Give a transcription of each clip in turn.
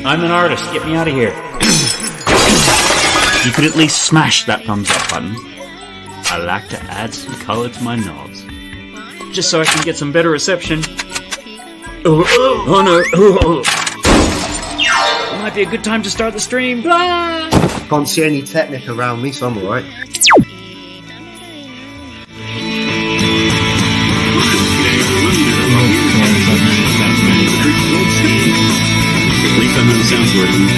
I'm an artist, get me out of here. You could at least smash that thumbs up button. I like to add some colour to my knobs. Just so I can get some better reception. Oh no. It might be a good time to start the stream. Blah! Can't see any Technic around me, so I'm alright. At least I know the sound's working.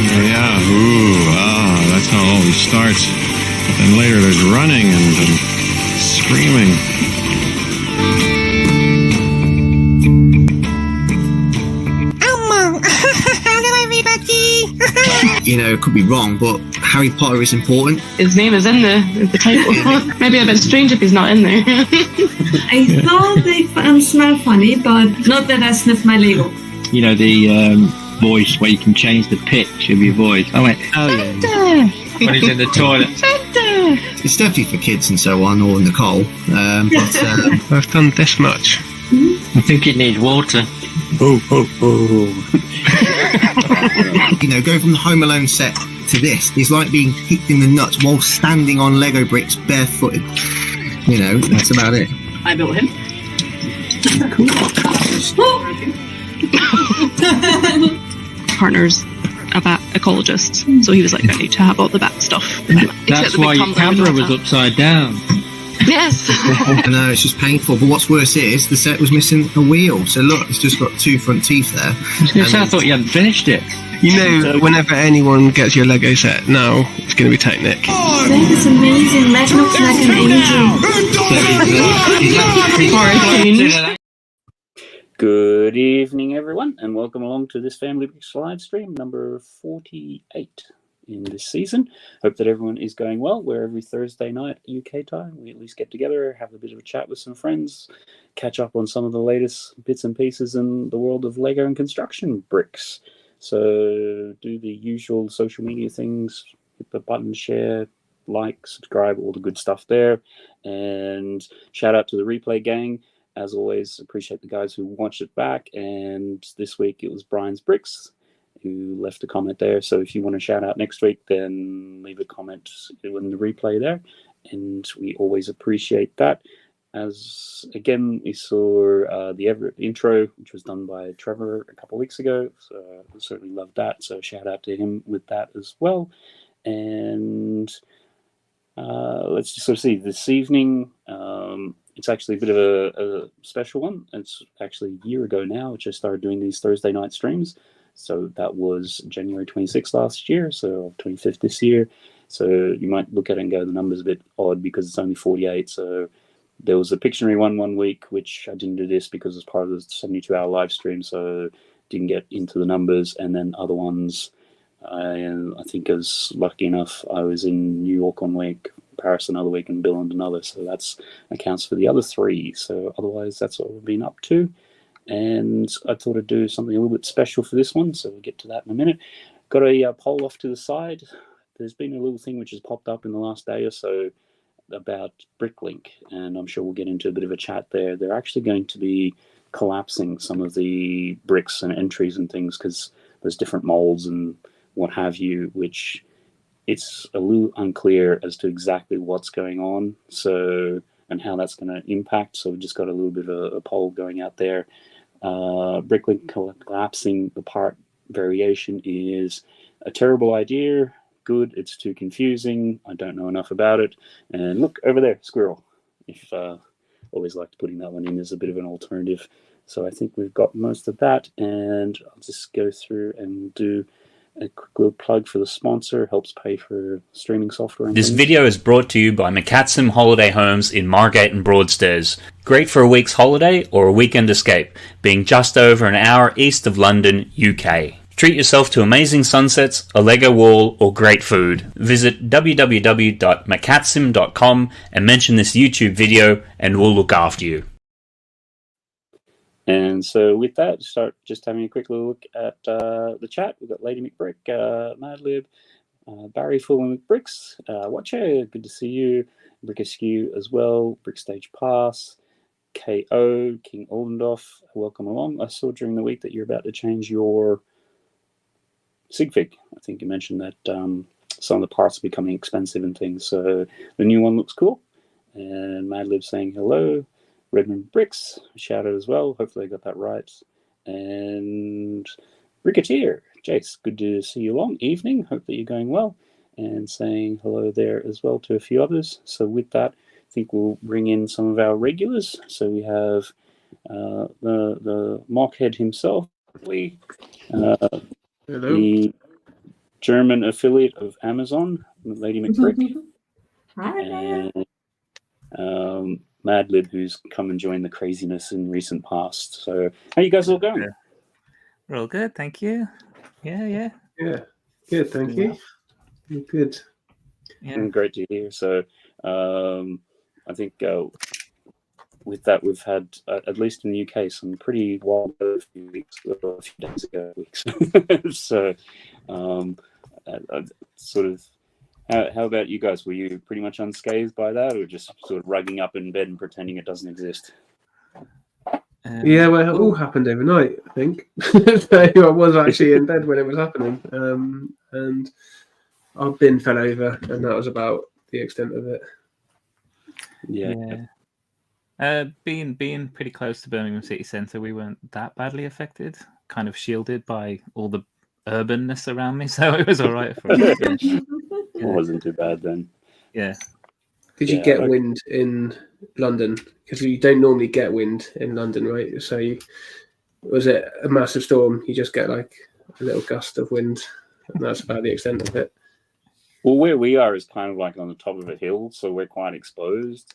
Oh yeah, that's how it always starts. But then later there's running and screaming. Hello everybody! You know, it could be wrong, but Harry Potter is important. His name is in the title. Maybe a bit strange if he's not in there. I thought they smell funny, but not that I sniff my Lego. You know, the voice where you can change the pitch of your voice. I went, oh yeah. When he's in the toilet. It's definitely for kids and so on, or Nicole. But I've done this much. I think it needs water. Oh. you know, going from the Home Alone set to this is like being kicked in the nuts while standing on Lego bricks barefooted. You know, that's about it. I built him. Partner's a bat ecologist, so he was like, I need to have all the bat stuff. That's why your camera was upside down. Yes. I know, it's just painful. But what's worse is the set was missing a wheel. So look, it's just got two front teeth there. I thought you hadn't finished it. You know, whenever anyone gets your Lego set now, it's going to be Technic. That is amazing. That looks like an angel. Good evening, everyone, and welcome along to this Family Bricks live stream number 48 in this season. Hope that everyone is going well, where every Thursday night UK time we at least get together, have a bit of a chat with some friends, catch up on some of the latest bits and pieces in the world of Lego and construction bricks. So do the usual social media things, hit the button, share, like, subscribe, all the good stuff there. And shout out to the replay gang. As always, appreciate the guys who watched it back. And this week it was Brian's Bricks who left a comment there. So if you want to shout out next week, then leave a comment in the replay there. And we always appreciate that. As again, we saw the Everett intro, which was done by Trevor a couple of weeks ago. So I certainly loved that. So shout out to him with that as well. And let's just sort of see this evening. It's actually a bit of a special one. It's actually a year ago now, which I started doing these Thursday night streams. So that was January 26th last year, so 25th this year. So you might look at it and go, the number's a bit odd because it's only 48. So there was a Pictionary one week, which I didn't do this because it's part of the 72-hour live stream, so didn't get into the numbers. And then other ones, I think I was lucky enough, I was in New York one week, Paris another week, and Billund another. So that's accounts for the other three. So otherwise, that's what we've been up to. And I thought I'd do something a little bit special for this one, so we'll get to that in a minute. Got a poll off to the side. There's been a little thing which has popped up in the last day or so about Bricklink, and I'm sure we'll get into a bit of a chat there. They're actually going to be collapsing some of the bricks and entries and things because there's different molds and what have you, which it's a little unclear as to exactly what's going on, so and how that's going to impact. So we just got a little bit of a poll going out there. Bricklink collapsing the part variation is a terrible idea. Good, it's too confusing. I don't know enough about it. And look over there, squirrel. If always liked putting that one in as a bit of an alternative. So I think we've got most of that, and I'll just go through and do a quick little plug for the sponsor. Helps pay for streaming software. This video is brought to you by McCatsim Holiday Homes in Margate and Broadstairs. Great for a week's holiday or a weekend escape, being just over an hour east of London, UK. Treat yourself to amazing sunsets, a Lego wall, or great food. Visit www.macatsim.com and mention this YouTube video and we'll look after you. And so with that, start just having a quick little look at the chat. We've got Lady MacBrick, MadLib, Barry Foolin with Bricks, Watcher, good to see you. Askew as well. Brickstage Pass, KO, King Oldendorf, welcome along. I saw during the week that you're about to change your Sigfig. I think you mentioned that some of the parts are becoming expensive and things, so the new one looks cool. And MadLib saying hello. Redmond Bricks, shout out as well. Hopefully I got that right. And Ricketeer, Jace, good to see you along. Evening, hope that you're going well. And saying hello there as well to a few others. So with that, I think we'll bring in some of our regulars. So we have the Mockhead himself, Hello. the German affiliate of Amazon, Lady MacBrick, Hi. and MadLib, who's come and joined the craziness in recent past. So how you guys all going? We're all good, thank you. Yeah. Yeah. Good, thank you. Good. Yeah. Great to hear. So I think with that, we've had, at least in the UK, some pretty wild weather a few days ago. So sort of, how about you guys? Were you pretty much unscathed by that, or just sort of rugging up in bed and pretending it doesn't exist? Yeah, well, it all happened overnight, I think. So I was actually in bed when it was happening. And our bin fell over, and that was about the extent of it. Yeah. Being pretty close to Birmingham city centre, we weren't that badly affected. Kind of shielded by all the urbanness around me, so it was all right for us. It wasn't too bad then. Yeah. Did you get wind in London? Because you don't normally get wind in London, right? So was it a massive storm? You just get like a little gust of wind, and that's about the extent of it. Well, where we are is kind of like on the top of a hill, so we're quite exposed.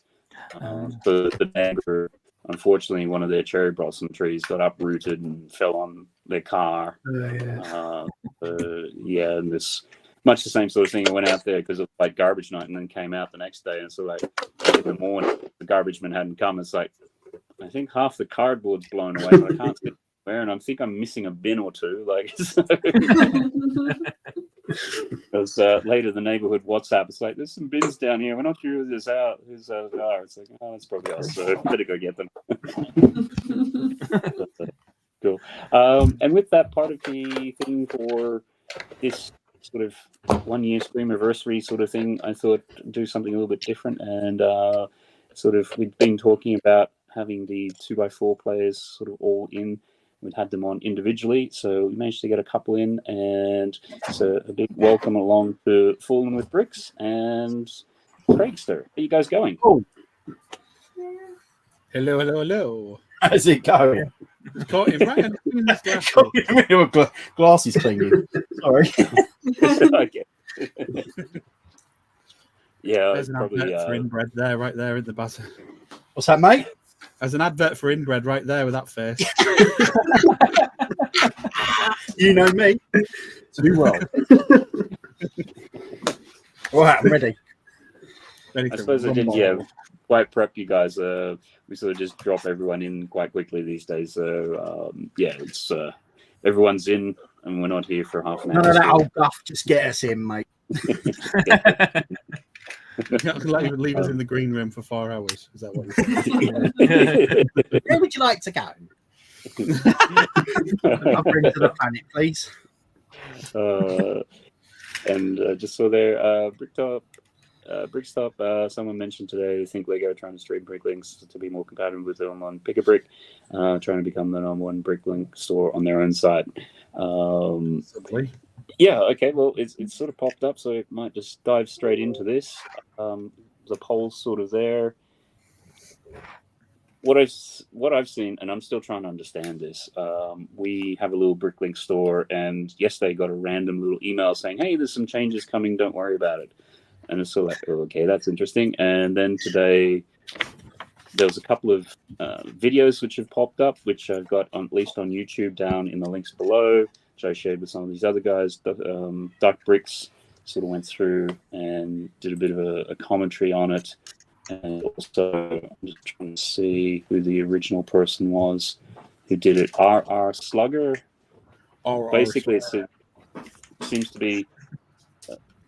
The neighbour, unfortunately, one of their cherry blossom trees got uprooted and fell on their car. And this much the same sort of thing. I went out there because of like garbage night, and then came out the next day, and so like in the morning, the garbage man hadn't come. It's like I think half the cardboard's blown away, but I can't see where, and I think I'm missing a bin or two. Like, so. Because later the neighborhood WhatsApp, it's like, there's some bins down here. We're not sure who's out. It's like, oh, that's probably us. So better go get them. Cool. And with that, part of the thing for this sort of 1 year Streamiversary sort of thing, I thought do something a little bit different. And sort of we've been talking about having the 2x4 players sort of all in. We'd had them on individually, so we managed to get a couple in, and so a big welcome along to Foolin with Bricks and Craigster. How are you guys going? Oh. Hello. How's it going? Caught him right in this glasses cleaning. Sorry. Okay. Yeah, there's an advert for inbred there, right there in the buzzer. What's that, mate? There's an advert for inbred right there with that face. You know me. Too well. All right, I'm ready. I suppose I did, quite prep you guys. We sort of just drop everyone in quite quickly these days. So, it's everyone's in, and we're not here for half an hour. None of that old guff. Just get us in, mate. Like leave us in the green room for 4 hours. Is that what you're saying? Where would you like to go? I'll bring to the planet, please. And just so there, Bricktop, someone mentioned today, I think Lego trying to stream Bricklinks to be more compatible with them on Pick-a-Brick, trying to become the #1 Bricklink store on their own site. Yeah, okay, well, it's sort of popped up, so it might just dive straight into this. The poll's sort of there. What I've seen, and I'm still trying to understand this, we have a little Bricklink store, and yesterday got a random little email saying, hey, there's some changes coming, don't worry about it. And it's sort of like, oh, okay, that's interesting. And then today, there was a couple of videos which have popped up, which I've got at least on YouTube down in the links below, which I shared with some of these other guys. Duck Bricks sort of went through and did a bit of a commentary on it. And also, I'm just trying to see who the original person was who did it. Slugger. Basically, it seems to be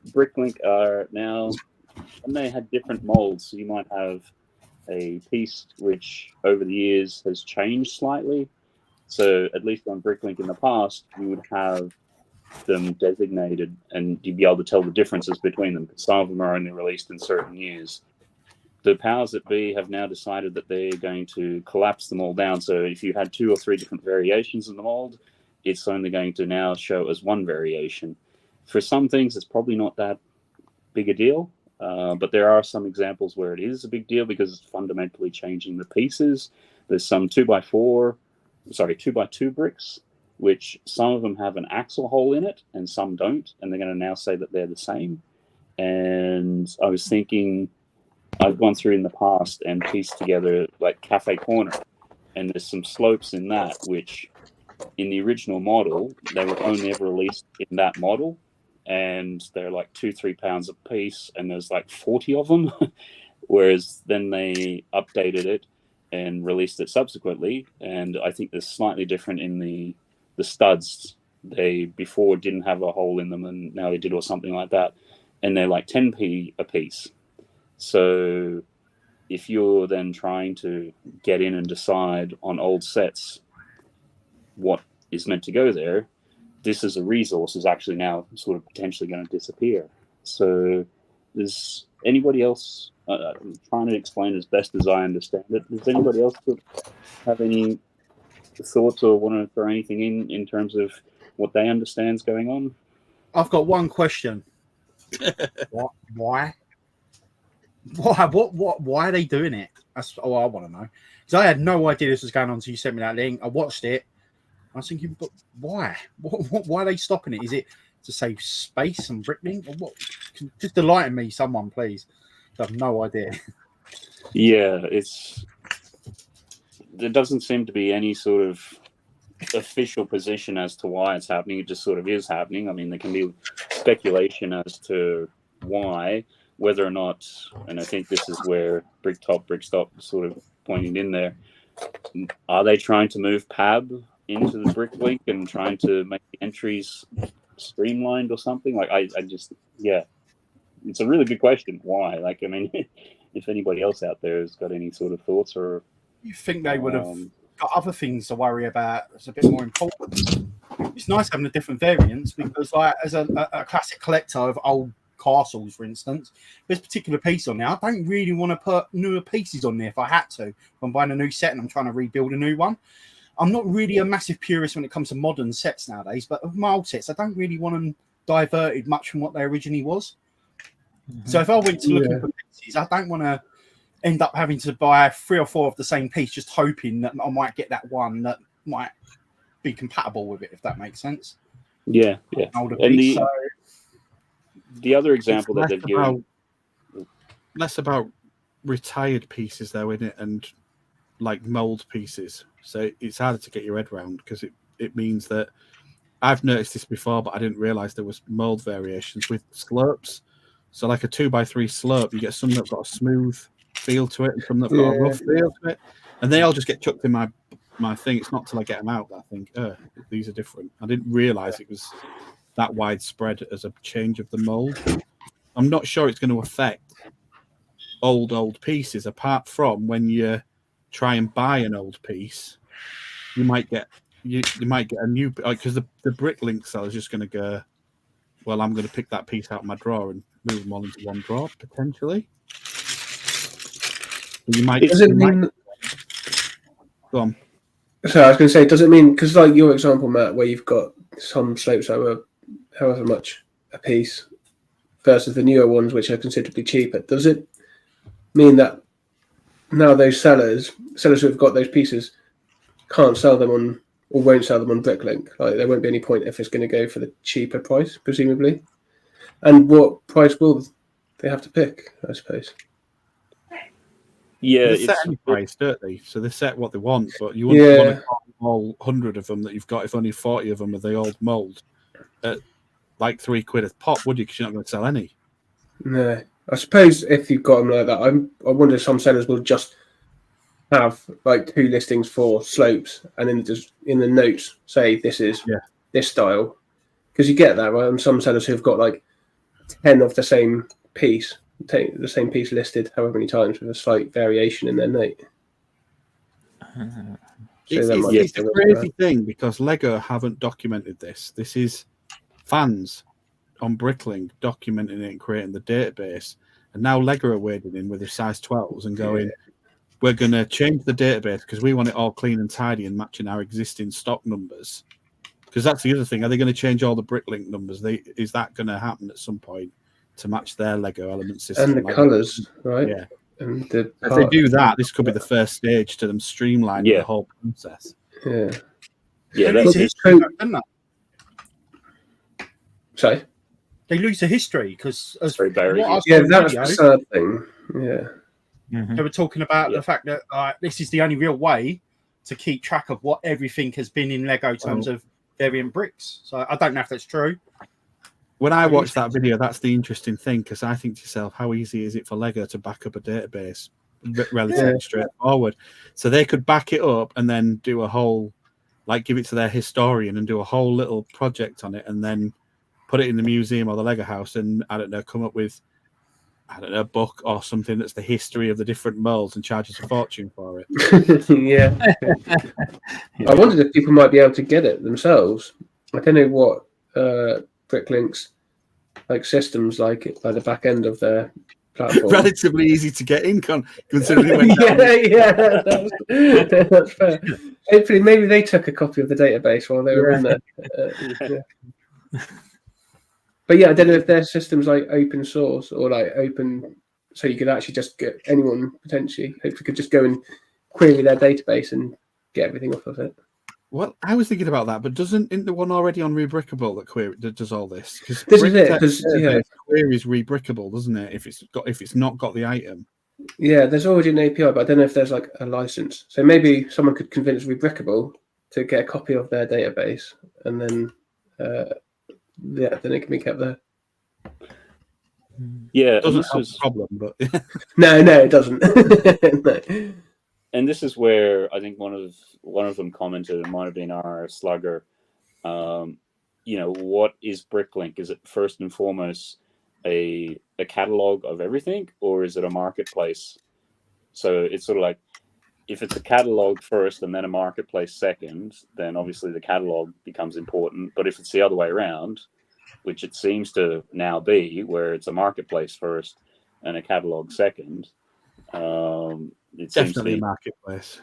Bricklink are now, and they had different molds. So you might have a piece which over the years has changed slightly. So at least on Bricklink in the past, you would have them designated and you'd be able to tell the differences between them, because some of them are only released in certain years. The powers that be have now decided that they're going to collapse them all down. So if you had 2 or 3 different variations of the mold, it's only going to now show as one variation. For some things, it's probably not that big a deal, but there are some examples where it is a big deal because it's fundamentally changing the pieces. There's some 2x2 bricks, which some of them have an axle hole in it and some don't, and they're going to now say that they're the same. And I was thinking, I've gone through in the past and pieced together like Cafe Corner, and there's some slopes in that which in the original model they were only ever released in that model, and they're like 2-3 pounds a piece, and there's like 40 of them. Whereas then they updated it and released it subsequently, and I think they're slightly different in the studs. They before didn't have a hole in them, and now they did, or something like that, and they're like 10p a piece. So if you're then trying to get in and decide on old sets what is meant to go there, this as a resource is actually now sort of potentially going to disappear. So does anybody else, I'm trying to explain as best as I understand it, does anybody else have any thoughts or want to throw anything in terms of what they understand is going on? I've got one question. Why? Why are they doing it? That's all I want to know. Because I had no idea this was going on until you sent me that link. I watched it. I was thinking, but why? Why are they stopping it? Is it to save space and Bricklink? Or what? Just enlighten me, someone, please. I have no idea. Yeah, there doesn't seem to be any sort of official position as to why it's happening. It just sort of is happening. I mean, there can be speculation as to why, whether or not, and I think this is where Brickstop sort of pointing in there. Are they trying to move PAB into the Bricklink and trying to make the entries streamlined or something? Like, I just, yeah, it's a really good question. Why? Like, I mean, if anybody else out there has got any sort of thoughts or... You think they would have got other things to worry about that's a bit more important? It's nice having a different variants because, like, as a classic collector of old castles, for instance, this particular piece on there, I don't really want to put newer pieces on there if I had to. If I'm buying a new set and I'm trying to rebuild a new one. I'm not really a massive purist when it comes to modern sets nowadays, but of my old sets, I don't really want them diverted much from what they originally was. Mm-hmm. So if I went to looking for pieces, I don't want to end up having to buy 3 or 4 of the same piece, just hoping that I might get that one that might be compatible with it, if that makes sense. Yeah, yeah. And the other example that they've given... Less about retired pieces, though, isn't it? And like mold pieces. So it's harder to get your head around because it means that I've noticed this before, but I didn't realize there was mold variations with slopes. So like a 2x3 slope, you get some that've got a smooth feel to it and some that've got a rough feel to it. And they all just get chucked in my thing. It's not till I get them out that I think, these are different. I didn't realize it was that widespread as a change of the mold. I'm not sure it's going to affect old pieces, apart from when you try and buy an old piece, you might get a new, because the Bricklink seller is just going to go, well, I'm going to pick that piece out of my drawer and move them all into one drawer potentially. You might. Go on. So I was going to say, does it mean, because like your example, Matt, where you've got some slopes that were however much a piece versus the newer ones, which are considerably cheaper, does it mean that now those sellers who have got those pieces can't sell them on, or won't sell them on Bricklink? Like, there won't be any point if it's going to go for the cheaper price, presumably. And what price will they have to pick, I suppose? Yeah, they set any price, don't they? So they set what they want, but you wouldn't want to call all 100 of them that you've got if only 40 of them are the old mold at like £3 a pop, would you? Because you're not going to sell any. No. I suppose if you've got them like that, I wonder if some sellers will just have like 2 listings for slopes and then just in the notes say this is this style. Because you get that, right? And some sellers who've got like 10 of the same piece, take the same piece listed however many times with a slight variation in their note. It's a crazy thing because Lego haven't documented this. This is fans on Bricklink documenting it and creating the database. And now Lego are wading in with their size 12s and going, we're going to change the database because we want it all clean and tidy and matching our existing stock numbers. Because that's the other thing. Are they going to change all the Bricklink numbers? Is that going to happen at some point to match their Lego element system? And the colours, right? Yeah. And if they do that, this could be the first stage to them streamlining the whole process. Yeah. Yeah, that's history, don't they? Sorry? They lose the history because that's the sad thing. Yeah. They were talking about the fact that this is the only real way to keep track of what everything has been in Lego in terms of variant bricks. So I don't know if that's true. When I watched that video, that's the interesting thing, because I think to yourself, how easy is it for Lego to back up a database? Relatively straightforward. So they could back it up and then do a whole, like give it to their historian and do a whole little project on it and then put it in the museum or the Lego house and, I don't know, come up with, I don't know, a book or something that's the history of the different molds and charge us a fortune for it. Yeah. I wondered if people might be able to get it themselves. I don't know what Bricklink's like systems like the back end of their platform. Relatively easy to get in, considering it went down. That's fair. Hopefully, maybe they took a copy of the database while they were in there. But yeah, I don't know if their system's like open source or like open, so you could actually just get anyone potentially, hopefully, could just go and query their database and get everything off of it. Well, I was thinking about that, but isn't the one already on Rebrickable that does all this? Because this is it. Because queries Rebrickable, doesn't it? If it's not got the item. Yeah, there's already an API, but I don't know if there's like a license. So maybe someone could convince Rebrickable to get a copy of their database, and then then it can be kept there. Yeah, it doesn't have a problem, but no, it doesn't. No. And this is where I think one of them commented, it might have been our Slugger, what is Bricklink? Is it first and foremost a catalog of everything, or is it a marketplace? So it's sort of like, if it's a catalog first and then a marketplace second, then obviously the catalog becomes important. But if it's the other way around, which it seems to now be, where it's a marketplace first and a catalog second, it's definitely a marketplace.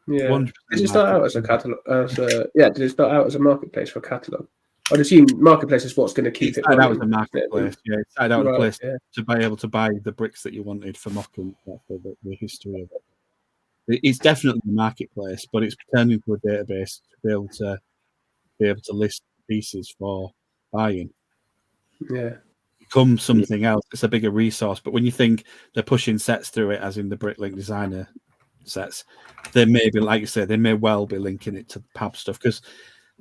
Yeah. Did it start out as a catalog? Did it start out as a marketplace for a catalog? I'd assume marketplace is what's going to keep it. That was a marketplace. Yeah, it started out a place to be able to buy the bricks that you wanted for mocking. The history of it. It's definitely a marketplace, but it's turned into a database to be able to list pieces for buying. Yeah. Become something else. It's a bigger resource. But when you think they're pushing sets through it, as in the Bricklink designer sets, they may be, like you say, they may well be linking it to PAB stuff. Because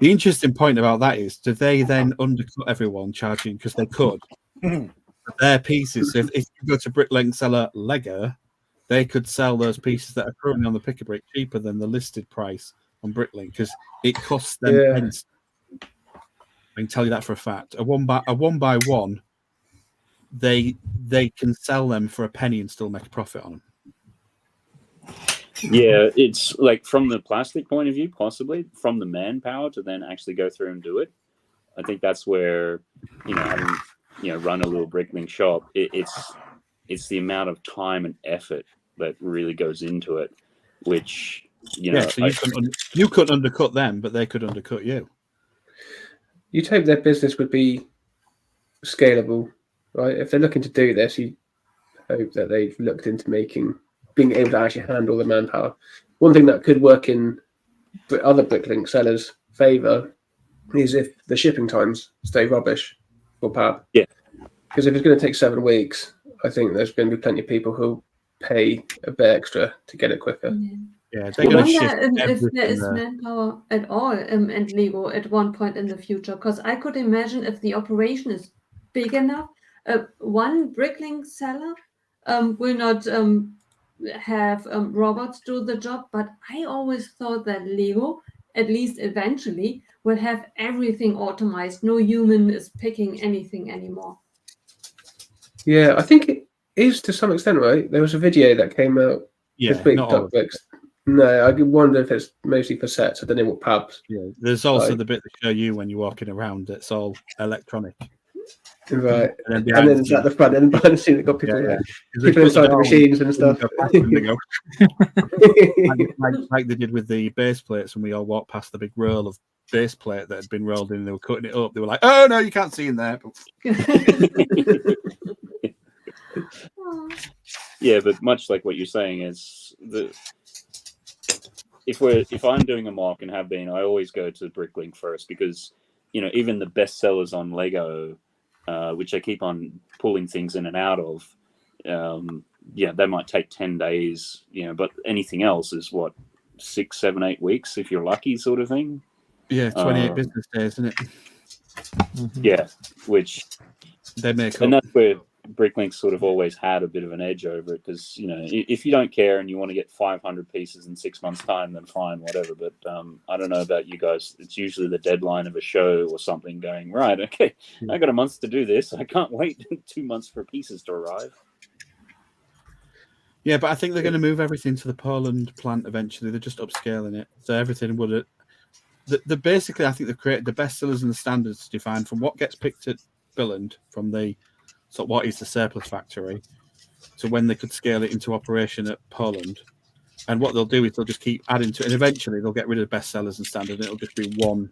the interesting point about that is, do they then undercut everyone charging, because they could, their pieces? So if you go to Bricklink seller Lego, they could sell those pieces that are currently on the Pick-a-Brick cheaper than the listed price on Bricklink, because it costs them pence. I can tell you that for a fact. A one by one, they can sell them for a penny and still make a profit on them. Yeah, it's like, from the plastic point of view, possibly. From the manpower to then actually go through and do it, I think that's where, having run a little Bricklink shop, it's the amount of time and effort that really goes into it, which so you couldn't undercut them, but they could undercut you. You'd hope their business would be scalable, right? If they're looking to do this, you hope that they've looked into being able to actually handle the manpower. One thing that could work in other Bricklink sellers' favour is if the shipping times stay rubbish for PAB. Yeah. Because if it's going to take 7 weeks, I think there's going to be plenty of people who'll pay a bit extra to get it quicker. Yeah, I wonder if there is manpower at all and Lego at one point in the future, because I could imagine if the operation is big enough, one Bricklink seller will not have robots do the job, but I always thought that Lego, at least eventually, will have everything automized. No human is picking anything anymore. Yeah, I think it is to some extent, right? There was a video that came out this week. not all of it. No, I wonder if it's mostly for sets. I don't know what pubs. Yeah, there's also the bit that show you when you're walking around. It's all electronic. Right. And then it's at the front and behind the scene, they've got people, people inside the machines and stuff. like they did with the base plates when we all walked past the big roll of base plate that had been rolled in and they were cutting it up. They were like, oh, no, you can't see in there. Yeah, but much like what you're saying is if I'm doing a mock and have been, I always go to Bricklink First because, you know, even the best sellers on Lego, which I keep on pulling things in and out of, they might take 10 days, you know, but anything else is what, 6, 7, 8 weeks if you're lucky, sort of thing. Yeah, 28 business days, isn't it? Yeah, which they make, and that's where Bricklink sort of always had a bit of an edge over it because, you know, if you don't care and you want to get 500 pieces in 6 months' time, then fine, whatever. But I don't know about you guys. It's usually the deadline of a show or something going, right, okay, I got a month to do this. I can't wait 2 months for pieces to arrive. Yeah, but I think they're going to move everything to the Poland plant eventually. They're just upscaling it. So everything would... basically, I think they've created the best sellers and the standards defined from what gets picked at Billund, from the... So what is the surplus factory, to when they could scale it into operation at Poland. And what they'll do is they'll just keep adding to it. And eventually they'll get rid of the best sellers and standard. And it'll just be one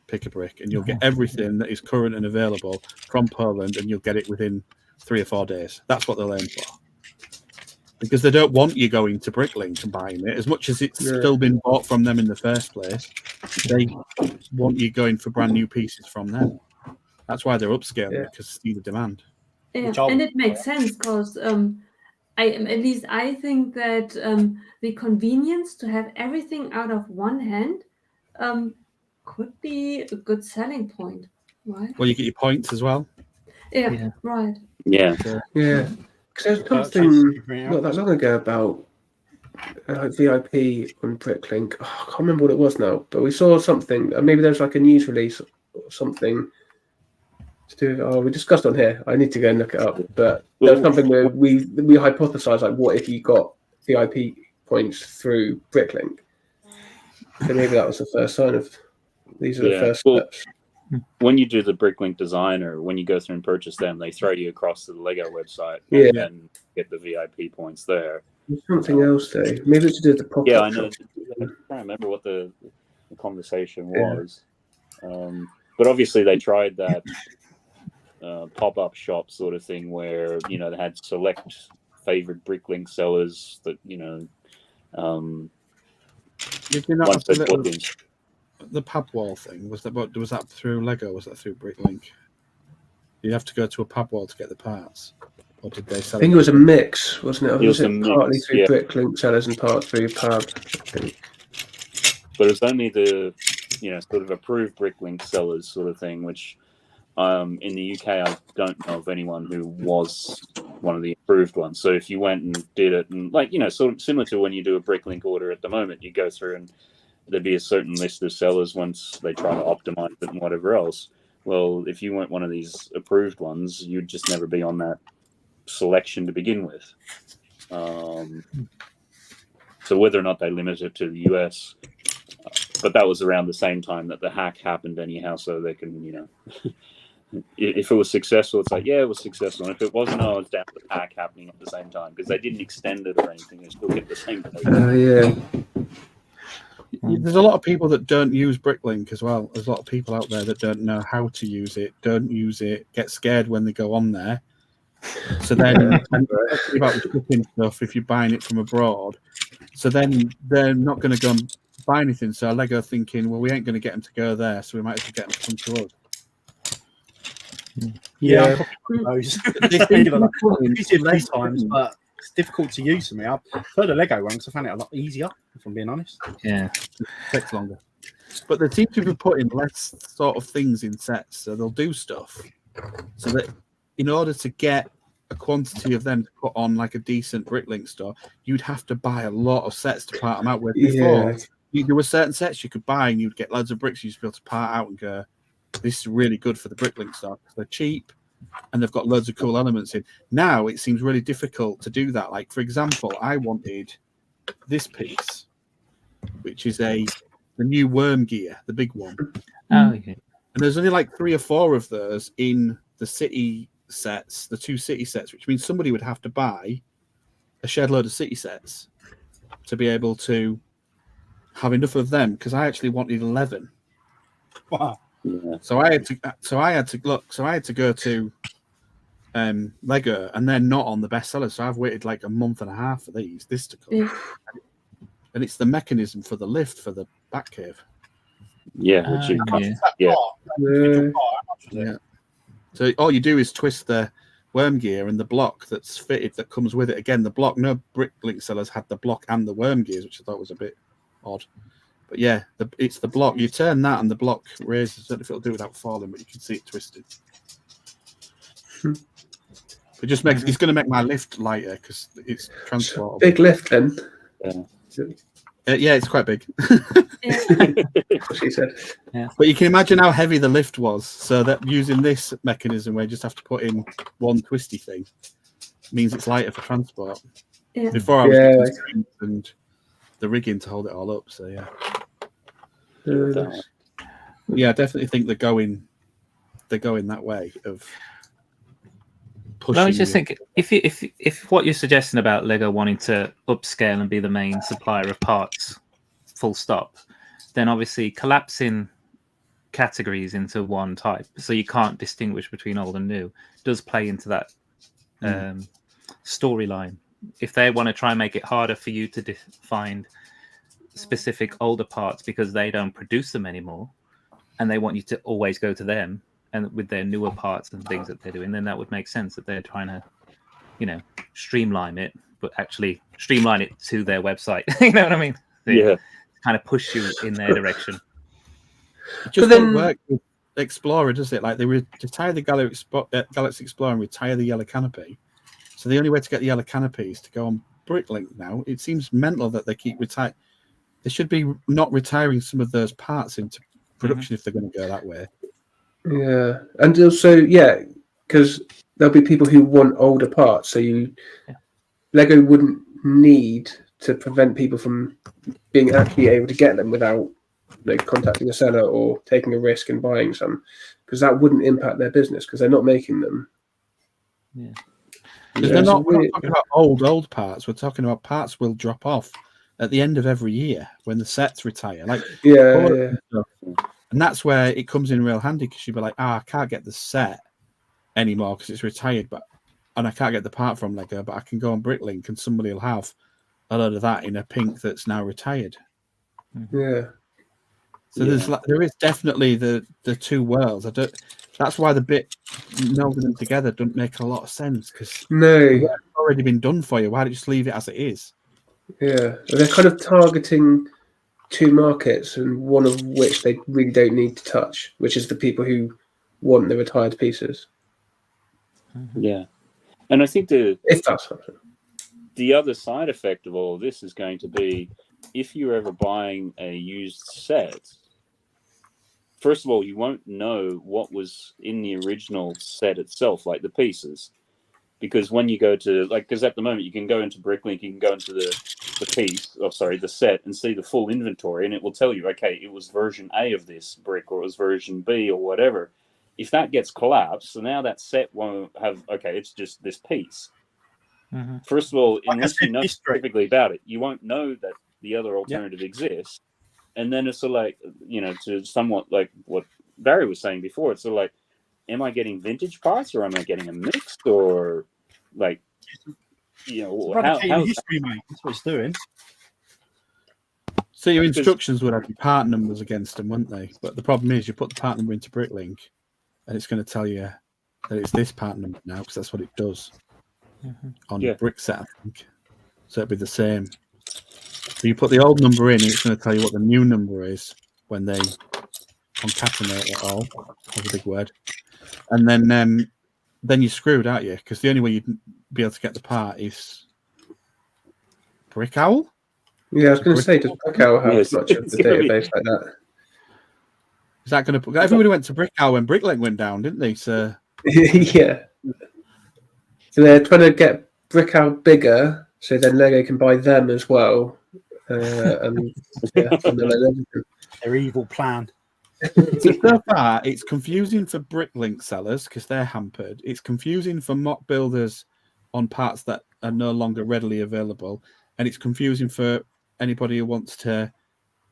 pick a brick. And you'll get everything that is current and available from Poland. And you'll get it within 3 or 4 days. That's what they'll aim for. Because they don't want you going to Bricklink and buying it. As much as it's still been bought from them in the first place, they want you going for brand new pieces from them. That's why they're upscaling because see the demand. Yeah, and it makes sense because I think that the convenience to have everything out of one hand could be a good selling point, right? Well, you get your points as well. Yeah. Right. Yeah. Yeah. Because there's something not that long ago about VIP on Bricklink. Oh, I can't remember what it was now, but we saw something. Maybe there's like a news release or something. We discussed on here. I need to go and look it up. But there was something where we hypothesized, like, what if you got VIP points through Bricklink? So maybe that was the first sign of these are the first steps. When you do the Bricklink Designer, when you go through and purchase them, they throw you across to the Lego website and get the VIP points there. There's something else though. Maybe it's to do with the Popup. Yeah, I know. I'm trying to remember what the conversation was. But obviously they tried that pop-up shop sort of thing where, you know, they had select favorite Bricklink sellers that, you know, Did you not once they put in. The pub wall thing? Was that through Lego? Was that through Bricklink? You have to go to a pub wall to get the parts, or did they sell? I think it was a mix, wasn't it? Or was it partly mix, through Bricklink sellers and part through pub? But it's only the, you know, sort of approved Bricklink sellers sort of thing, which in the UK I don't know of anyone who was one of the approved ones. So if you went and did it, and like, you know, sort of similar to when you do a Bricklink order at the moment, you go through and there'd be a certain list of sellers once they try to optimize it and whatever else. Well, if you weren't one of these approved ones, you'd just never be on that selection to begin with. So whether or not they limit it to the US, but that was around the same time that the hack happened anyhow, so they can, you know, if it was successful, it's like, yeah, it was successful. And if it wasn't, it's down to the hack happening at the same time, because they didn't extend it or anything. They still get the same data. There's a lot of people that don't use Bricklink as well. There's a lot of people out there that don't know how to use it, don't use it, get scared when they go on there. So then, about the shipping stuff, if you're buying it from abroad, so then they're not going to go and buy anything. So Lego thinking, well, we ain't going to get them to go there, so we might as well get them to come to us. Yeah, those. Easier less times, but it's difficult to use for me. I've heard a Lego one because I found it a lot easier, if I'm being honest. Yeah, it takes longer. But they seem to be putting less sort of things in sets, so they'll do stuff so that in order to get a quantity of them to put on like a decent Bricklink store, you'd have to buy a lot of sets to part them out with. Before, there were certain sets you could buy and you'd get loads of bricks, you'd be able to part out and go, this is really good for the Bricklink store because they're cheap and they've got loads of cool elements in. Now it seems really difficult to do that. Like, for example, I wanted this piece, which is the new worm gear, the big one. Oh, yeah. And there's only like 3 or 4 of those in the city sets, the 2 city sets, which means somebody would have to buy a shed load of city sets to be able to have enough of them, because I actually wanted 11. Wow. Yeah. So I had to go to Lego, and they're not on the bestseller. So I've waited like a month and a half for this to come. Yeah. And it's the mechanism for the lift for the Batcave. Yeah, which is Yeah. So all you do is twist the worm gear and the block that's fitted that comes with it. Again, the block, no Bricklink sellers had the block and the worm gears, which I thought was a bit odd. But yeah, it's the block. You turn that and the block raises. I don't know if it'll do it without falling, but you can see it twisted. It just makes it's going to make my lift lighter because it's transportable. Big lift then. Yeah, it's quite big. She said. Yeah. But you can imagine how heavy the lift was. So that using this mechanism where you just have to put in one twisty thing means it's lighter for transport. Yeah. Before I was getting the strings and the rigging to hold it all up. So yeah. Yeah, I definitely think they're going that way of pushing. Well, I just think if what you're suggesting about Lego wanting to upscale and be the main supplier of parts, full stop, then obviously collapsing categories into one type, so you can't distinguish between old and new, does play into that storyline. If they want to try and make it harder for you to find specific older parts because they don't produce them anymore, and they want you to always go to them and with their newer parts and things that they're doing, then that would make sense that they're trying to, streamline it, but actually streamline it to their website. You know what I mean? Yeah. Kind of push you in their direction. It just doesn't work with Explorer, does it? Like they retire the Galaxy Explorer and retire the yellow canopy. So the only way to get the yellow canopy is to go on Bricklink now. It seems mental that they keep retiring. They should be not retiring some of those parts into production if they're going to go that way. Yeah, and also because there'll be people who want older parts. So Lego wouldn't need to prevent people from being actually able to get them without contacting a seller or taking a risk and buying some, because that wouldn't impact their business because they're not making them. Yeah. We're not talking about old parts. We're talking about parts will drop off at the end of every year when the sets retire. And that's where it comes in real handy, because you'd be like, I can't get the set anymore because it's retired, and I can't get the part from Lego, but I can go on Bricklink and somebody will have a load of that in a pink that's now retired. Yeah. So there is definitely the two worlds. That's why the bit melding them together doesn't make a lot of sense, because it's already been done for you. Why don't you just leave it as it is? Yeah, they're kind of targeting two markets, and one of which they really don't need to touch, which is the people who want the retired pieces. Yeah, and I think the other side effect of all of this is going to be, if you're ever buying a used set, first of all, you won't know what was in the original set itself, like the pieces. Because when you go to, because at the moment you can go into Bricklink, you can go into the set, and see the full inventory, and it will tell you, okay, it was version A of this brick, or it was version B, or whatever. If that gets collapsed, so now that set won't have, okay, it's just this piece. First of all, unless you know specifically about it, you won't know that the other alternative exists. And then it's sort of to somewhat like what Barry was saying before, it's sort of like, am I getting vintage parts, or am I getting a mix, or how history, mate. That's what it's doing. So your instructions would have your part numbers against them, wouldn't they? But the problem is, you put the part number into Bricklink, and it's going to tell you that it's this part number now, because that's what it does on the brick set, I think. So it'd be the same. So you put the old number in, and it's going to tell you what the new number is when they concatenate it all. That's a big word. And then you're screwed, aren't you? Because the only way you'd be able to get the part is BrickOwl. Yeah, I was going to say, does BrickOwl have much of the database like that? Is that going to put? Everybody went to BrickOwl when Bricklink went down, didn't they? So Yeah. So they're trying to get BrickOwl bigger, so then Lego can buy them as well. And their evil plan. So far, it's confusing for Bricklink sellers because they're hampered. It's confusing for mock builders on parts that are no longer readily available, and it's confusing for anybody who wants to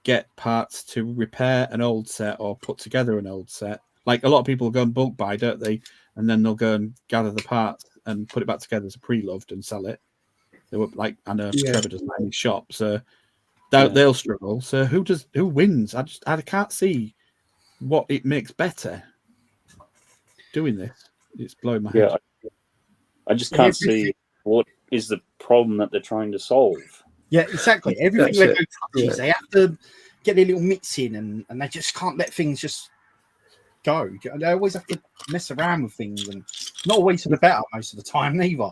get parts to repair an old set or put together an old set. Like a lot of people go and bulk buy, don't they? And then they'll go and gather the parts and put it back together as a pre-loved and sell it. They were like, I know Trevor does that in his shop, so they'll struggle. So who wins? I can't see what it makes better doing this. It's blowing my head. I just can't see what is the problem that they're trying to solve. Yeah, exactly. Everything Lego touches, they have to get their little mitts in, and they just can't let things just go. They always have to mess around with things, and not always for the better most of the time neither.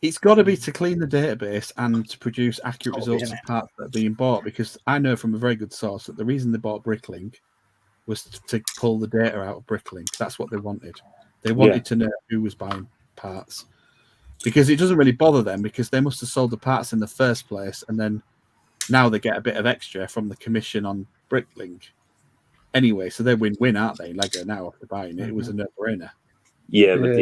It's got to be to clean the database and to produce accurate results of parts that are being bought, because I know from a very good source that the reason they bought Bricklink was to pull the data out of Bricklink. That's what they wanted. They wanted to know who was buying parts, because it doesn't really bother them, because they must have sold the parts in the first place, and then now they get a bit of extra from the commission on Bricklink. Anyway, so they're win-win, aren't they? Lego now after buying it, it was a no-brainer. Yeah, but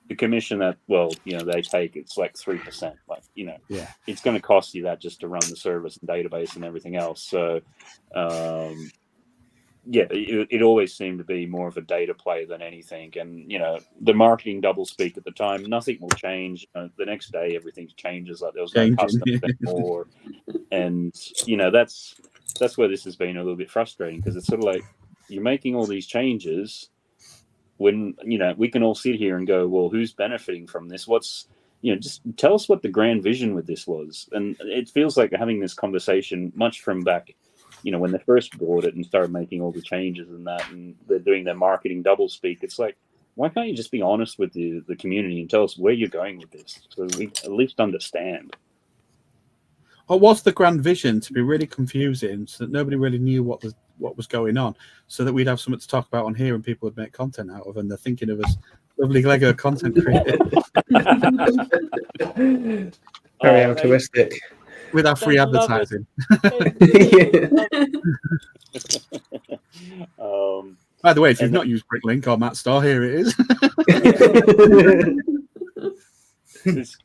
the commission that they take, it's like 3%. Like it's going to cost you that just to run the service and database and everything else. So it always seemed to be more of a data play than anything. And the marketing doublespeak at the time, nothing will change. The next day, everything changes. Like there was no customers anymore, and that's where this has been a little bit frustrating, because it's sort of like you're making all these changes when we can all sit here and go, well, who's benefiting from this? What's just tell us what the grand vision with this was. And it feels like having this conversation much from back when they first bought it and started making all the changes and that, and they're doing their marketing doublespeak. It's like, why can't you just be honest with the community and tell us where you're going with this, so we at least understand? Or was the grand vision to be really confusing, so that nobody really knew what was going on, so that we'd have something to talk about on here and people would make content out of, and they're thinking of us lovely Lego content creators. Very altruistic. With our free advertising. By the way, if you've not used Bricklink or Matt Store, here it is.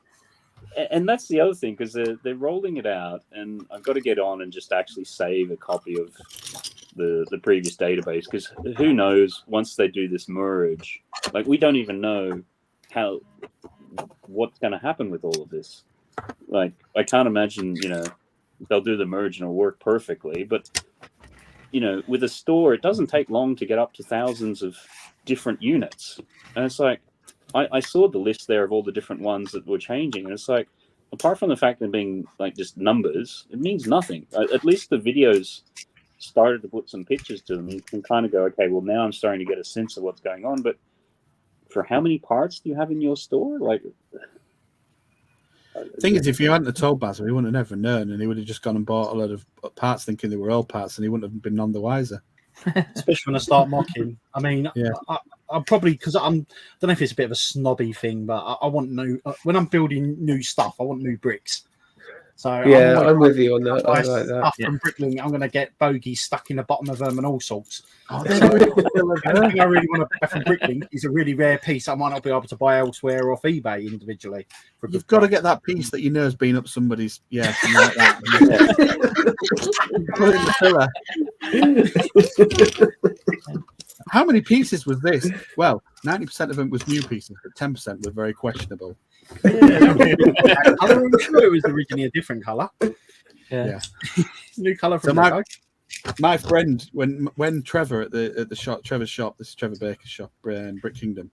And that's the other thing, because they're rolling it out, and I've got to get on and just actually save a copy of the previous database, because who knows, once they do this merge, like we don't even know what's going to happen with all of this. Like I can't imagine they'll do the merge and it'll work perfectly, but with a store, it doesn't take long to get up to thousands of different units, and it's like I saw the list there of all the different ones that were changing, and it's like, apart from the fact that being like just numbers, it means nothing. At least the videos started to put some pictures to them. You can kind of go, okay, well now I'm starting to get a sense of what's going on. But for how many parts do you have in your store? Like, the thing is, if you hadn't told Basil, he wouldn't have never known, and he would have just gone and bought a lot of parts thinking they were old parts, and he wouldn't have been none the wiser. Especially when I start mocking. I mean, I'm probably, because I don't know if it's a bit of a snobby thing, but I want new, when I'm building new stuff, I want new bricks. So I'm with you on that. I like that. Stuff from Bricklink, I'm going to get bogies stuck in the bottom of them and all sorts. Anything I really want to buy from Bricklink is a really rare piece I might not be able to buy elsewhere off eBay individually. You've got to get that piece that you know has been up somebody's, something like that. Put it in the filler. How many pieces was this? Well, 90% of them was new pieces, but 10% were very questionable. I'm sure it was originally a different colour. Yeah. New colour from my friend, when Trevor at the shop, Trevor's shop, this is Trevor Baker's shop in Brick Kingdom,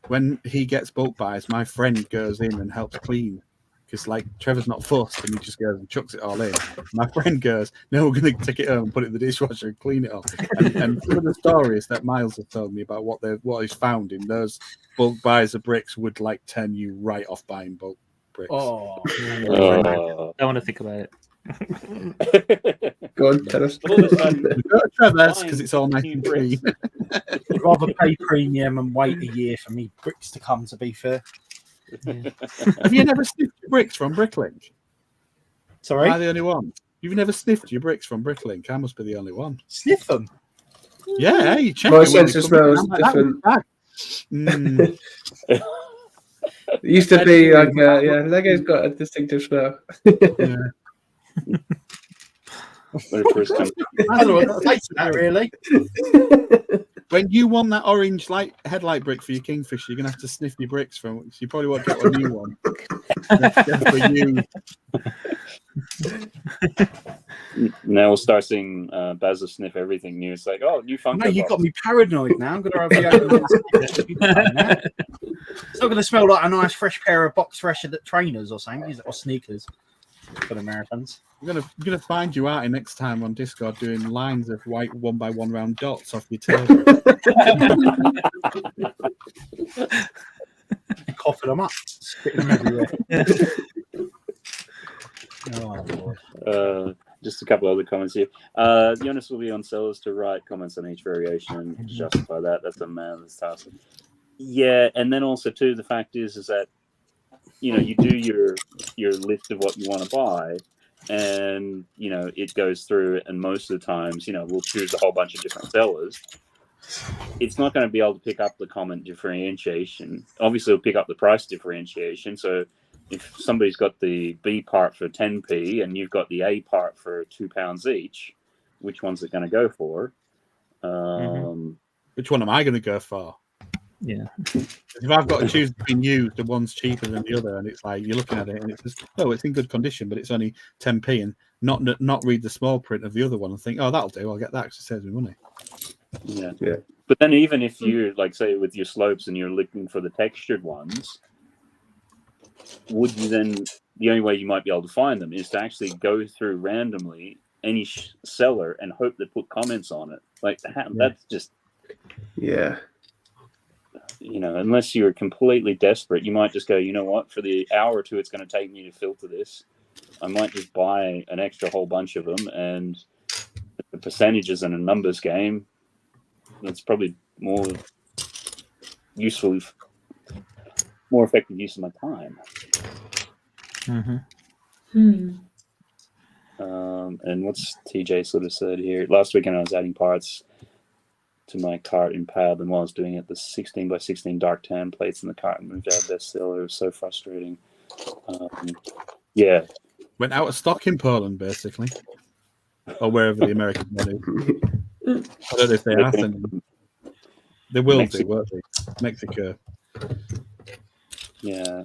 when he gets bulk buys, my friend goes in and helps clean, because like Trevor's not fussed and he just goes and chucks it all in. My friend goes, no, we're going to take it home and put it in the dishwasher and clean it off. And some of the stories that Miles has told me about what he's found in those bulk buys of bricks would like turn you right off buying bulk bricks. I don't want to think about it. Go on, tell us. All of a sudden, We've got to traverse because it's all nice and bricks. clean. I'd rather pay premium and wait a year for me bricks to come, to be fair. Have you never sniffed your bricks from Bricklink? Sorry? Am I the only one? You've never sniffed your bricks from Bricklink? I must be the only one. Sniff them? Yeah, you check My it when sense they of come in. smell is I'm like, that was different. bad. It used to be like, Lego's got a distinctive smell. Yeah. When it first comes. I don't know what to say to that, really. When you want that orange headlight brick for your Kingfisher, you're gonna have to sniff your bricks from. So you probably won't get a new one. For you. Now we'll start seeing Basil sniff everything new. It's like, oh, new Funko. No, you Pops. got me paranoid now. I'm going to have the It's not going to smell like a nice fresh pair of box fresh trainers or something, or sneakers for the Americans. I'm gonna find you out next time on Discord doing lines of white 1x1 round dots off your table. Coughing them up, spitting them everywhere. Oh, Lord. Just a couple other comments here. The onus will be on sellers to write comments on each variation and justify that. That's a man's task. Yeah, and then also too, the fact is that you do your list of what you want to buy, and it goes through, and most of the times we'll choose a whole bunch of different sellers. It's not going to be able to pick up the comment differentiation. Obviously, it'll pick up the price differentiation. So if somebody's got the B part for 10p and you've got the A part for £2 each, which one's it going to go for? Which one am I going to go for? Yeah. If I've got to choose between you, the one's cheaper than the other, and it's like you're looking at it and it's just, oh, it's in good condition, but it's only 10p, and not read the small print of the other one and think, oh, that'll do, I'll get that because it saves me money. Yeah. But then even if you say with your slopes and you're looking for the textured ones, would you then, the only way you might be able to find them is to actually go through randomly any seller and hope they put comments on it. That's just unless you're completely desperate, you might just go, you know what, for the hour or two it's going to take me to filter this, I might just buy an extra whole bunch of them, and the percentages in a numbers game, it's probably more useful, more effective use of my time. And what's TJ sort of said here? Last weekend I was adding parts to my cart in Pab, and while I was doing it, the 16x16 dark tan plates in the cart moved out of bestseller. It was so frustrating. Went out of stock in Poland, basically, or wherever the Americans want it. I don't know if they are sending them. They will do, won't they? Mexico. Yeah.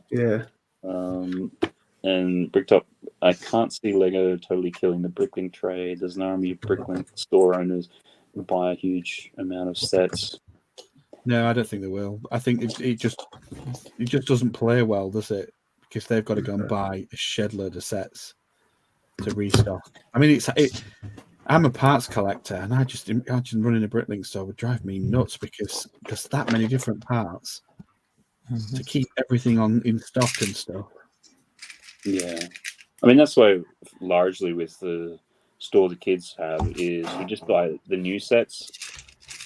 And Bricktop, I can't see Lego totally killing the Bricklink trade. There's an army of Bricklink store owners who buy a huge amount of sets. No, I don't think they will. I think it just doesn't play well, does it? Because they've got to go and buy a shed load of sets to restock. I mean, I'm a parts collector, and I just imagine running a Bricklink store would drive me nuts because there's that many different parts to keep everything in stock and stuff. Yeah, I mean that's why largely with the store the kids have is you just buy the new sets,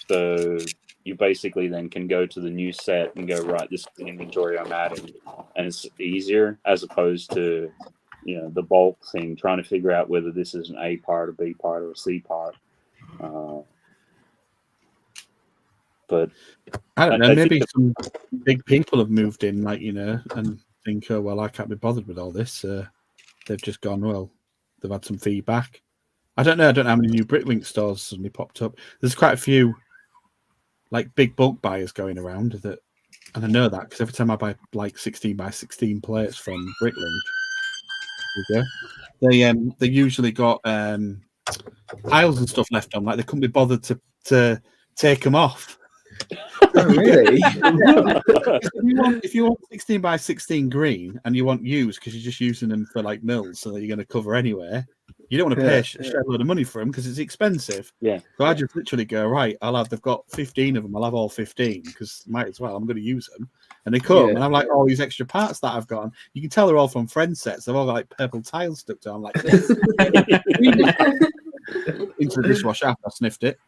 so you basically then can go to the new set and go, right, this is the inventory I'm adding, and it's easier as opposed to the bulk thing, trying to figure out whether this is an A part, a B part, or a C part. But I don't know, maybe some big people have moved in, and think, oh, well, I can't be bothered with all this. They've just gone, well, they've had some feedback. I don't know how many new Bricklink stores suddenly popped up. There's quite a few big bulk buyers going around and I know that because every time I buy 16x16 plates from Bricklink, they usually got piles and stuff left on, they couldn't be bothered to take them off. Oh, really? if you want 16x16 green and you want used because you're just using them for mills so that you're going to cover anywhere, you don't want to pay a shed load of money for them because it's expensive. Yeah. So I just literally go, right, they've got 15 of them, I'll have all 15 because might as well, I'm going to use them. And they come, Yeah. and I'm like, all these extra parts that I've got. You can tell they're all from friend sets. They've all got like purple tiles stuck to them. I'm like, this. Into the dishwasher after I sniffed it.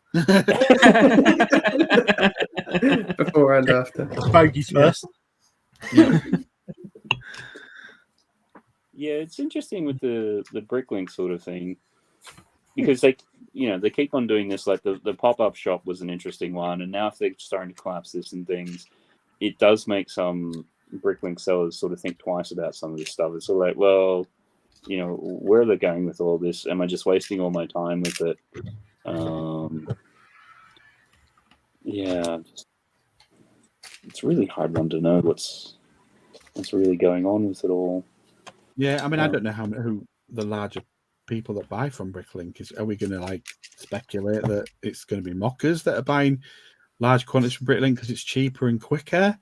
Before and after. Bogies first. Yeah. Yeah, it's interesting with the Bricklink sort of thing, because they keep on doing this. Like the pop-up shop was an interesting one, and now if they're starting to collapse this and things, it does make some Bricklink sellers sort of think twice about some of this stuff. It's sort of like, well, where are they going with all this? Am I just wasting all my time with it? Yeah, it's a really hard one to know what's really going on with it all. Yeah, I mean, I don't know who the larger people that buy from Bricklink is. Are we going to like speculate that it's going to be mockers that are buying large quantities from Bricklink because it's cheaper and quicker,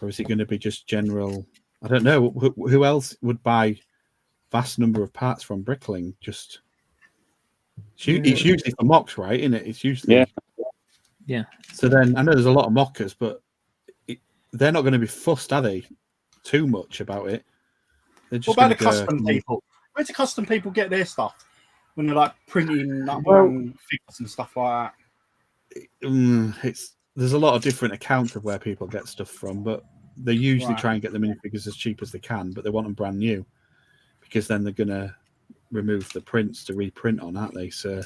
or is it going to be just general? I don't know. Who else would buy vast number of parts from Bricklink? It's usually for mocks, right? Isn't it? It's usually yeah. So then I know there's a lot of mockers, but they're not going to be fussed, are they? Too much about it. What about the custom people? Where do custom people get their stuff when they're like printing up figures and stuff like that? There's a lot of different accounts of where people get stuff from, but they usually try and get the minifigures as cheap as they can, but they want them brand new because then they're going to remove the prints to reprint on, aren't they? So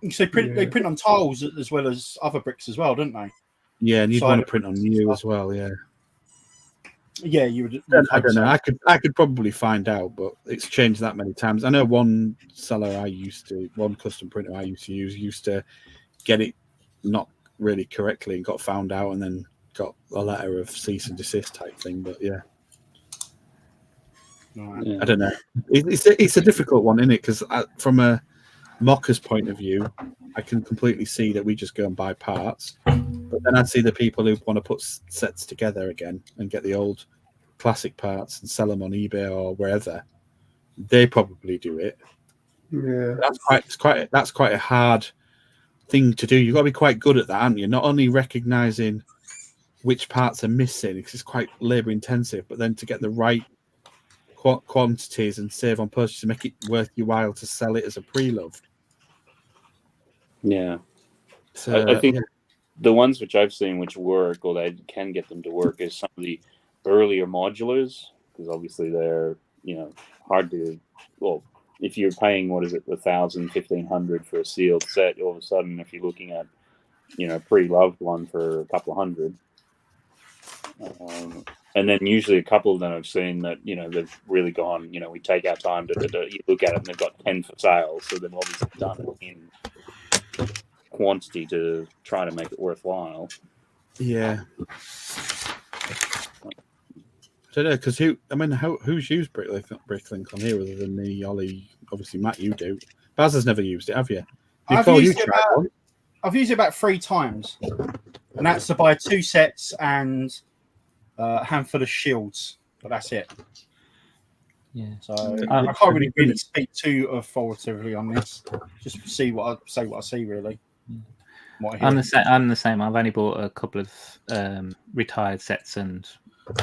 they print on tiles as well as other bricks as well, don't they? Yeah, and you'd want to print on new as well, yeah. Yeah, you would. I don't know. I could probably find out, but it's changed that many times. I know one custom printer I used to use used to get it not really correctly and got found out, and then got a letter of cease and desist type thing. But yeah, I don't know. It's a difficult one, isn't it? Because from a mocker's point of view, I can completely see that we just go and buy parts, but then I'd see the people who want to put sets together again and get the old classic parts and sell them on eBay or wherever. They probably do it. Yeah, that's quite a hard thing to do. You've got to be quite good at that, aren't you? Not only recognizing which parts are missing, because it's quite labor intensive, but then to get the right quantities and save on purchase to make it worth your while to sell it as a pre-loved. Yeah. So I think the ones which I've seen which work, or they can get them to work, is some of the earlier modulars, because obviously they're hard to. Well, if you're paying $1,000, $1,500 for a sealed set, all of a sudden if you're looking at a pre-loved one for a couple of hundred, and then usually a couple of them I've seen that they've really gone. We take our time to you look at it and they've got 10 for sale, so they've obviously done it in quantity to try to make it worthwhile. Yeah. I don't know, because who's used Bricklink on here other than me, Ollie? Obviously, Matt, you do. Baz has never used it, have you? I've used it about 3 times, and that's to buy 2 sets and a handful of shields, but that's it. Yeah. So I can't really speak too authoritatively on this. Just see what I see, really. I'm the same. I've only bought a couple of retired sets and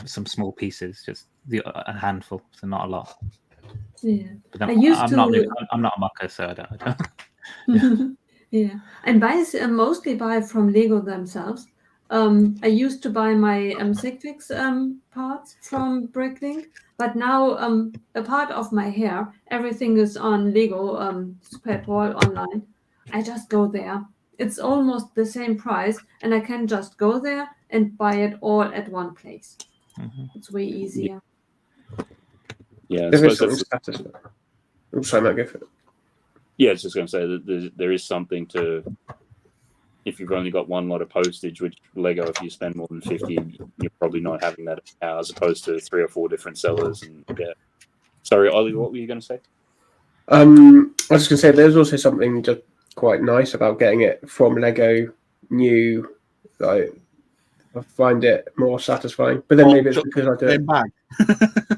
some small pieces, just a handful, so not a lot. Yeah, but I'm not a mucker, so I don't. Yeah, and mostly buy from Lego themselves. I used to buy my Sigfix parts from Bricklink, but now a part of my hair, everything is on Lego Superpole online. I just go there. It's almost the same price, and I can just go there and buy it all at one place. Mm-hmm. It's way easier. Yeah, there is something satisfying. I'm sorry, Matt, go for it. Yeah, I was just going to say that there is something to. If you've only got one lot of postage, which Lego, if you spend more than 50, you're probably not having that as opposed to 3 or 4 different sellers. And yeah. Sorry, Ollie, what were you going to say? I was just going to say there's also something just quite nice about getting it from Lego new. Like, I find it more satisfying, but then maybe it's because I do it. Bag.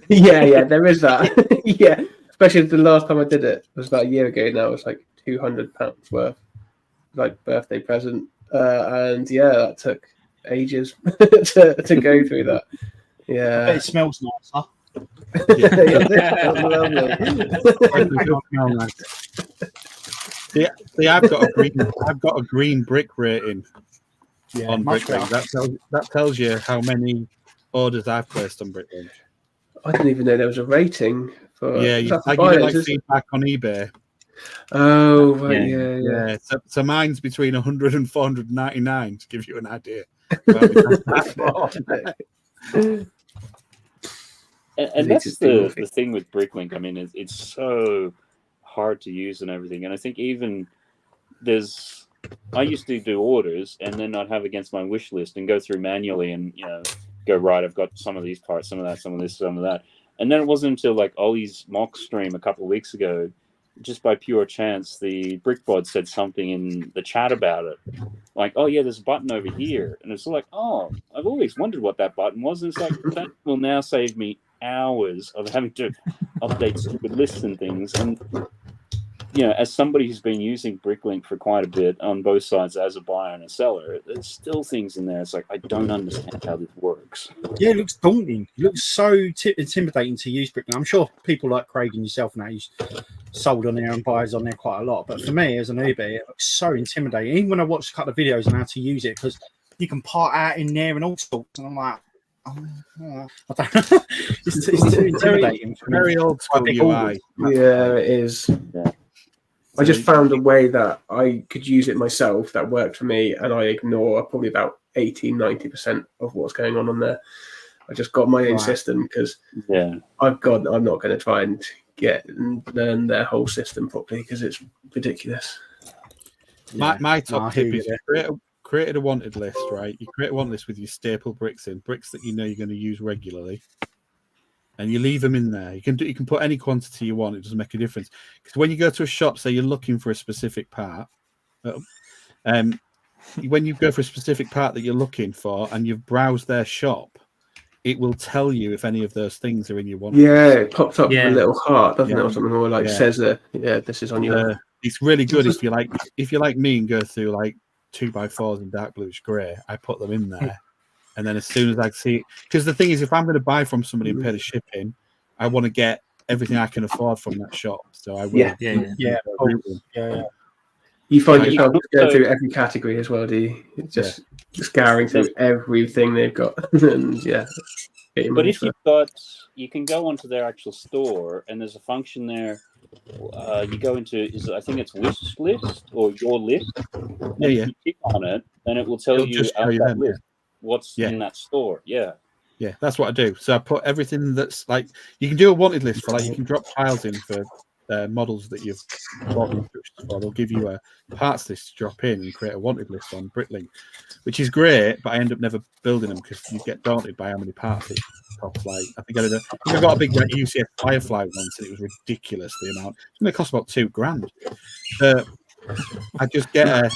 yeah, there is that. Yeah, especially the last time I did it was about a year ago. Now it's like £200 worth, like birthday present, and yeah, that took ages to go through that. Yeah. I bet it smells nice, huh? See, I've got a green brick rating on Bricklink. That tells you how many orders I've placed on Bricklink. I didn't even know there was a rating for. Yeah, you like feedback on eBay. Oh, right, yeah. So mine's between 100 and 499 to give you an idea. And that's the thing with Bricklink. I mean, it's so hard to use and everything. And I think even I used to do orders and then I'd have against my wish list and go through manually and, go, right, I've got some of these parts, some of that, some of this, some of that. And then it wasn't until like Ollie's mock stream a couple of weeks ago, just by pure chance, the BrickBot said something in the chat about it. Like, oh, yeah, there's a button over here. And it's like, oh, I've always wondered what that button was. And it's like, that will now save me hours of having to update stupid lists and things. And, as somebody who's been using Bricklink for quite a bit on both sides as a buyer and a seller, there's still things in there. It's like, I don't understand how this works. Yeah, it looks daunting. It looks so intimidating to use Bricklink. I'm sure people like Craig and yourself now use sold on there and buyers on there quite a lot. But for me, as an newbie, it looks so intimidating. Even when I watch a couple of videos on how to use it, because you can part out in there and all sorts. And I'm like, I don't know. It's too intimidating. Very old school UI. Yeah, it is. Yeah. I just found a way that I could use it myself that worked for me, and I ignore probably about 80-90% of what's going on there. I just got my own system because I'm not going to try and learn their whole system properly because it's ridiculous. My top tip is create a wanted list, right? You create a wanted list with your staple bricks in, bricks that you know you're going to use regularly. And you leave them in there. You can put any quantity you want. It doesn't make a difference. Because when you go to a shop, say you're looking for a specific part, when you go for a specific part that you're looking for and you've browsed their shop, it will tell you if any of those things are in your wanted. Yeah, it pops up with a little heart, doesn't it, or something, or like says that this is on your. It's really good if you're like me and go through like 2x4s in dark bluish grey. I put them in there. And then as soon as I see it, because the thing is, if I'm going to buy from somebody and pay the shipping, I want to get everything I can afford from that shop. So I will. Yeah. You find yourself going through every category as well, do you? It's just scouring through everything they've got. And but if you can go onto their actual store, and there's a function there. You go into I think it's wish list or your list. Yeah. If you click on it, then it will tell you out that list what's in that store. Yeah, that's what I do. So I put everything that's like, you can do a wanted list for, like, you can drop tiles in for models that you've bought instructions for. They'll give you a parts list to drop in and create a wanted list on Bricklink, which is great, but I end up never building them because you get daunted by how many parts it costs. Like, I think I got a big UCF Firefly once, and it was ridiculous the amount. It's going to cost about $2,000. I just get a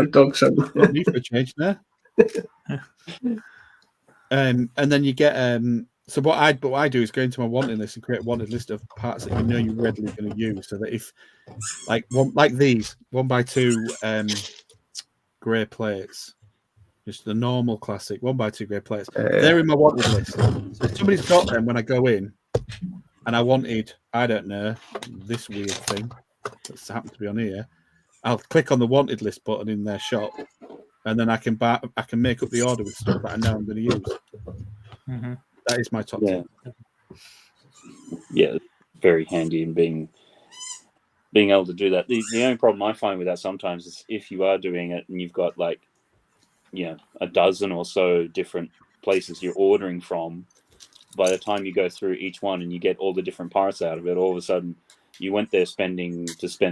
dog son. Need for a change there. And then you get so what I do is go into my wanted list and create a wanted list of parts that you know you're readily going to use, so that if like these 1x2 grey plates, just the normal classic 1x2 grey plates, they're in my wanted list. So if somebody's got them when I go in and I wanted, I don't know, this weird thing that's happened to be on here, I'll click on the wanted list button in their shop, and then I can make up the order with stuff that I know I'm going to use. Mm-hmm. That is my top tip. Yeah, very handy in being able to do that. The only problem I find with that sometimes is if you are doing it and you've got like, a dozen or so different places you're ordering from, by the time you go through each one and you get all the different parts out of it, all of a sudden you went there spend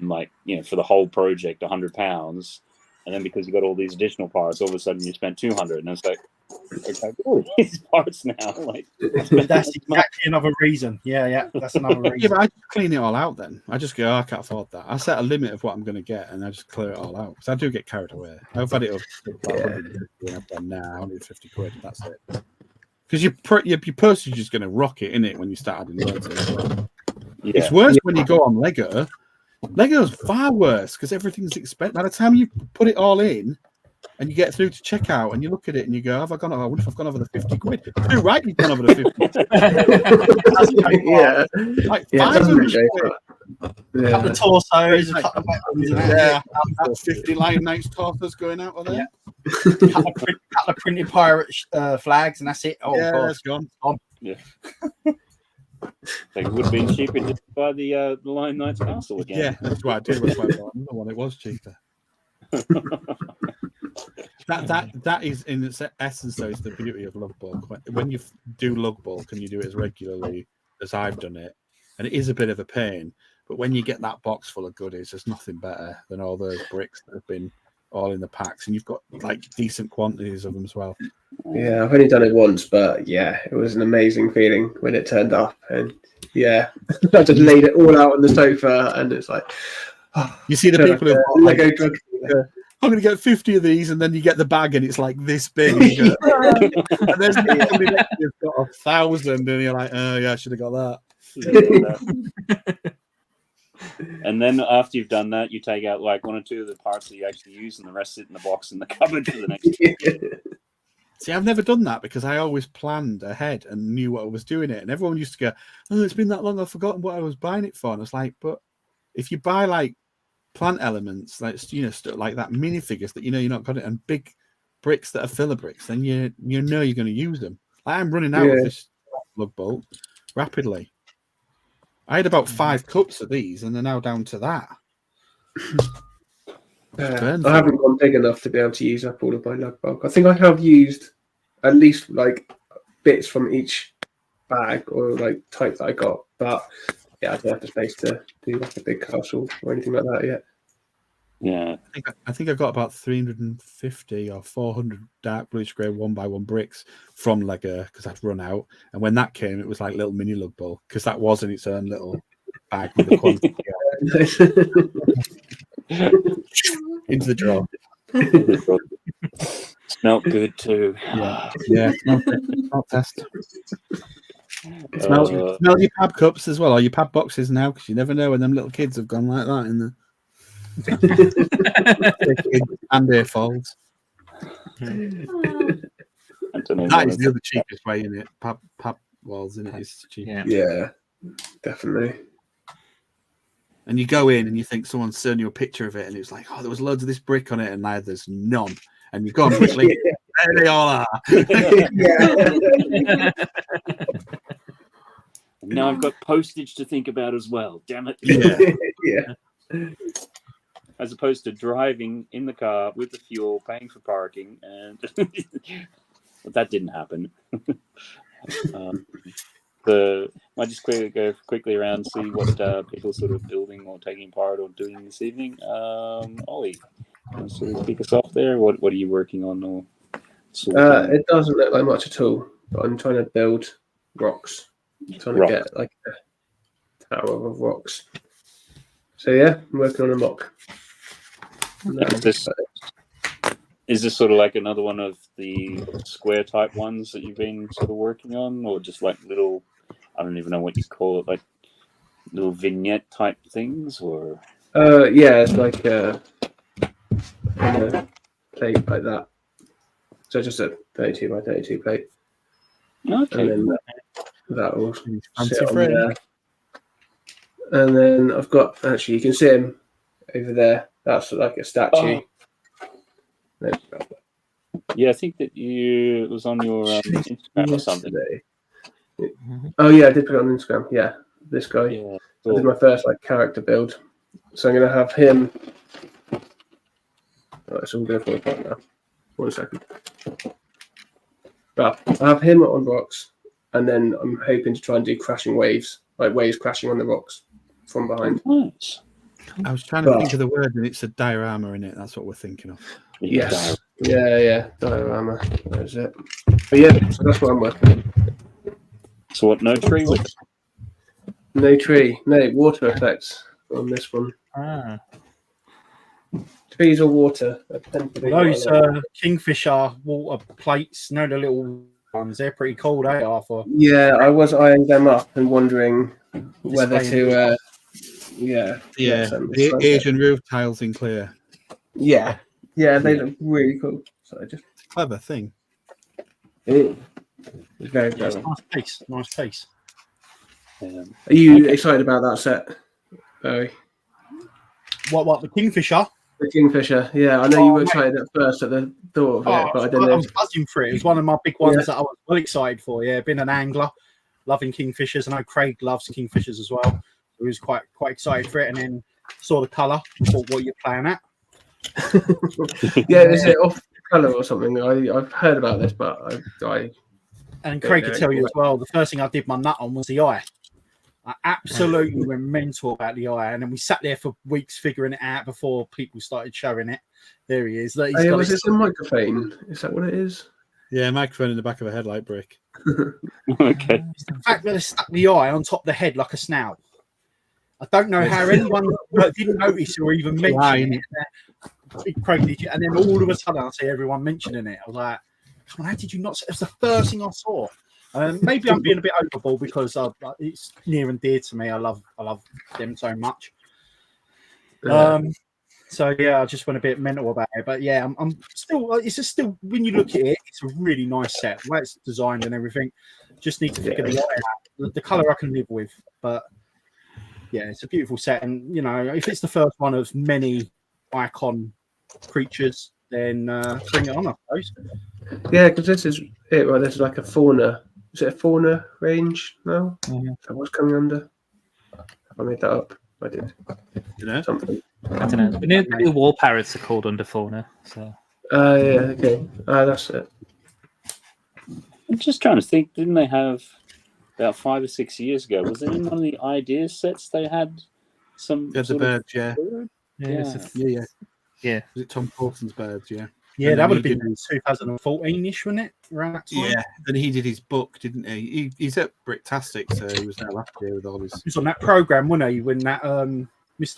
like, for the whole project £100, and then because you got all these additional parts, all of a sudden you spent 200, and it's like, okay, all these parts now. Like, that's exactly another reason. Yeah, that's another reason. Yeah, but I just clean it all out then. I just go, I can't afford that. I set a limit of what I'm going to get, and I just clear it all out. Because I do get carried away. I've had it up to like 150, and I've done now 150 quid, and that's it. Because your postage is going to rock it, innit, when you start adding loads in. It's worse when you go on Lego, Lego's far worse because everything's expensive. By the time you put it all in and you get through to checkout and you look at it and you go, have I gone? I wonder if I've gone over the 50 quid. Too right, you've gone over the 50. Yeah. Like Yeah, 500 quid. A couple of torsos, a couple of weapons, Yeah, 50 Lion Knights torsos going out of there. couple of printed pirate flags, and that's it. Oh, yeah, God. that's gone. Yeah. It would have been cheaper just to buy the Lion Knight's castle again. Yeah, that's what I did. That's why I bought another one. It was cheaper. that is in its essence, though, is the beauty of LUGBulk. When you do LUGBulk and you do it as regularly as I've done it, and it is a bit of a pain, but when you get that box full of goodies, there's nothing better than all those bricks that have been all in the packs, and you've got like decent quantities of them as well. Yeah, I've only done it once, but yeah, it was an amazing feeling when it turned up, and yeah, I just laid it all out on the sofa, and it's like, you see the people who Lego drug. I'm going to get 50 of these, and then you get the bag, and it's like this big. And you go, and there's somebody next to you've got 1,000, and you're like, oh yeah, I should have got that. And then after you've done that, you take out like 1 or 2 of the parts that you actually use, and the rest sit in the box in the cupboard for the next. See, I've never done that because I always planned ahead and knew what I was doing it. And everyone used to go, "Oh, it's been that long, I've forgotten what I was buying it for." And I was like, "But if you buy like plant elements, like stuff like that, minifigures that you're not got it, and big bricks that are filler bricks, then you know you're going to use them." Like, I'm running out of this LUGBulk rapidly. I had about 5 cups of these, and they're now down to that. I haven't gone big enough to be able to use up all of my LUGBulk. I think I have used at least like bits from each bag or like type that I got, but yeah, I don't have the space to do like a big castle or anything like that yet. Yeah, I think I got about 350 or 400 dark bluish grey 1x1 bricks from Lego because I'd run out. And when that came, it was like little mini LUGBulk because that was in its own little bag with the quantity. Into the drawer. Smelled good too. Yeah. Smell test. Smell your pab cups as well, or your pab boxes now, because you never know when them little kids have gone like that in the and AFOLs. That is the other cheapest way in it. Pab walls in it is cheap. Yeah, definitely. And you go in and you think someone's shown you a picture of it, and it's like, oh, there was loads of this brick on it, and now there's none. And you go on Bricklink, there they all are. Now I've got postage to think about as well. Damn it. Yeah. As opposed to driving in the car with the fuel, paying for parking, and but that didn't happen. I just go quickly around and see what people are sort of building or taking part or doing this evening. Ollie, sort of kick us off there. What are you working on? Or it doesn't look like much at all, but I'm trying to build rocks. I'm trying to get like a tower of rocks. So yeah, I'm working on a mock. Is this sort of like another one of the square type ones that you've been sort of working on, or just like little, I don't even know what you call it, like little vignette type things, or? Yeah, it's like a plate like that. So just a 32 by 32 plate. Okay. And then that will sit on there. And then I've got, actually, you can see him over there. That's like a statue. Oh. Yeah, I think that it was on your Instagram or something. Oh yeah, I did put it on Instagram. Yeah, this guy. Yeah, cool. I did my first like character build, so I'm gonna have him. Alright, so I'm going to fall apart now. 1 second. Well, I have him on rocks, and then I'm hoping to try and do crashing waves, like waves crashing on the rocks from behind. Nice. I was trying to think of the word, and it's a diorama in it. That's what we're thinking of. Yes. Yeah. Diorama. That is it. But yeah, so that's what I'm working on. So what? No tree with it? No tree. No water effects on this one. Trees or water. Those kingfisher water plates, the little ones, they're pretty cool, they are. Yeah, I was eyeing them up and wondering whether to Yeah. Yeah. The Asian roof tiles in clear. Yeah. Yeah, they look really cool. So just clever thing. It's very Yeah, it's clever. nice piece. Nice piece. Are you excited about that set, Barry? What the Kingfisher? The Kingfisher, yeah. I know you were excited at first at the thought of it, but I don't know. I was buzzing for it. It was one of my big ones that I was well excited for. Yeah, being an angler, loving Kingfishers. I know Craig loves Kingfishers as well. He was quite excited for it, and then saw the colour. Thought, what are you playing at? Yeah, is it off colour or something? I've heard about this, but I and Craig could tell you as well. The first thing I did my nut on was the eye. I absolutely went mental about the eye, and then we sat there for weeks figuring it out before people started showing it. There he is. Was this a microphone? Is that what it is? Yeah, microphone in the back of a headlight brick. Okay. It's the fact that they stuck the eye on top of the head like a snout. I don't know how anyone didn't notice or even mention it. Craig did, and then all of a sudden I see everyone mentioning it. I was like, "Come on, how did you not?" It was the first thing I saw. Maybe I'm being a bit overboard because it's near and dear to me. I love them so much. So yeah, I just went a bit mental about it. But yeah, I'm still. It's just still when you look at it, it's a really nice set. The way it's designed and everything. Just need to figure the eye out. The color I can live with, but yeah, it's a beautiful set. And you know, if it's the first one of many icon creatures, then bring it on, I suppose. Yeah, because this is it. Right, this is like a fauna. Is it a fauna range now? Yeah. So what's coming under? Have I made that up? I did. You know? Something. I don't know. The new wall parrots are called under fauna. So. Yeah. Okay. That's it. I'm just trying to think. Didn't they have about 5 or 6 years ago? Was it in one of the ideas sets they had some? Yeah, the birds. Yeah. Yeah. Was it Tom Paulson's birds? Yeah. Yeah, that would have been 2014-ish, wasn't it? Around that time. Yeah, then he did his book, didn't he? He's at Bricktastic, so he was there last year with all his. He was on that program, wasn't he? When that Mr.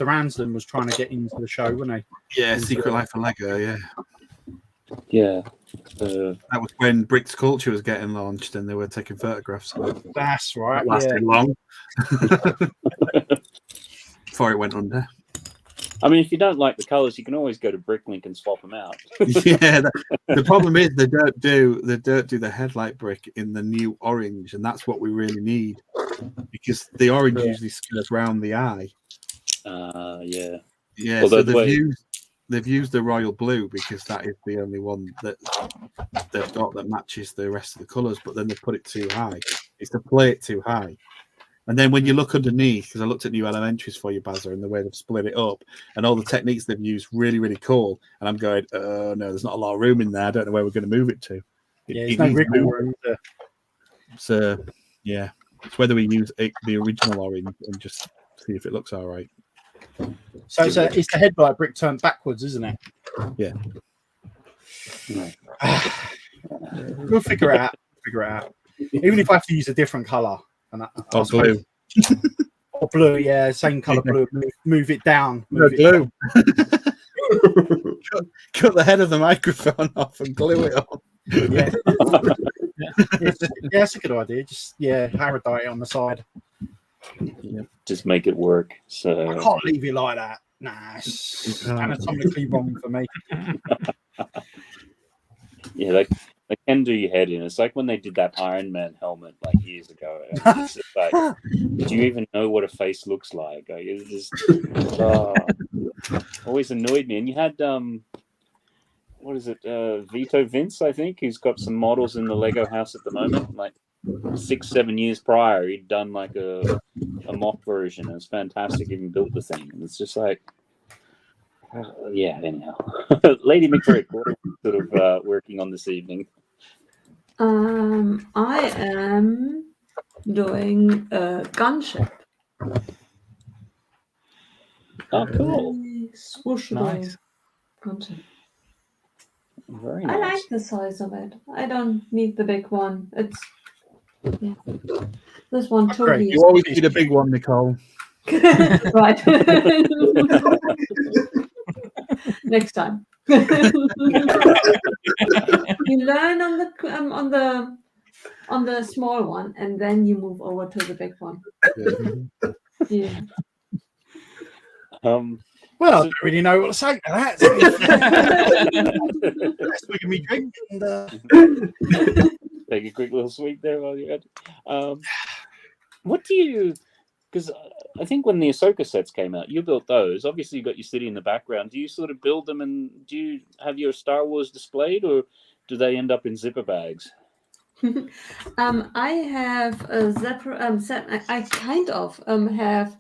Ansden was trying to get into the show, wasn't he? Yeah, Secret Life of Lego. Yeah. Yeah. That was when Bricks Culture was getting launched, and they were taking photographs. That's right. That lasted long before it went under. I mean, if you don't like the colours, you can always go to Bricklink and swap them out. Yeah, the problem is they don't do the headlight brick in the new orange, and that's what we really need because the orange usually skirts around the eye. Yeah. Yeah, well, so they've used the royal blue because that is the only one that they've got that matches the rest of the colours, but then they put it too high. It's to play it too high. And then when you look underneath, because I looked at new elementaries for you, Bazza, and the way they've split it up, and all the techniques they've used, really, really cool. And I'm going, no, there's not a lot of room in there. I don't know where we're going to move it to. There's no wriggle room. So, yeah, it's whether we use the original orange and just see if it looks all right. So it's the headlight brick turned backwards, isn't it? Yeah. We'll figure it out. Even if I have to use a different colour. Or blue. Or blue, yeah, same colour blue. Move it down. No, glue. Cut the head of the microphone off and glue it on. Yeah. That's a good idea. Just Haradite on the side. Yeah. Just make it work. So I can't leave it like that. Nah, it's anatomically wrong for me. Yeah, they can do your head in. It's like when they did that Iron Man helmet like years ago. It's like, do you even know what a face looks like? Like it just always annoyed me. And you had what is it? Vito Vince, I think, who's got some models in the Lego house at the moment. Like 6-7 years prior, he'd done like a mock version. It was fantastic. Even built the thing, and it's just like. Anyhow. Lady MacBrick, what are you sort of working on this evening? I am doing a gunship. Oh, cool. Swooshable Nice. gunship. Very nice. I like the size of it. I don't need the big one. It's this one totally. You always need a big one, Nicole. Right. Next time. You learn on the small one, and then you move over to the big one. Yeah. Well, I don't really know what to say to that. Let's look at me drink and take a quick little sweep there while you're at it. What do you? Because I think when the Ahsoka sets came out, you built those. Obviously, you got your city in the background. Do you sort of build them, and do you have your Star Wars displayed, or do they end up in zipper bags? I have a I kind of have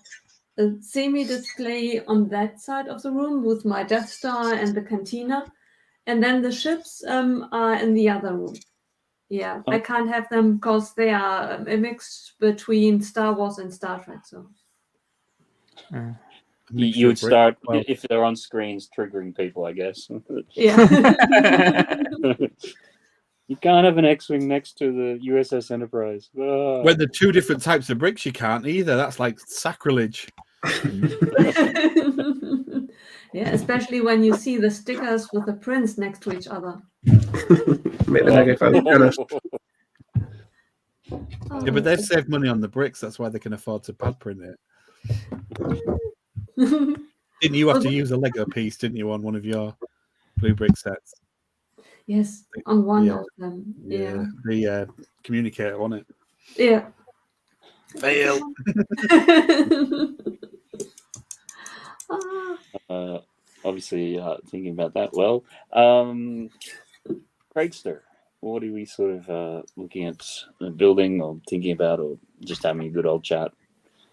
a semi-display on that side of the room with my Death Star and the Cantina, and then the ships are in the other room. Yeah, I can't have them because they are a mix between Star Wars and Star Trek. So you would start if they're on screens triggering people, I guess. Yeah. You can't have an X-wing next to the USS Enterprise. Oh. When the two different types of bricks, you can't either. That's like sacrilege. Yeah, especially when you see the stickers with the prints next to each other. Make the legofan. Yeah, but they've saved money on the bricks. That's why they can afford to pad print it. Didn't you have to use a Lego piece, didn't you, on one of your blue brick sets? Yes, on one of them. Yeah. The communicator on it. Yeah. Fail. Obviously, thinking about that. Well, Craigster, what are we sort of looking at building or thinking about, or just having a good old chat?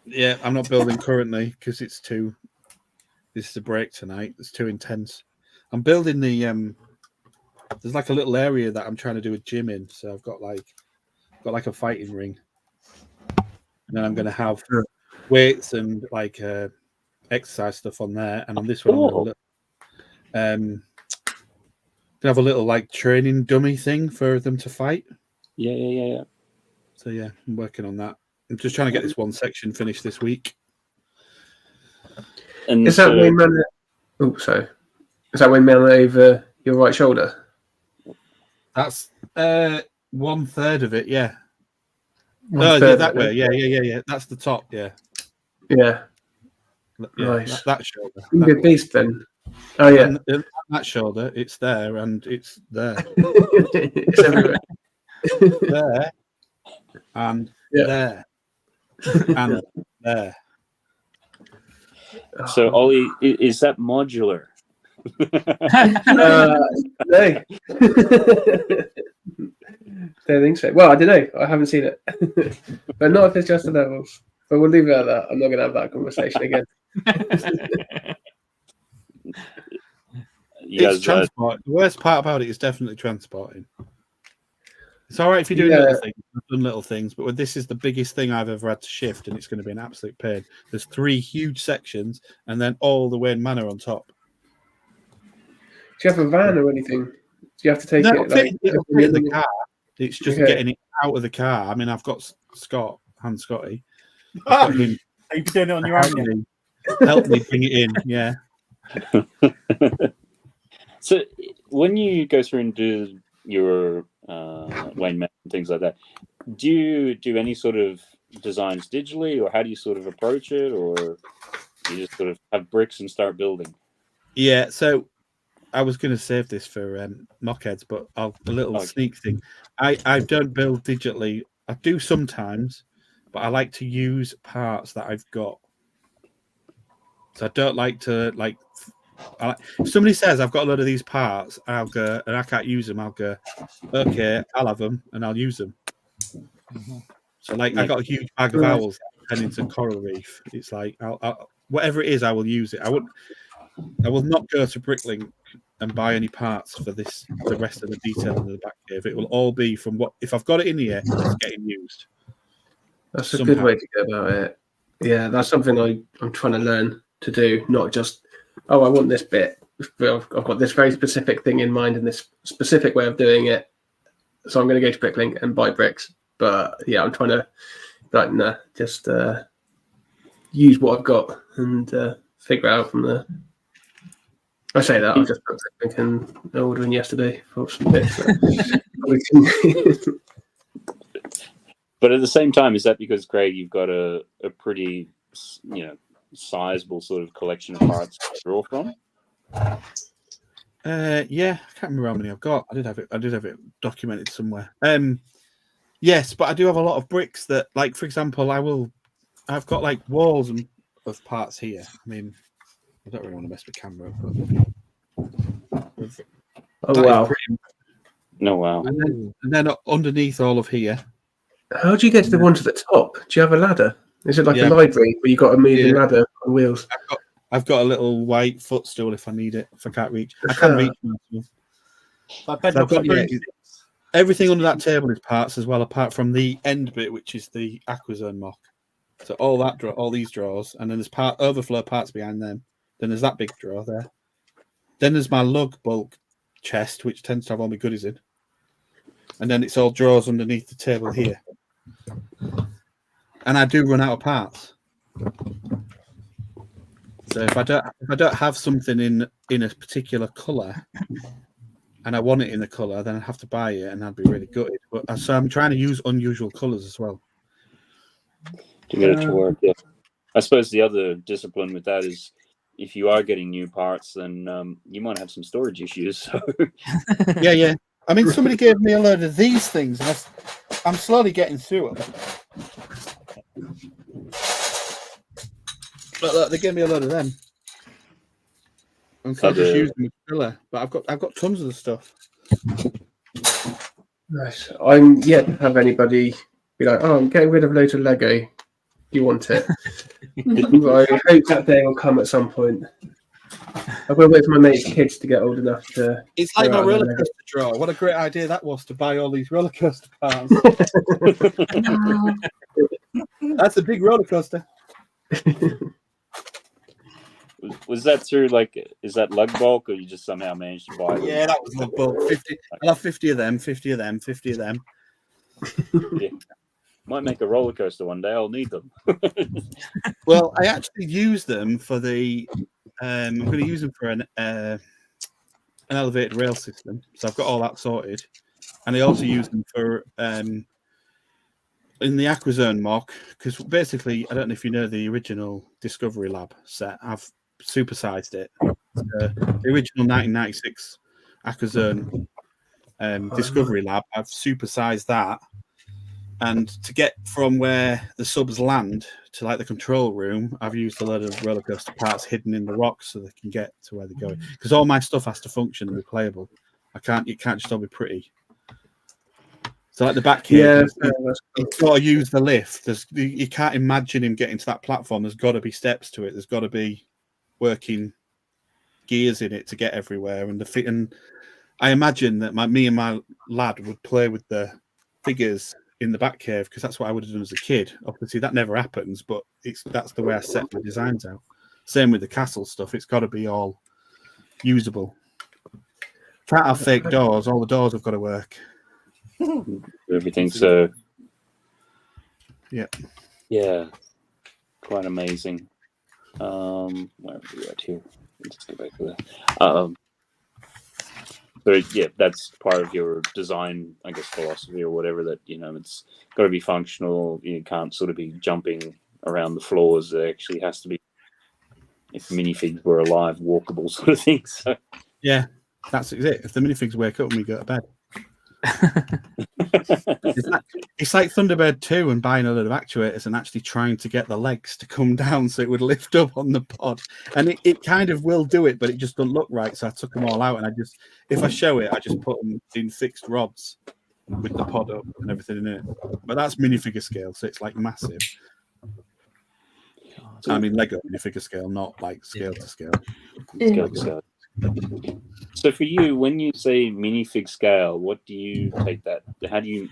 Yeah, I'm not building currently because it's too. This is a break tonight. It's too intense. I'm building the. There's like a little area that I'm trying to do a gym in, so I've got like a fighting ring, and then I'm going to have weights and like exercise stuff on there, and on this one I'm gonna have a little like training dummy thing for them to fight. Yeah. So yeah, I'm working on that. I'm just trying to get this one section finished this week. And is that when man? Oh, sorry. Is that when man over your right shoulder? That's 1/3 of it. Yeah. Yeah, that way. Yeah. That's the top. Yeah. Yeah. Nice. That shoulder. You're a good beast then. Oh yeah. And that shoulder, it's there and it's there. It's everywhere. There and there and there. So Ollie, is that modular? No. Don't think so. Well, I don't know. I haven't seen it, but not if it's just the levels. But we'll leave it at that. I'm not going to have that conversation again. It's transport. The worst part about it is definitely transporting. It's all right if you're doing little things. I've done little things, but this is the biggest thing I've ever had to shift, and it's going to be an absolute pain. There's 3 huge sections, and then all the way in Manor on top. Do you have a van or anything? Do you have to take it'll it? Fit in the car. It's just getting it out of the car. I mean, I've got Scotty. You've been doing it on your own. Help me bring it in. Yeah. So when you go through and do your Wayne Manor and things like that, do you do any sort of designs digitally, or how do you sort of approach it, or you just sort of have bricks and start building? Yeah, so I was going to save this for Mockheads, but a little sneak thing. I don't build digitally. I do sometimes, but I like to use parts that I've got. So I don't like to if somebody says I've got a load of these parts, I'll go, and I can't use them, I'll go, okay, I'll have them and I'll use them. So I got a huge bag of owls heading to Coral Reef. It's like I'll whatever it is, I will use it. I will not go to Bricklink and buy any parts for the rest of the detail in the Batcave. It will all be from if I've got it in here, it's getting used. That's a good way to go about it. Yeah, that's something I'm trying to learn to do, not just, I want this bit. I've got this very specific thing in mind and this specific way of doing it. So I'm going to go to Bricklink and buy bricks. But yeah, I'm trying to just use what I've got and figure out from the. I say that I've just put Bricklink and ordering yesterday for some bits. But at the same time, is that because, Craig, you've got a pretty, sizable sort of collection of parts to draw from? Yeah, I can't remember how many I've got. I did have it documented somewhere. Yes, but I do have a lot of bricks that, like, for example, I've got like walls of parts here. I mean, I don't really want to mess with camera, but oh wow. No, wow. And then underneath all of here. How do you get to the one to the top? Do you have a ladder? Is it like a library where you got a moving ladder on wheels? I've got a little white footstool if I need it. If I can't reach, I can reach myself. Everything under that table is parts as well, apart from the end bit, which is the Aquazone mock. So all these drawers, and then there's overflow parts behind them. Then there's that big drawer there. Then there's my LUGBulk chest, which tends to have all my goodies in. And then it's all drawers underneath the table here. And I do run out of parts. So if I don't have something in a particular colour and I want it in the colour, then I'd have to buy it and I'd be really gutted. But so I'm trying to use unusual colours as well. To get it to work, yeah. I suppose the other discipline with that is if you are getting new parts, then you might have some storage issues. So. Yeah. I mean, somebody gave me a load of these things, and I'm slowly getting through them. But look, they gave me a load of them. I'm just using the filler, but I've got tons of the stuff. Nice. I'm yet to have anybody be like, "Oh, I'm getting rid of loads of Lego. You want it?" I hope that day will come at some point. I've got to wait for my mate's kids to get old enough to. It's like my roller coaster draw. What a great idea that was to buy all these roller coaster parts. That's a big roller coaster. Was that through is that LUGBulk, or you just somehow managed to buy them? Yeah, that was LUGBulk. 50. I'll have 50 of them, 50 of them, 50 of them. Yeah. Might make a roller coaster one day. I'll need them. Well, I actually use them for the. I'm going to use them for an elevated rail system. So I've got all that sorted, and I also use them for in the Aquazone mock, because basically I don't know if you know the original Discovery Lab set. I've supersized it. The original 1996 Aquazone Discovery Lab. I've supersized that. And to get from where the subs land to like the control room, I've used a load of roller coaster parts hidden in the rocks so they can get to where they're going. Because all my stuff has to function and be playable. It can't just all be pretty. So like the Batcave, you've got to use the lift. You can't imagine him getting to that platform. There's got to be steps to it. There's got to be working gears in it to get everywhere. And I imagine that me and my lad would play with the figures in the Batcave, because that's what I would have done as a kid. Obviously, that never happens, but that's the way I set my designs out. Same with the castle stuff; it's got to be all usable. Can't have fake doors. All the doors have got to work. Everything. So, yeah, quite amazing. Where are we at here? Let's go back to that. So yeah, that's part of your design, I guess, philosophy or whatever. That it's got to be functional. You can't sort of be jumping around the floors. It actually has to be, if minifigs were alive, walkable sort of thing. So yeah, that's it. If the minifigs wake up when we go to bed, it's like Thunderbird 2 and buying a load of actuators and actually trying to get the legs to come down so it would lift up on the pod, and it kind of will do it, but it just doesn't look right. So I took them all out, and if I show it, I just put them in fixed rods with the pod up and everything in it. But that's minifigure scale, so it's like massive. I mean Lego minifigure scale, not like scale to scale. Scale to scale. So for you, when you say minifig scale, what do you take that? How do you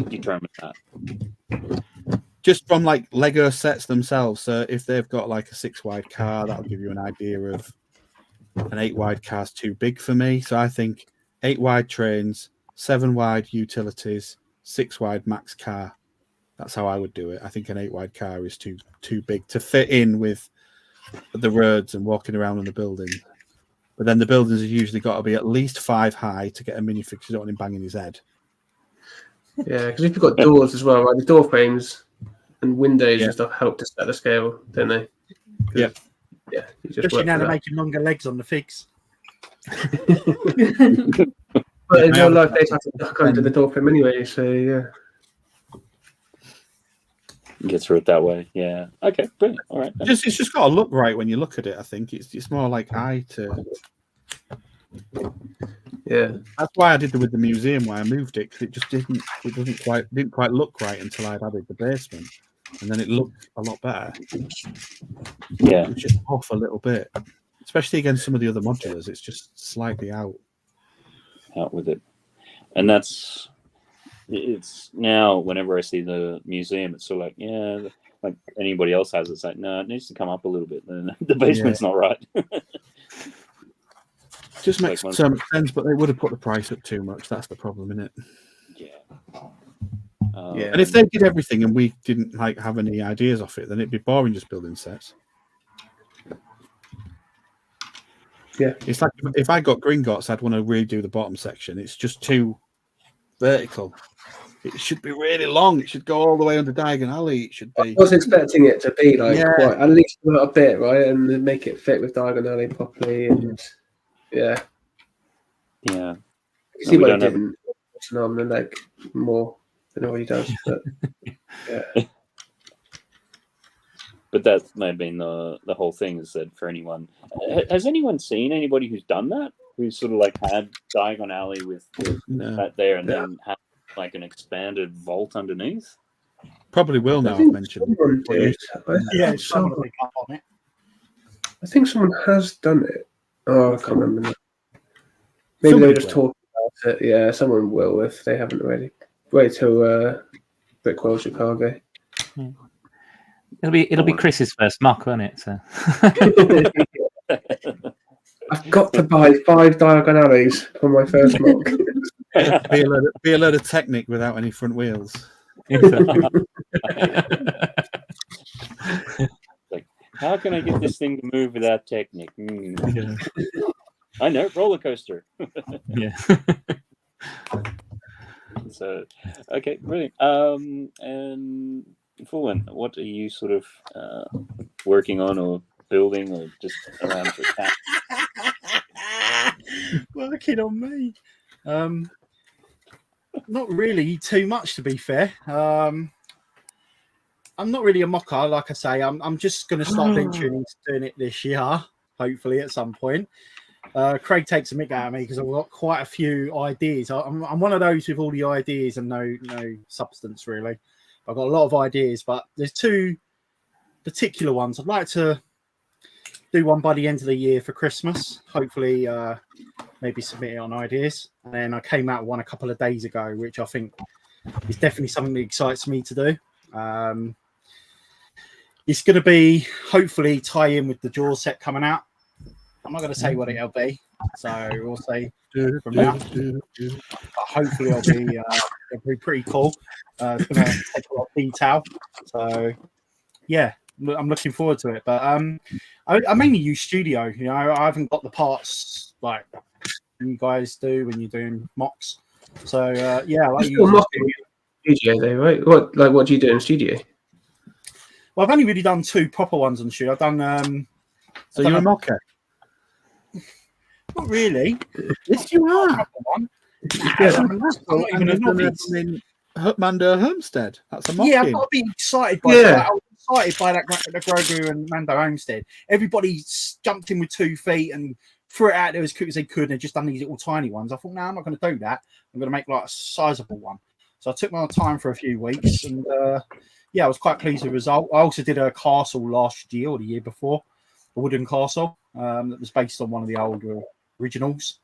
determine that? Just from like Lego sets themselves. So if they've got like a 6-wide car, that'll give you an idea of an 8-wide car's too big for me. So I think 8-wide trains, 7-wide utilities, 6-wide max car. That's how I would do it. I think an 8-wide car is too big to fit in with the roads and walking around in the building. But then the buildings have usually got to be at least 5 high to get a minifig, so you don't want him banging his head. Yeah, because if you've got doors as well, right? The door frames and windows and stuff help to set the scale, don't they? Yeah. Yeah. You just Especially work now for they're that. making longer legs on the figs. But in real life, they'd have to duck under the door frame anyway. So yeah. Get through it that way. Yeah. Okay. Brilliant. All right. It's just got to look right when you look at it. I think it's more like eye to. Yeah. That's why I did it with the museum. Why I moved it, because it just didn't quite look right until I'd added the basement, and then it looked a lot better. Yeah. It was just off a little bit, especially against some of the other modulars. It's just slightly out with it, and it's now whenever I see the museum, it's sort of like, yeah, like anybody else has, it's like, no, it needs to come up a little bit. The basement's not right. Just makes some sense, but they would have put the price up too much. That's the problem, isn't it? Yeah. Yeah. And if they did everything and we didn't like have any ideas off it, then it'd be boring just building sets. Yeah. It's like if I got Gringotts, I'd want to redo the bottom section. It's just too vertical. It should be really long. It should go all the way under Diagon Alley. It should be. I was expecting it to be like quite at least a little bit, right, and then make it fit with Diagon Alley properly, and yeah. Yeah. You see what I didn't on the leg more than what he does, but yeah. But that may have been the whole thing, is that for anyone, has anyone seen anybody who's done that? Who's sort of like had Diagon Alley with that there and then had like an expanded vault underneath? Probably will now. I've mentioned. Yeah, someone pick up on it. I think someone has done it. Oh, I can't remember. Maybe they were just talking about it. Yeah, someone will if they haven't already. Wait till BrickOwl Chicago. It'll be Chris's first mock, won't it? So. I've got to buy 5 Diagon Alleys for my first mock. be a load of Technic without any front wheels. Like, how can I get this thing to move without Technic? Yeah. I know, roller coaster. Yeah. So, okay, brilliant. And Foolin, what are you sort of working on or building or just around for cat? Working on me. Not really too much, to be fair. I'm not really a mocker, like I say. I'm just going to start venturing into doing it this year, hopefully at some point. Craig takes a mick out of me because I've got quite a few ideas. I'm one of those with all the ideas and no substance, really. I've got a lot of ideas, but there's 2 particular ones. I'd like to do one by the end of the year for Christmas. Hopefully, maybe submit it on ideas. And then I came out with one a couple of days ago, which I think is definitely something that excites me to do. It's going to be hopefully tie in with the Jaws set coming out. I'm not going to say what it'll be, so we'll say from now. But hopefully it'll be pretty cool. It's going to take a lot of detail. So yeah, I'm looking forward to it. But I mainly use Studio. You know, I haven't got the parts like you guys do when you're doing mocks. So yeah, I like using Studio though, right? What do you do in Studio? Well, I've only really done 2 proper ones on Studio. I've done. So you're a mocker? Not really. Yes, you are. Mando Homestead. That's a mock. Yeah, I've got to be excited by that. I was excited by that Grogu and Mando Homestead. Everybody jumped in with 2 feet and threw it out there as quick as they could, and they've just done these little tiny ones. I thought, no, I'm not going to do that. I'm going to make like a sizable one. So I took my time for a few weeks, and yeah, I was quite pleased with the result. I also did a castle last year or the year before, a wooden castle that was based on one of the older originals,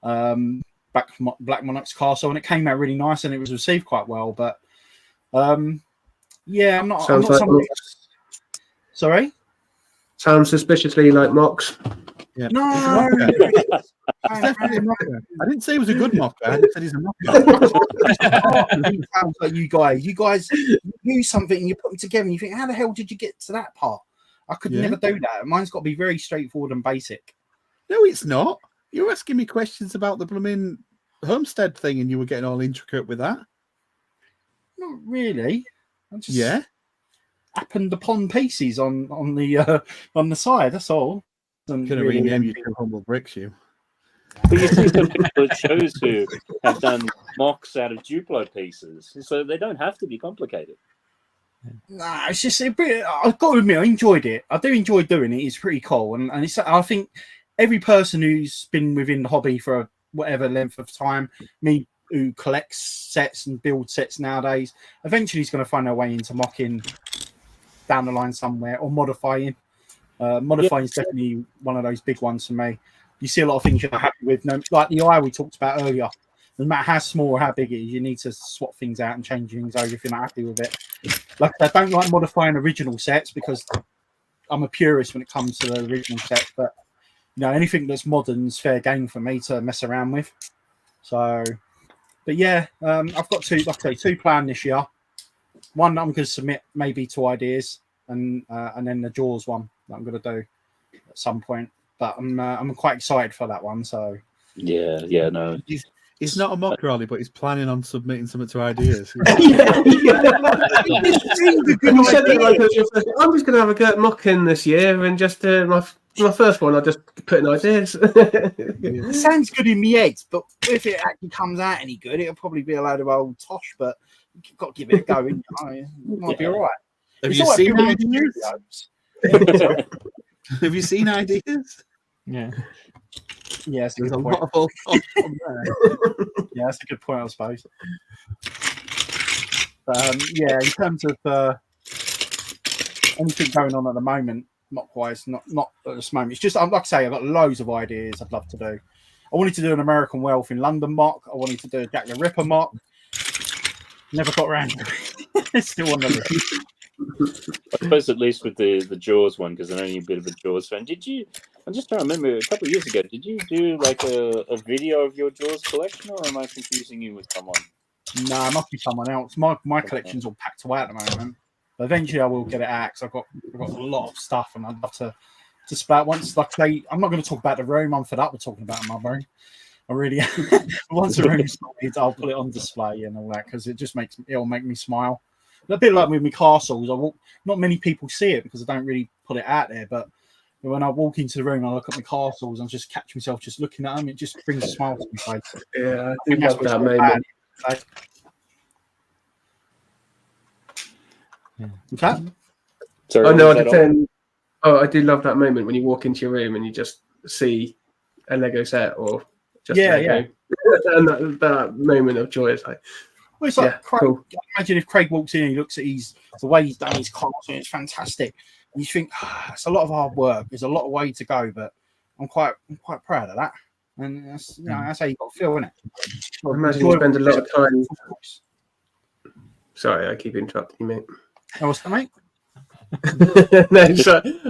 Black Monarch's castle, and it came out really nice, and it was received quite well. But yeah, I'm not somebody. Sorry, sounds suspiciously like mocks. Yeah. No, I didn't say he was a good mocker. I said he's a mocker. It sounds like you guys use something and you put them together and you think, how the hell did you get to that part? I could never do that. Mine's got to be very straightforward and basic. No, it's not. You're asking me questions about the blooming homestead thing and you were getting all intricate with that. Not really. Yeah. happened upon pieces on the side. That's all. Could have renamed you to Humble Bricks, you. But you see some people at shows who have done mocks out of Duplo pieces, so they don't have to be complicated. Nah, it's just I've got to admit, I enjoyed it. I do enjoy doing it. It's pretty cool, and it's, I think every person who's been within the hobby for whatever length of time, me who collects sets and build sets nowadays, eventually is going to find their way into mocking down the line somewhere, or modifying. Modifying is definitely one of those big ones for me. You see a lot of things you're not happy with, like the eye we talked about earlier. No matter how small or how big it is, you need to swap things out and change things over if you're not happy with it. Like, I don't like modifying original sets because I'm a purist when it comes to the original sets, but you know, anything that's modern is fair game for me to mess around with. So, but yeah, I've got two planned this year. One that I'm going to submit maybe 2 ideas, and then the Jaws one that I'm going to do at some point. But I'm quite excited for that one. So yeah, no. He's not a mock rally, but he's planning on submitting something to ideas. I'm just going to have a go at mocking this year, and just my first one, I'll just put in ideas. It sounds good in my head, but if it actually comes out any good, it'll probably be a load of old tosh, but you've got to give it a go. It might be all right. Have you seen ideas? Have you seen ideas? Yeah. Yeah, that's a There's good a point. lot of old tosh on there. Yeah, that's a good point, I suppose. But, yeah, in terms of anything going on at the moment, mock-wise, not at this moment. It's just, like I say, I've got loads of ideas I'd love to do. I wanted to do an American Wealth in London mock. I wanted to do a Jack the Ripper mock. Never got around to it. Still on the list. I suppose at least with the Jaws one, because I know you're a bit of a Jaws fan. I'm just trying to remember, a couple of years ago, did you do like a video of your Jaws collection, or am I confusing you with someone? No, it must be someone else. My collection's all packed away at the moment. But eventually I will get it out, because I've got a lot of stuff, and I'd love to spat once. Like I say, I'm not going to talk about the room. I'm fed up with talking about my room. I really am. Once the room's sorted, I'll put it on display and all that, because it'll make me smile. A bit like with my castles, not many people see it because I don't really put it out there, but when I walk into the room and I look at my castles and just catch myself just looking at them, it just brings a smile to my face. Yeah, I think that's that moment. Okay. Sorry, I do love that moment when you walk into your room and you just see a Lego set or just Lego. And that moment of joy is like, well, it's like yeah, cool. Imagine if Craig walks in and he looks at the way he's done his castle, it's fantastic. And you think, it's a lot of hard work. There's a lot of way to go, but I'm quite proud of that. And that's, that's how you got to feel, isn't it? I imagine you spend a lot of time. Sorry, I keep interrupting you, mate. Oh, what's that, mate? No, sorry.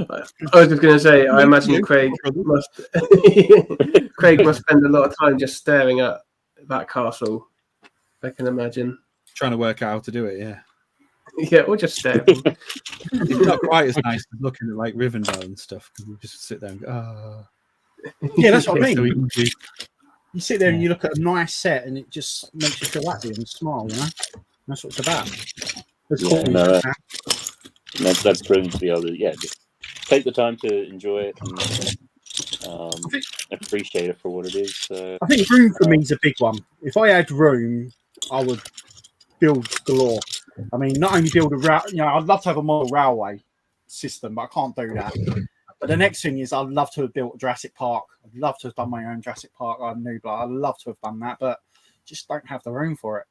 I was just going to say, I imagine Craig must spend a lot of time just staring at that castle. I can imagine. Trying to work out how to do it, yeah. Yeah, or just staring. It's not quite as nice as looking at like Rivendell and stuff, because you just sit there and go, Yeah, that's what I mean. You sit there and you look at a nice set and it just makes you feel happy and smile, you know? That's what it's about. That's brilliant to be able to, just take the time to enjoy it and appreciate it for what it is. I think room for me is a big one. If I had room, I would build galore. I mean, not only build I'd love to have a model railway system, but I can't do that. But the next thing is I'd love to have built a Jurassic Park. I'd love to have done my own Jurassic Park. I'd love to have done that, but just don't have the room for it.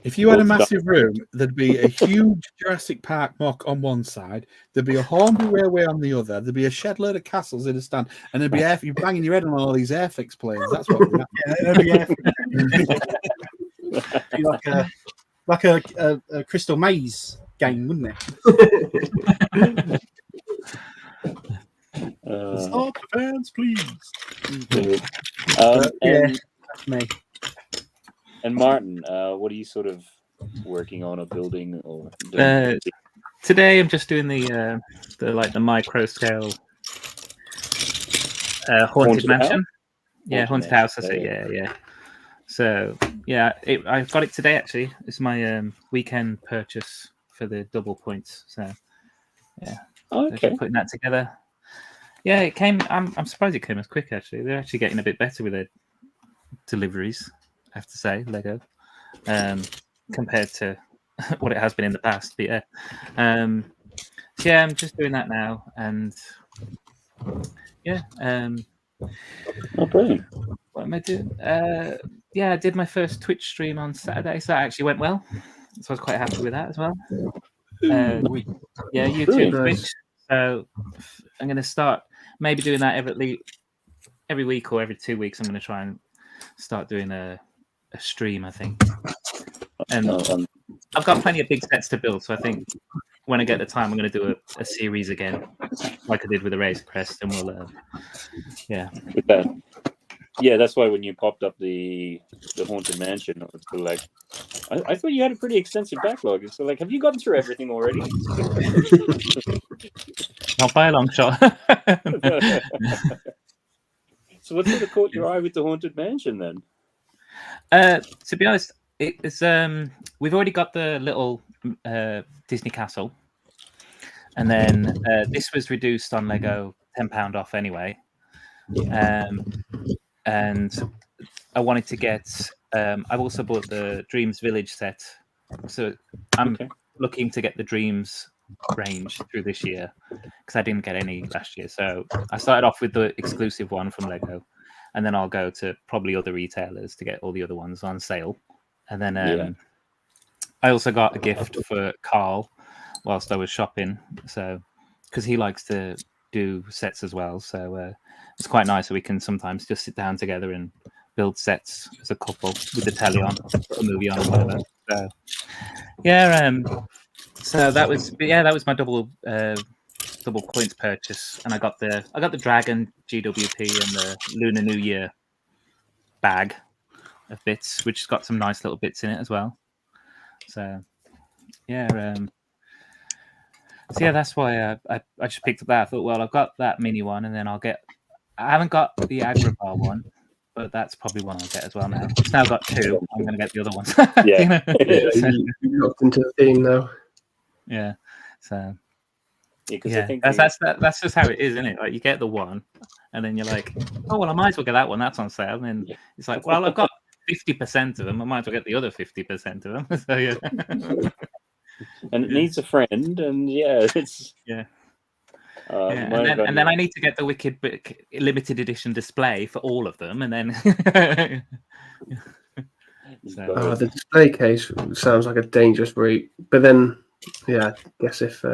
If you had a massive room, there'd be a huge Jurassic Park mock on one side, there'd be a Hornby Railway on the other, there'd be a shed load of castles in a stand, and there'd be you're banging your head on all these Airfix planes. That's what would happen. Like a Crystal Maze game, wouldn't it? Stop the fans, please. That's me. And Martin, what are you sort of working on or building or doing? Today I'm just doing the micro scale haunted mansion. Haunted house. That's it. Yeah. So I got it today actually. It's my weekend purchase for the double points. So yeah, Okay. putting that together. Yeah, it came. I'm surprised it came as quick. Actually, they're actually getting a bit better with their deliveries. I have to say, Lego, compared to what it has been in the past. But yeah, so yeah, I'm just doing that now, and yeah. Oh, brilliant. What am I doing? Yeah, I did my first Twitch stream on Saturday, so that actually went well. So I was quite happy with that as well. Yeah, YouTube, Brilliant. Twitch. So I'm going to start maybe doing that every week or every 2 weeks. I'm going to try and start doing a stream, I think. And I've got plenty of big sets to build, so I think when I get the time, I'm going to do a series again, like I did with the Razor Crest, and we'll, yeah. With that. Yeah, that's why when you popped up the Haunted Mansion, it was like, I thought you had a pretty extensive backlog. So like, have you gotten through everything already? Not by a long shot. So what sort of caught your eye with the Haunted Mansion then? To be honest, it's we've already got the little Disney castle, and then this was reduced on Lego £10 off anyway. And I wanted to get. I've also bought the Dreams Village set, so I'm looking to get the Dreams range through this year because I didn't get any last year. So I started off with the exclusive one from Lego, and then I'll go to probably other retailers to get all the other ones on sale. And then I also got a gift for Carl whilst I was shopping, so because he likes to do sets as well, so it's quite nice. So we can sometimes just sit down together and build sets as a couple with the telly on, a movie on, or whatever. So yeah, so that was my double points purchase, and I got the Dragon GWP and the Lunar New Year bag of bits, which has got some nice little bits in it as well. So yeah, so yeah, that's why I just picked up that. I thought, well, I've got that mini one, and then I haven't got the Agrabah one, but that's probably one I'll get as well now. It's now got two. I'm going to get the other one. Yeah, you're locked into the theme now. Yeah, so yeah, I think that's just how it is, isn't it? Like you get the one, and then you're like, oh well, I might as well get that one. That's on sale. And then it's like, well, I've got 50% of them. I might as well get the other 50% of them. So yeah. And it needs a friend, and it's and then I need to get the Wicked Brick limited edition display for all of them, and then the display case sounds like a dangerous route. But then, yeah, I guess if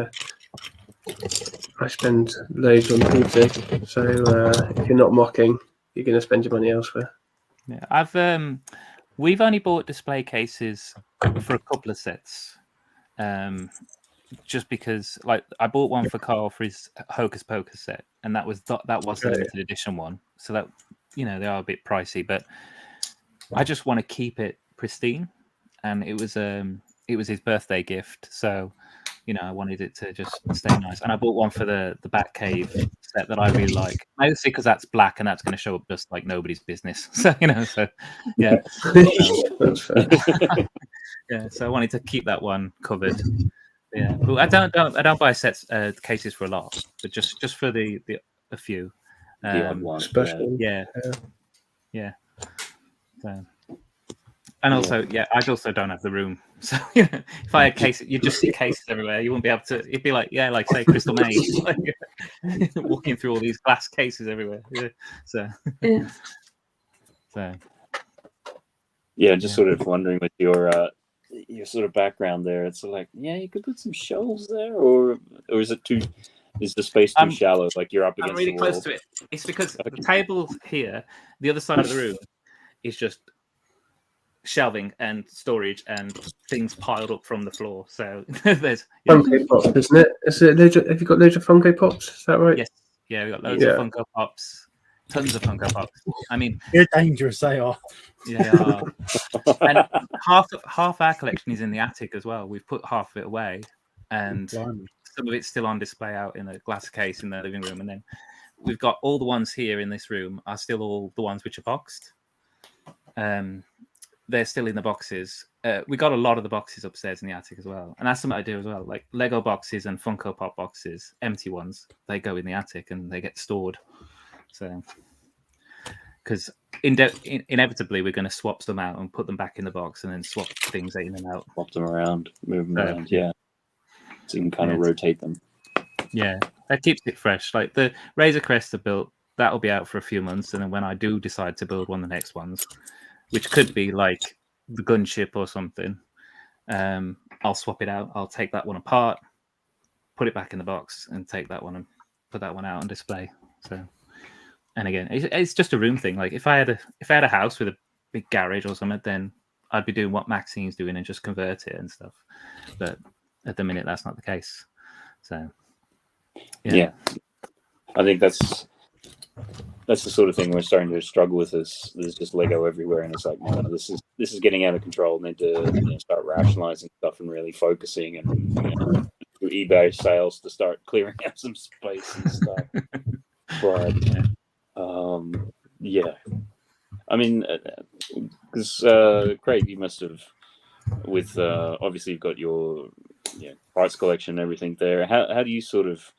I spend loads on pizza, so if you're not mocking, you're going to spend your money elsewhere. Yeah, we've only bought display cases for a couple of sets. Just because, like, I bought one for Carl for his Hocus Pocus set, and that was the limited edition one. So that, they are a bit pricey, but I just want to keep it pristine. And it was his birthday gift, so I wanted it to just stay nice. And I bought one for the Batcave set that I really like, mostly because that's black and that's going to show up just like nobody's business. So so yeah, That's fair. yeah. So I wanted to keep that one covered. Yeah, but I don't buy sets cases for a lot, but just for a few. The odd one, special. Yeah. So, and also, I also don't have the room. So if I had cases, you'd just see cases everywhere. You wouldn't be able to. It'd be like say Crystal Maze, like, walking through all these glass cases everywhere. Yeah. So. Just sort of wondering with your sort of background there. It's like, you could put some shelves there, or is it is the space too shallow? Like you're up against. I'm really the wall? close to it. It's because the table here, the other side of the room, is just shelving and storage and things piled up from the floor. So there's Funko Pops, isn't it? Have you got loads of Funko Pops? Is that right? Yes. Yeah, we got loads of Funko Pops. Tons of Funko Pops. I mean, they're dangerous. They are. Yeah, they are. And half our collection is in the attic as well. We've put half of it away, and some of it's still on display out in a glass case in the living room. And then we've got all the ones here in this room are still all the ones which are boxed. they're still in the boxes. We got a lot of the boxes upstairs in the attic as well, and that's something I do as well. Like Lego boxes and Funko Pop boxes, empty ones, they go in the attic and they get stored. So, because inevitably we're going to swap them out and put them back in the box, and then swap things in and out, swap them around, move them around. Yeah, so you can kind of rotate them. Yeah, that keeps it fresh. Like the Razor Crest I built, that'll be out for a few months, and then when I do decide to build one of the next ones, which could be like the Gunship or something, I'll swap it out. I'll take that one apart, put it back in the box, and take that one and put that one out on display. So, and again, it's just a room thing. Like if I had a house with a big garage or something, then I'd be doing what Maxine's doing and just convert it and stuff. But at the minute, that's not the case. So, yeah. I think that's the sort of thing we're starting to struggle with. There's just Lego everywhere, and it's like, no, this is getting out of control. We need to start rationalizing stuff and really focusing, and through eBay sales to start clearing out some space and stuff. But yeah, I mean, because Craig, you must have, with obviously you've got your parts collection and everything there. How do you sort of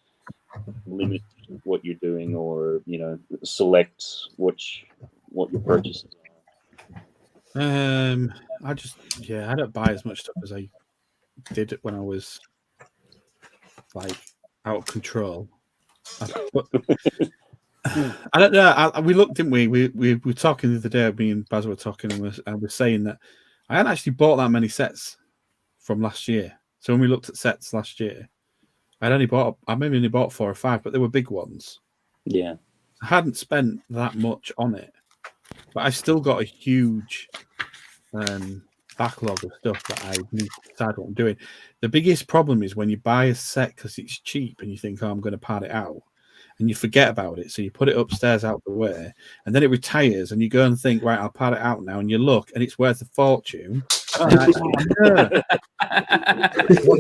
limit what you're doing, or select what your purchases are? I don't buy as much stuff as I did when I was like out of control. I don't know. We looked, didn't we? We were talking the other day. Me and Baz were talking, and we're saying that I hadn't actually bought that many sets from last year. So when we looked at sets last year, I maybe only bought 4 or 5, but they were big ones. Yeah, I hadn't spent that much on it, but I've still got a huge backlog of stuff that I need to decide what I'm doing. The biggest problem is when you buy a set because it's cheap and you think, oh, I'm going to part it out, and you forget about it. So you put it upstairs out the way, and then it retires, and you go and think, right, I'll part it out now, and you look, and it's worth a fortune. What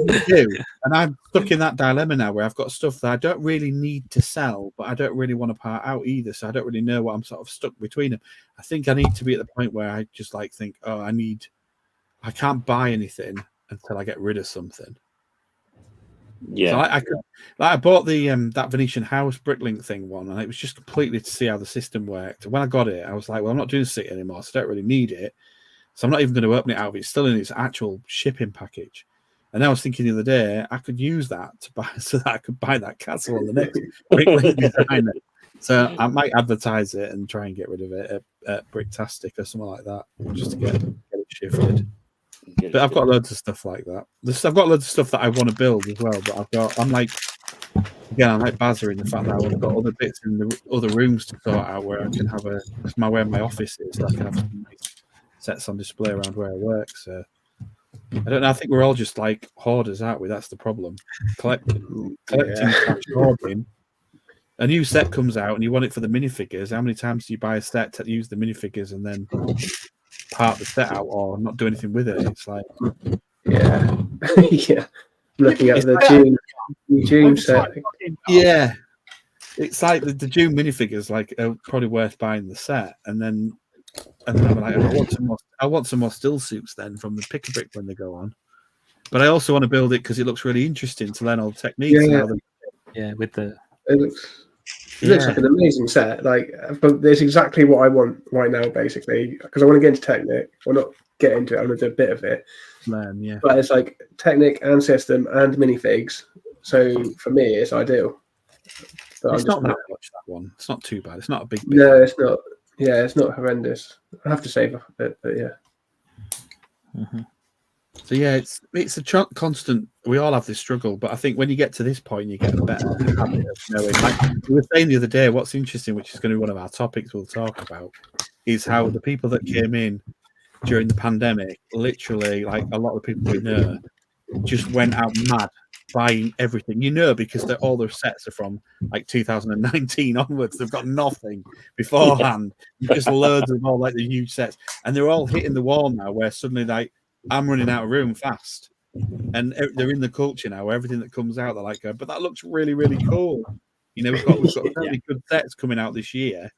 do you do? And I'm stuck in that dilemma now where I've got stuff that I don't really need to sell, but I don't really want to part out either. So I don't really know what I'm sort of stuck between them. I think I need to be at the point where I just like think, oh, I can't buy anything until I get rid of something. Yeah, so I bought the that Venetian house Bricklink thing one, and it was just completely to see how the system worked. And when I got it, I was like, well, I'm not doing City anymore, so I don't really need it. So I'm not even going to open it out. It's still in its actual shipping package. And I was thinking the other day, I could use that to buy, so that I could buy that castle on the next Bricklink designer. So I might advertise it and try and get rid of it at Bricktastic or something like that, just to get it shifted. But I've got loads of stuff like that. I've got loads of stuff that I want to build as well. But I'm like Bazza in the fact that I've got other bits in the other rooms to sort out where I can have where my office is. So I can have some nice sets on display around where I work. So I don't know. I think we're all just like hoarders, aren't we? That's the problem. Collecting, hoarding. A new set comes out and you want it for the minifigures. How many times do you buy a set to use the minifigures and then part the set out or not do anything with it? It's like, yeah. I'm looking at the June set. Yeah, it's like the June minifigures like are probably worth buying the set, and then I'm like, I want some more still suits then from the Pick a Brick when they go on. But I also want to build it because it looks really interesting to learn all the techniques. With the it looks like an amazing set. Like, but there's exactly what I want right now, basically, because I want to get into Technic. Well, not get into it. I want to do a bit of it. Man, But it's like Technic and system and minifigs. So for me, it's ideal. But it's not that much, that one. It's not too bad. It's not a big. No, it's not. Yeah, it's not horrendous. I have to save up a bit, but yeah. Mm-hmm. So yeah, it's a constant. We all have this struggle, but I think when you get to this point, you get a better habit of knowing. Like we were saying the other day, what's interesting, which is going to be one of our topics we'll talk about, is how the people that came in during the pandemic, literally, like a lot of people we know, just went out mad buying everything, because all their sets are from like 2019 onwards. They've got nothing beforehand, just loads of all like the huge sets, and they're all hitting the wall now where suddenly like I'm running out of room fast, and they're in the culture now where everything that comes out they're like, but that looks really, really cool. We've got really good sets coming out this year,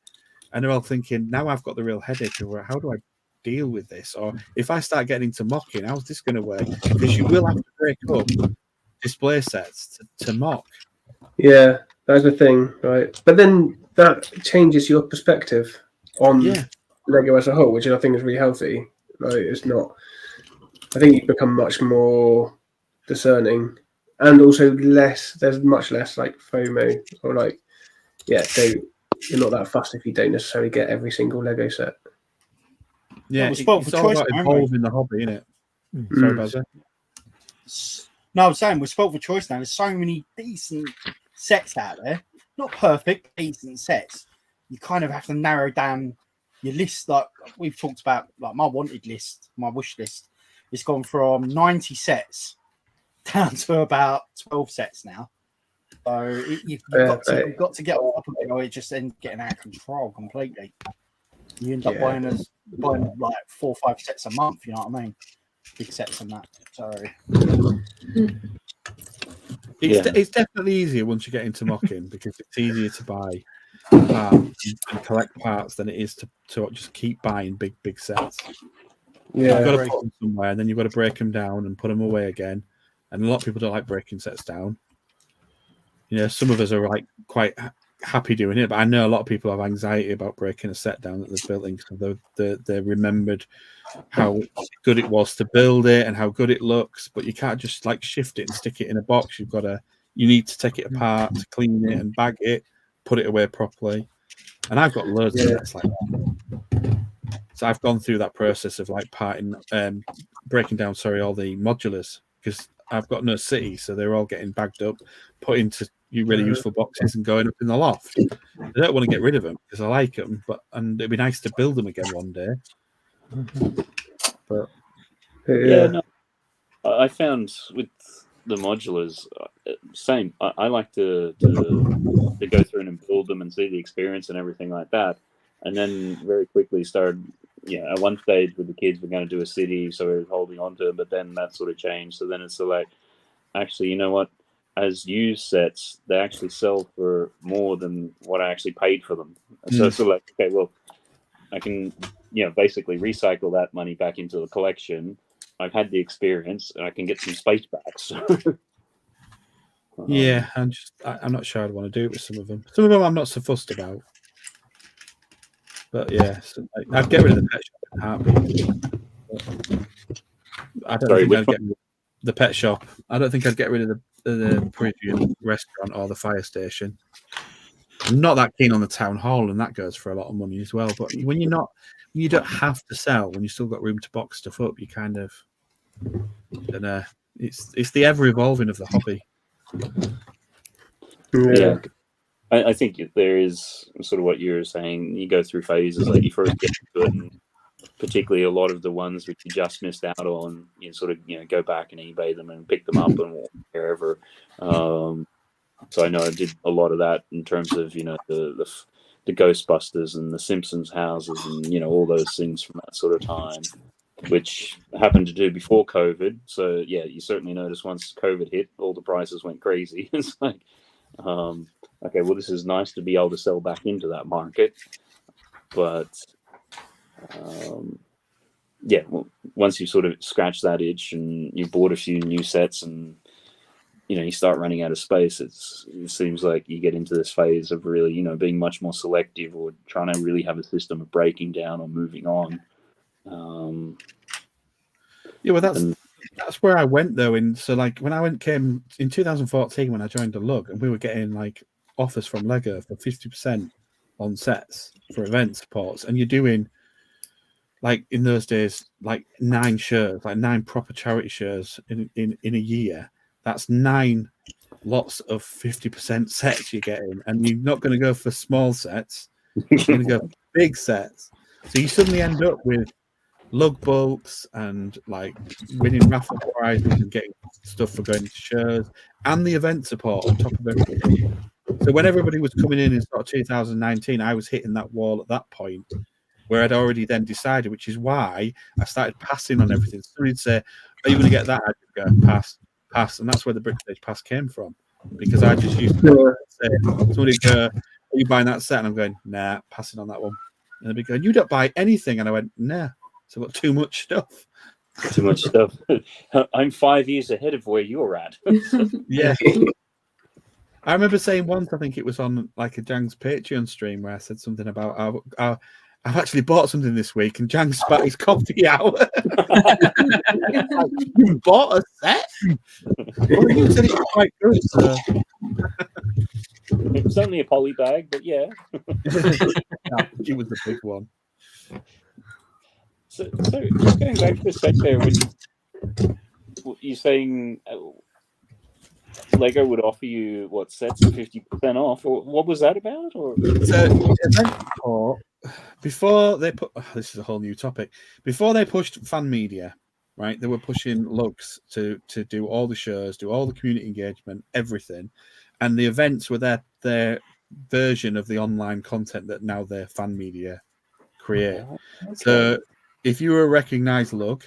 and they're all thinking, now I've got the real headache of how do I deal with this? Or if I start getting into mocking, how's this going to work? Because you will have to break up display sets to mock. Yeah, that's the thing, right? But then that changes your perspective on Lego as a whole, which I think is really healthy. Like, it's not. I think you become much more discerning, and also there's much less like FOMO, or like, so you're not that fussed if you don't necessarily get every single Lego set. Yeah, it's all about evolving the hobby, isn't it? Sorry, Bazza. No, I'm saying we're spoiled for choice now. There's so many decent sets out there. Not perfect, decent sets. You kind of have to narrow down your list. Like we've talked about, like my wanted list, my wish list. It's gone from 90 sets down to about 12 sets now. So you've got to get up a bit, or it just ends getting out of control completely. You end up buying like 4 or 5 sets a month. You know what I mean? Big sets and that. So it's definitely easier once you get into mocking because it's easier to buy parts and collect parts than it is to just keep buying big sets. Yeah, you've got to put them somewhere, and then you've got to break them down and put them away again. And a lot of people don't like breaking sets down. You know, some of us are like quite happy doing it, but I know a lot of people have anxiety about breaking a set down that they've built in because they remembered how good it was to build it and how good it looks. But you can't just like shift it and stick it in a box. You need to take it apart, to clean it and bag it, put it away properly. And I've got loads of sets like that. So I've gone through that process of like breaking down all the modulars because I've got no city, so they're all getting bagged up, put into really useful boxes and going up in the loft. I don't want to get rid of them because I like them, and it'd be nice to build them again one day. But I found with the modulars, same. I like to go through and build them and see the experience and everything like that, and then very quickly started. Yeah, at one stage with the kids, we're going to do a city, so we were holding on to it, but then that sort of changed. So then it's like, actually, you know what? As used sets, they actually sell for more than what I actually paid for them. So it's like, okay, well, I can, basically recycle that money back into the collection. I've had the experience, and I can get some space back. So. Yeah, I'm not sure I'd want to do it with some of them. Some of them I'm not so fussed about. But yeah, so I'd get rid of the pet shop in a heartbeat. I don't think I'd get rid of the pet shop. I don't think I'd get rid of the Parisian restaurant or the fire station. I'm not that keen on the town hall, and that goes for a lot of money as well. But when you don't have to sell, when you still got room to box stuff up, you kind of, I don't know. It's the ever evolving of the hobby. Yeah. I think there is sort of what you're saying. You go through phases, like you first get into it, and particularly a lot of the ones which you just missed out on, you sort of go back and eBay them and pick them up and wherever. So I know I did a lot of that in terms of the Ghostbusters and the Simpsons houses and all those things from that sort of time, which happened to do before COVID. So yeah, you certainly noticed once COVID hit, all the prices went crazy. It's like. Okay, well, this is nice to be able to sell back into that market, but well, once you sort of scratch that itch and you bought a few new sets and you start running out of space, it seems like you get into this phase of really being much more selective or trying to really have a system of breaking down or moving on. Yeah, well, that's where I went though. So like when came in 2014 when I joined the Lug, and we were getting like offers from Lego for 50% on sets for event supports, and you're doing like in those days like 9 shows, like 9 proper charity shows in a year. That's 9 lots of 50% sets you're getting, and you're not going to go for small sets. You're going to go for big sets. So you suddenly end up with LUGBulks and like winning raffle prizes and getting stuff for going to shows and the event support on top of everything. So when everybody was coming in sort of 2019, I was hitting that wall at that point where I'd already then decided, which is why I started passing on everything. Somebody'd say, "Are you going to get that?" I'd go, pass. And that's where the Brickstage pass came from, because I just used to say, somebody'd go, "Are you buying that set?" And I'm going, "Nah, passing on that one." And they'd be going, "You don't buy anything." And I went, "Nah, So I've got too much stuff. Too much stuff. I'm 5 years ahead of where you're at. Yeah. I remember saying once, I think it was on like a Jang's Patreon stream, where I said something about I've actually bought something this week, and Jang spat his coffee out. You bought a set? Well, you said it was quite good. So. It was only a poly bag, but yeah. It was a big one. So just going back for a sec there, when you're saying Lego would offer you what, sets at 50% off, or what was that about? Or So before they put this is a whole new topic. Before they pushed fan media, right? They were pushing lugs to do all the shows, do all the community engagement, everything, and the events were their version of the online content that now their fan media create. Okay. So if you were a recognized lug,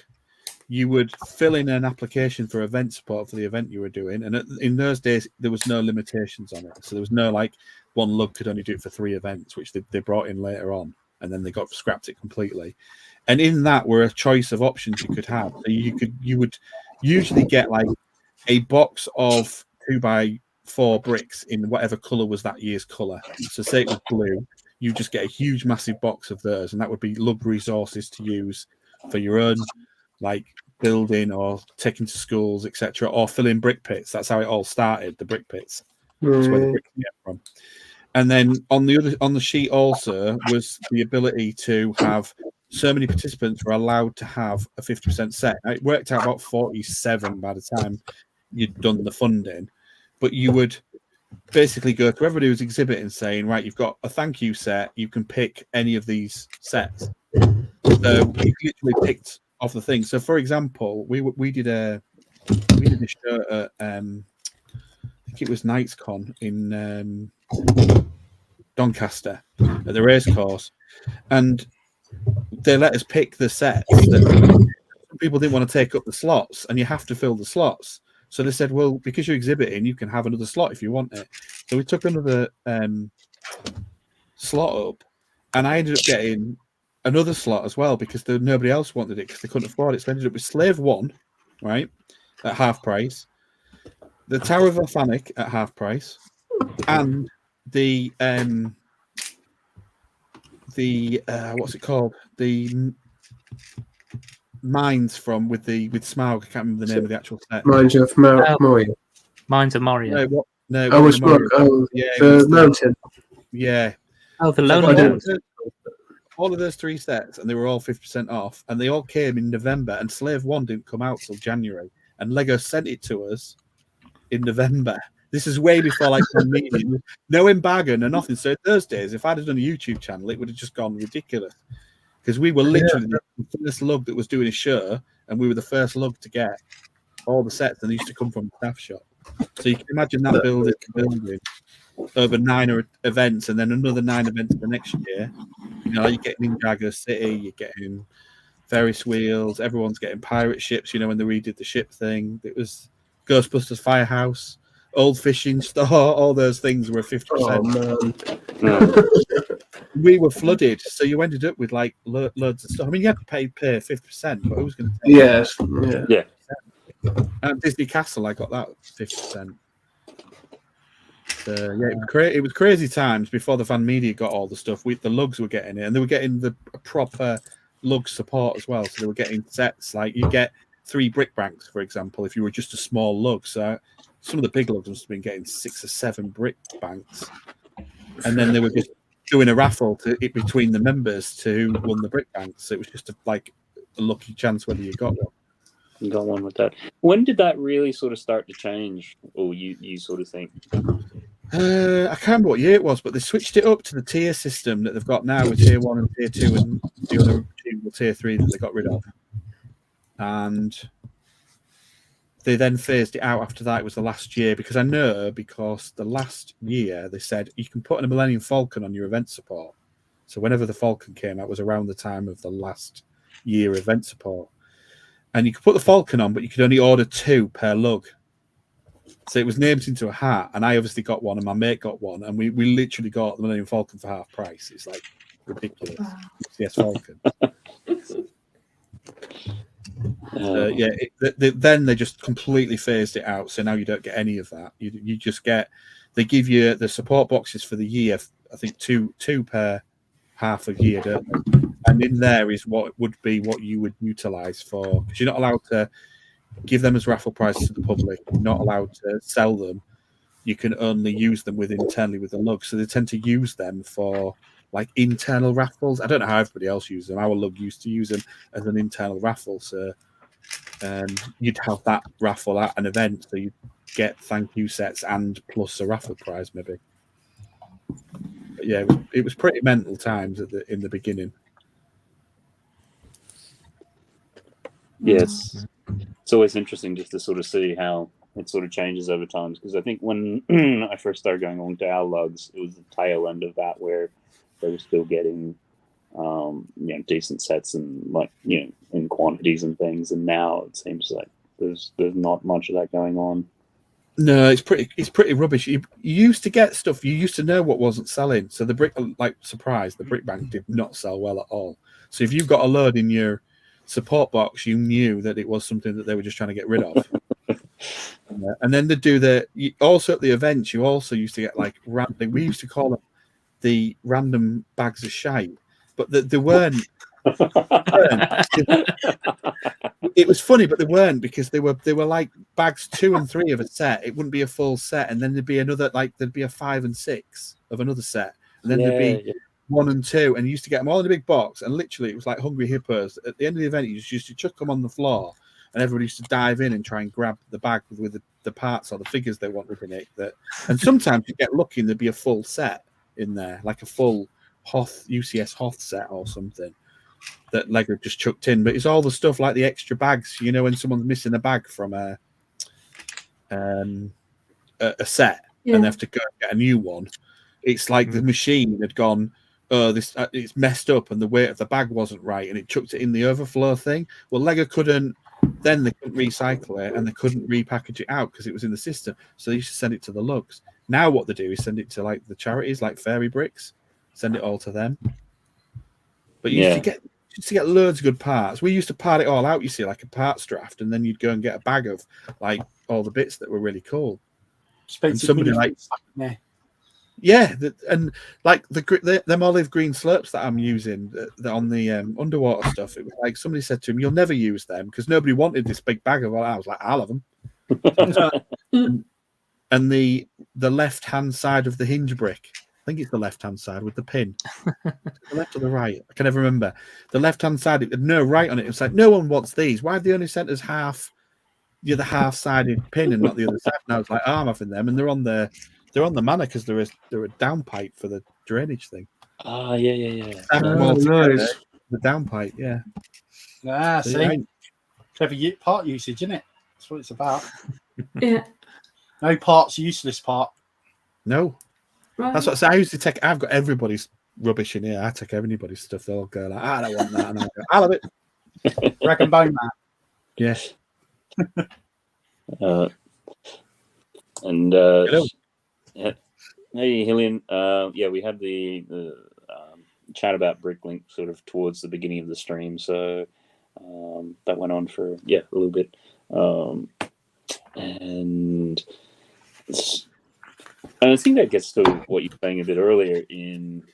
you would fill in an application for event support for the event you were doing. And in those days, there was no limitations on it. So there was no like one lug could only do it for 3 events, which they brought in later on. And then they got scrapped it completely. And in that were a choice of options you could have. So you would usually get like a box of 2x4 bricks in whatever color was that year's color. So say it was blue, you just get a huge, massive box of those, and that would be lug resources to use for your own, like building or taking to schools, etc., or filling brick pits. That's how it all started. The brick pits. That's where the bricks get from. And then on the sheet also was the ability to have so many participants were allowed to have a 50% set. Now, it worked out about 47 by the time you'd done the funding, but you would basically go to everybody who's exhibiting saying, right, you've got a thank you set, you can pick any of these sets. So we literally picked off the thing. So for example, we did a show at I think it was NightsCon in Doncaster at the race course, and they let us pick the sets that people didn't want to take up the slots, and you have to fill the slots. So they said, well, because you're exhibiting, you can have another slot if you want it. So we took another slot up, and I ended up getting another slot as well because nobody else wanted it because they couldn't afford it. So I ended up with Slave 1, right, at half price, the Tower of Orphanic at half price, and the what's it called? The Mines with Smaug. I can't remember the name of the actual set. Mines of Moria. Mines of Moria. No, Oh, it's Smaug. Oh, yeah, the mountain. Yeah. Oh, the Lonely. All of those 3 sets, and they were all 50% off, and they all came in November, and Slave 1 didn't come out till January, and Lego sent it to us in November. This is way before like meeting, no embargo, no nothing. So those days, if I'd have done a YouTube channel, it would have just gone ridiculous because we were literally the first lug that was doing a show, and we were the first lug to get all the sets, and they used to come from the staff shop. So you can imagine that building over 9 events, and then another 9 events the next year. You know, you're getting Ninjago City, you're getting Ferris wheels, everyone's getting pirate ships. You know, when they redid the ship thing, it was Ghostbusters Firehouse. Old fishing store, all those things were 50%. Oh, man. We were flooded, so you ended up with like loads of stuff. I mean, you had to pay 50%, but who's going to? Yes, yeah. At Disney Castle, I got that 50%. So yeah, it was crazy times before the fan media got all the stuff. The lugs were getting it, and they were getting the proper lug support as well. So they were getting sets like you get 3 brick banks, for example, if you were just a small lug. So some of the big lugs must have been getting 6 or 7 brick banks, and then they were just doing a raffle between the members to who won the brick banks. So it was just like a lucky chance whether you got one. You got one with that. When did that really sort of start to change, or you sort of think? I can't remember what year it was, but they switched it up to the tier system that they've got now with tier 1 and tier 2, and the other tier 3 that they got rid of. And they then phased it out after that. It was the last year, because the last year they said you can put in a Millennium Falcon on your event support. So whenever the Falcon came out was around the time of the last year event support. And you could put the Falcon on, but you could only order 2 per lug. So it was named into a hat, and I obviously got one, and my mate got one, and we literally got the Millennium Falcon for half price. It's like ridiculous. Yes, Falcon. Yeah, then they just completely phased it out. So now you don't get any of that. You just get, they give you the support boxes for the year. I think two per half a year, don't they? And in there is what would be what you would utilize for, because you're not allowed to give them as raffle prizes to the public. You're not allowed to sell them. You can only use them internally with the lug. So they tend to use them for like internal raffles. I don't know how everybody else uses them. Our lug used to use them as an internal raffle. So you'd have that raffle at an event, so you'd get thank you sets and plus a raffle prize maybe. But yeah, it was pretty mental times in the beginning. Yes, it's always interesting just to sort of see how it sort of changes over time, because I think when I first started going on to our lugs, it was the tail end of that where they were still getting decent sets and in quantities and things, and now it seems like there's not much of that going on. No, it's pretty rubbish. You used to get stuff. You used to know what wasn't selling. So the brick, surprise, the brick bank did not sell well at all. So if you've got a load in your support box, you knew that it was something that they were just trying to get rid of. And then they do also at the events. You also used to get we used to call them the random bags of shite, but they weren't. It was funny, but they weren't, because they were like bags 2 and 3 of a set. It wouldn't be a full set, and then there'd be another, there'd be a 5 and 6 of another set, and then there'd be 1 and 2, and you used to get them all in a big box, and literally it was like hungry hippos. At the end of the event, you just used to chuck them on the floor, and everybody used to dive in and try and grab the bag with the parts or the figures they wanted in it. And sometimes you get lucky and there'd be a full set in there, like a full UCS Hoth set or something that Lego just chucked in. But it's all the stuff like the extra bags, when someone's missing a bag from a set and they have to go and get a new one. It's like the machine had gone, it's messed up and the weight of the bag wasn't right, and it chucked it in the overflow thing. Well, Lego couldn't recycle it, and they couldn't repackage it out because it was in the system. So they used to send it to the lugs. Now what they do is send it to the charities like Fairy Bricks, send it all to them. But you used to get loads of good parts. We used to part it all out, you see, like a parts draft, and then you'd go and get a bag of all the bits that were really cool. And somebody and them olive green slurps that I'm using on the underwater stuff. It was like somebody said to him, "You'll never use them," because nobody wanted this big bag of. I was like, "I'll have them." And the left hand side of the hinge brick. I think it's the left hand side with the pin. The left or the right? I can never remember. The left hand side, it had no right on it. It was like, no one wants these. Why have they only sent us the other half sided pin and not the other side? And I was like, I'm having them, and they're on the manor because they're a downpipe for the drainage thing. Ah, yeah. Nice. The downpipe, yeah. So see, clever part usage, isn't it? That's what it's about. Yeah. No parts useless part. No. Right. That's what I say. I used to take. I've got everybody's rubbish in here. I take everybody's stuff. They'll go like, I don't want that, and I go, I'll have it. Rag and bone man. Yes. Hello. Hey, Hillian. We had the chat about Bricklink sort of towards the beginning of the stream, so that went on for a little bit, and I think that gets to what you were saying a bit earlier. In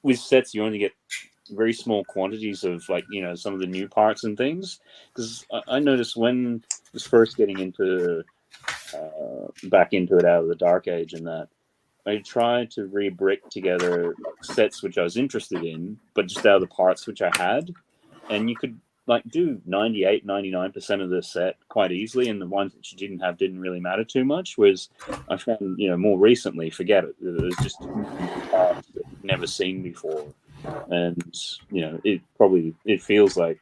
with sets, you only get very small quantities of some of the new parts and things, because I noticed when I was first getting into back into it out of the dark age, and that I tried to re-brick together sets which I was interested in, but just out of the parts which I had, and you could do 98-99% of the set quite easily, and the ones that you didn't have didn't really matter too much. Whereas I found more recently, forget it, there's just parts that you've never seen before, and it feels like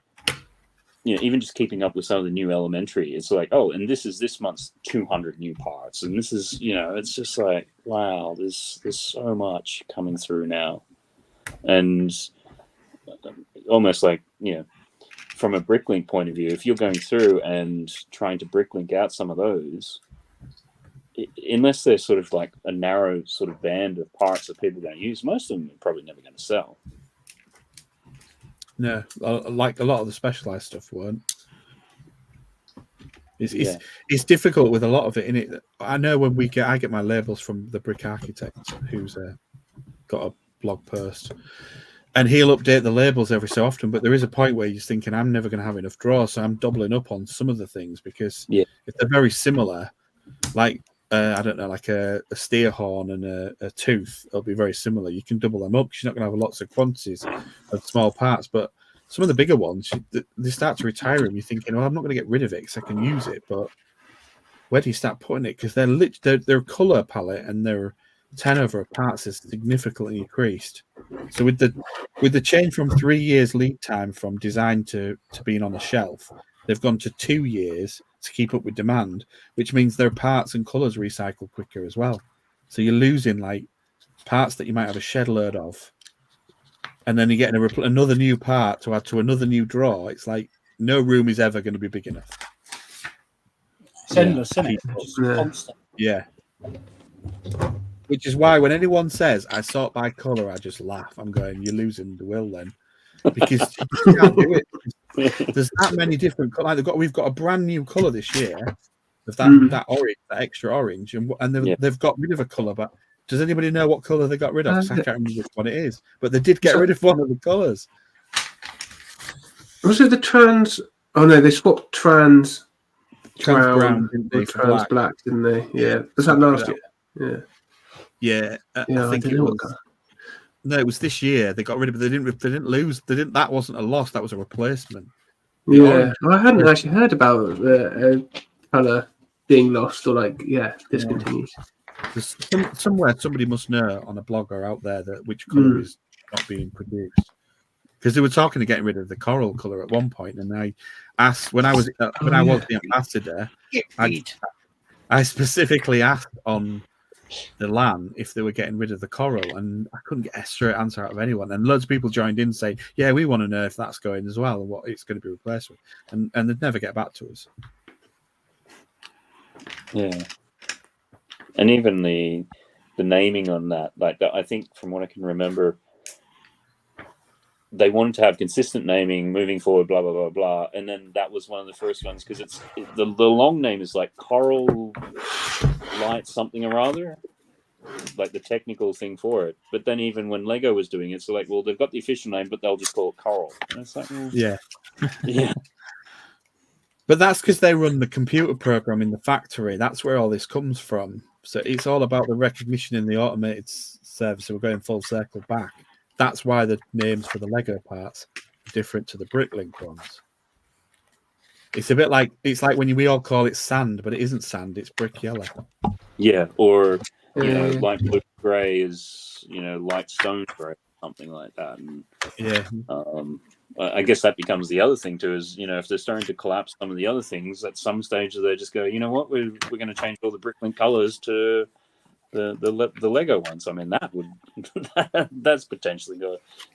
even just keeping up with some of the new elementary, it's like, oh, and this is this month's 200 new parts, and this is it's just like, wow, there's so much coming through now, and almost like from a Bricklink point of view, if you're going through and trying to Bricklink out some of those, unless they're sort of like a narrow sort of band of parts that people are going to use, most of them are probably never going to sell. No, like a lot of the specialized stuff weren't. It's difficult with a lot of it in it. I know when I get my labels from the Brick Architect, who's got a blog post, and he'll update the labels every so often. But there is a point where you're thinking, I'm never going to have enough drawers, so I'm doubling up on some of the things because if they're very similar, like I don't know, like a steer horn and a tooth, they'll be very similar. You can double them up because you're not going to have lots of quantities of small parts, but some of the bigger ones, they start to retire them. You're thinking, well, I'm not going to get rid of it because I can use it, but where do you start putting it? Because their color palette and their turnover of parts is significantly increased. So with the change from 3 years lead time from design to being on the shelf, they've gone to 2 years to keep up with demand, which means their parts and colors recycle quicker as well. So you're losing like parts that you might have a shed load of, and then you're getting another new part to add to another new drawer. It's like no room is ever going to be big enough. It's endless, isn't it? Just constant. Yeah. Which is why when anyone says I sort by colour, I just laugh. I'm going, you're losing the will then, because you can't do it. There's that many different colours. Like we've got a brand new colour this year of that orange, that extra orange, and they've got rid of a colour. But does anybody know what colour they got rid of? I can't remember which one it is, but they did get rid of one of the colours. Was it the trans? Oh no, they swapped trans brown with trans black, didn't they? Yeah, was that last year? Yeah. I think it was. No, it was this year. They got rid of it. They didn't lose. That wasn't a loss. That was a replacement. Well, I hadn't actually heard about colour being lost or discontinued. There's somewhere somebody must know on a blogger out there that which colour is not being produced, because they were talking to getting rid of the coral colour at one point, and I asked when I was the ambassador, I specifically asked on the LAN if they were getting rid of the coral, and I couldn't get a straight answer out of anyone. And loads of people joined in saying, "Yeah, we want to know if that's going as well and what it's going to be replaced with," and they'd never get back to us. Yeah, and even the naming on that, like I think from what I can remember, they wanted to have consistent naming moving forward, blah blah blah blah, and then that was one of the first ones because the long name is like Coral Light something or other, like the technical thing for it. But then even when Lego was doing it, it's like, well, they've got the official name, but they'll just call it Coral. And it's like, well, yeah. But that's because they run the computer program in the factory. That's where all this comes from. So it's all about the recognition in the automated service. So we're going full circle back. That's why the names for the Lego parts are different to the Bricklink ones. It's a bit like when we all call it sand, but it isn't sand. It's brick yellow. Yeah, or light blue grey is light stone grey, something like that. And, I guess that becomes the other thing too. Is if they're starting to collapse some of the other things, at some stage they just go, you know what, we're going to change all the Bricklink colours to the Lego ones. I mean, that's potentially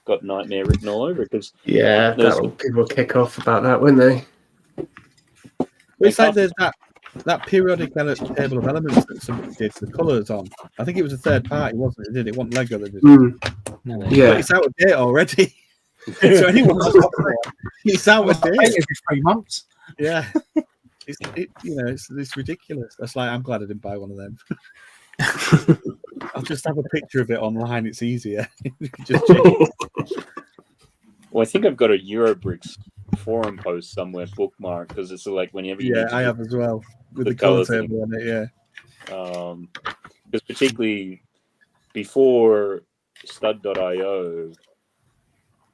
got nightmare written all over because people will kick off about that, won't they? It's like there's that periodic table of elements that somebody did the colours on. I think it was a third party, wasn't it? It wasn't Lego that did it. Yeah, but it's out of date already. So anyone it's out of date every 3 months. Yeah, it's ridiculous. That's like, I'm glad I didn't buy one of them. I'll just have a picture of it online. It's easier. Just check it. Well, I think I've got a Eurobricks forum post somewhere bookmarked because it's like whenever you I have as well with the color table on it. Because particularly before stud.io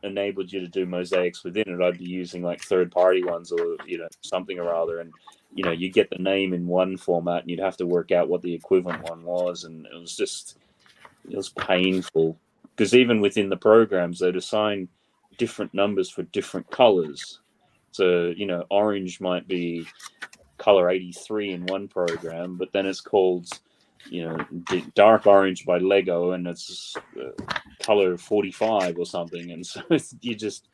enabled you to do mosaics within it, I'd be using like third-party ones or something or other, and you get the name in one format and you'd have to work out what the equivalent one was, and it was painful because even within the programs they'd assign different numbers for different colors. So orange might be color 83 in one program, but then it's called dark orange by Lego and it's color 45 or something, and so you just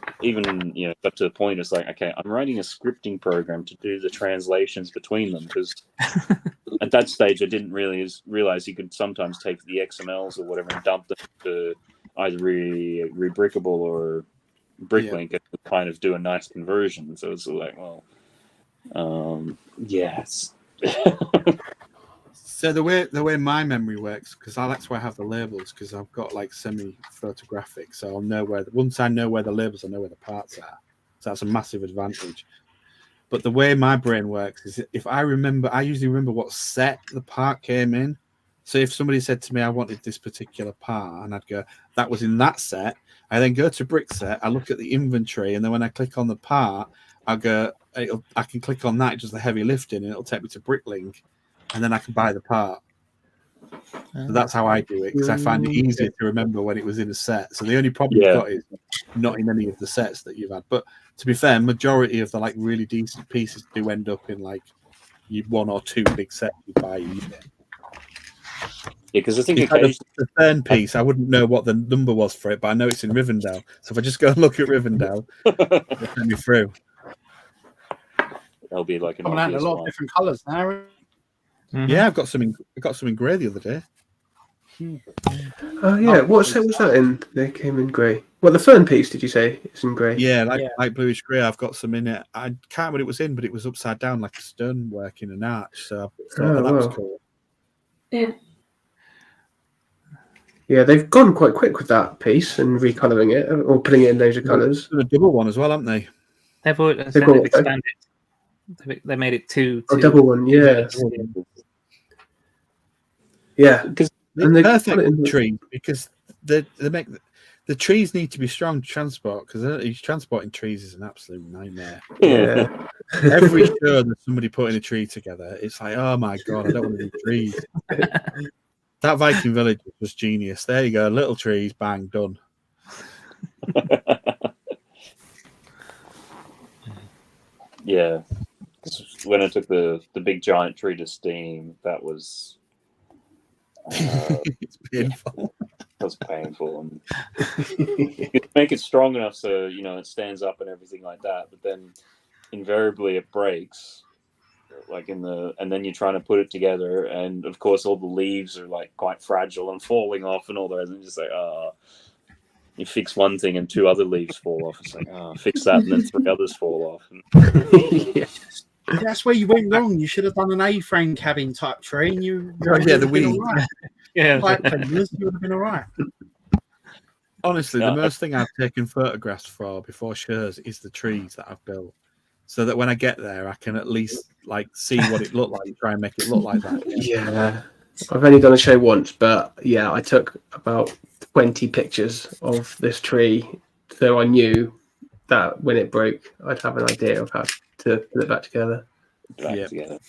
got to the point it's like, okay, I'm writing a scripting program to do the translations between them, because at that stage I didn't really realize you could sometimes take the XMLs or whatever and dump them to either rebrickable or Bricklink and kind of do a nice conversion. So it's like, well, yes. So the way my memory works, because that's why I have the labels, because I've got like semi-photographic, so I'll know once I know where the labels, I know where the parts are. So that's a massive advantage. But the way my brain works is if I usually remember what set the part came in. So if somebody said to me, I wanted this particular part, and I'd go, that was in that set. I then go to Brick Set, I look at the inventory, and then when I click on the part, I can click on that, just the heavy lifting, and it'll take me to Bricklink, and then I can buy the part. So that's how I do it, because I find it easier to remember when it was in a set. So the only problem you've got is not in any of the sets that you've had. But to be fair, majority of the like really decent pieces do end up in like one or two big sets you buy. Yeah, because I think the third piece, I wouldn't know what the number was for it, but I know it's in Rivendell. So if I just go and look at Rivendell, it'll take me through. There'll be like a lot of different colours now. Yeah, I've got some in grey the other day. Oh yeah, what set was that in? They came in grey. Well, the fern piece, did you say it's in grey? Yeah, like bluish grey. I've got some in it. I can't remember what it was in, but it was upside down like a stonework in an arch. So I thought that was cool. Yeah. Yeah, they've gone quite quick with that piece and recolouring it or putting it in laser colours. A double one as well, haven't they? They've expanded. They made it two. A double one, yeah. Yeah, because they're perfect tree because they make the trees need to be strong to transport because transporting trees is an absolute nightmare. Yeah, every show that somebody putting a tree together, it's like, oh my god, I don't want to do trees. That Viking village was genius. There you go, little trees, bang, done. Yeah, when I took the big giant tree to Steam, that was it's painful. That was painful, and you could make it strong enough so it stands up and everything like that. But then invariably it breaks, and then you're trying to put it together, and of course all the leaves are like quite fragile and falling off and all that, and just like you fix one thing and two other leaves fall off. It's like, fix that and then three others fall off. Yeah. That's where you went wrong. You should have done an A-frame cabin type tree, and you the weed. Right. Yeah, you would have been all right. Honestly, the most thing I've taken photographs for before shows is the trees that I've built, so that when I get there, I can at least see what it looked like and try and make it look like that. Yeah, I've only done a show once, but yeah, I took about 20 pictures of this tree, so I knew that when it broke, I'd have an idea of how to put it back together. Together.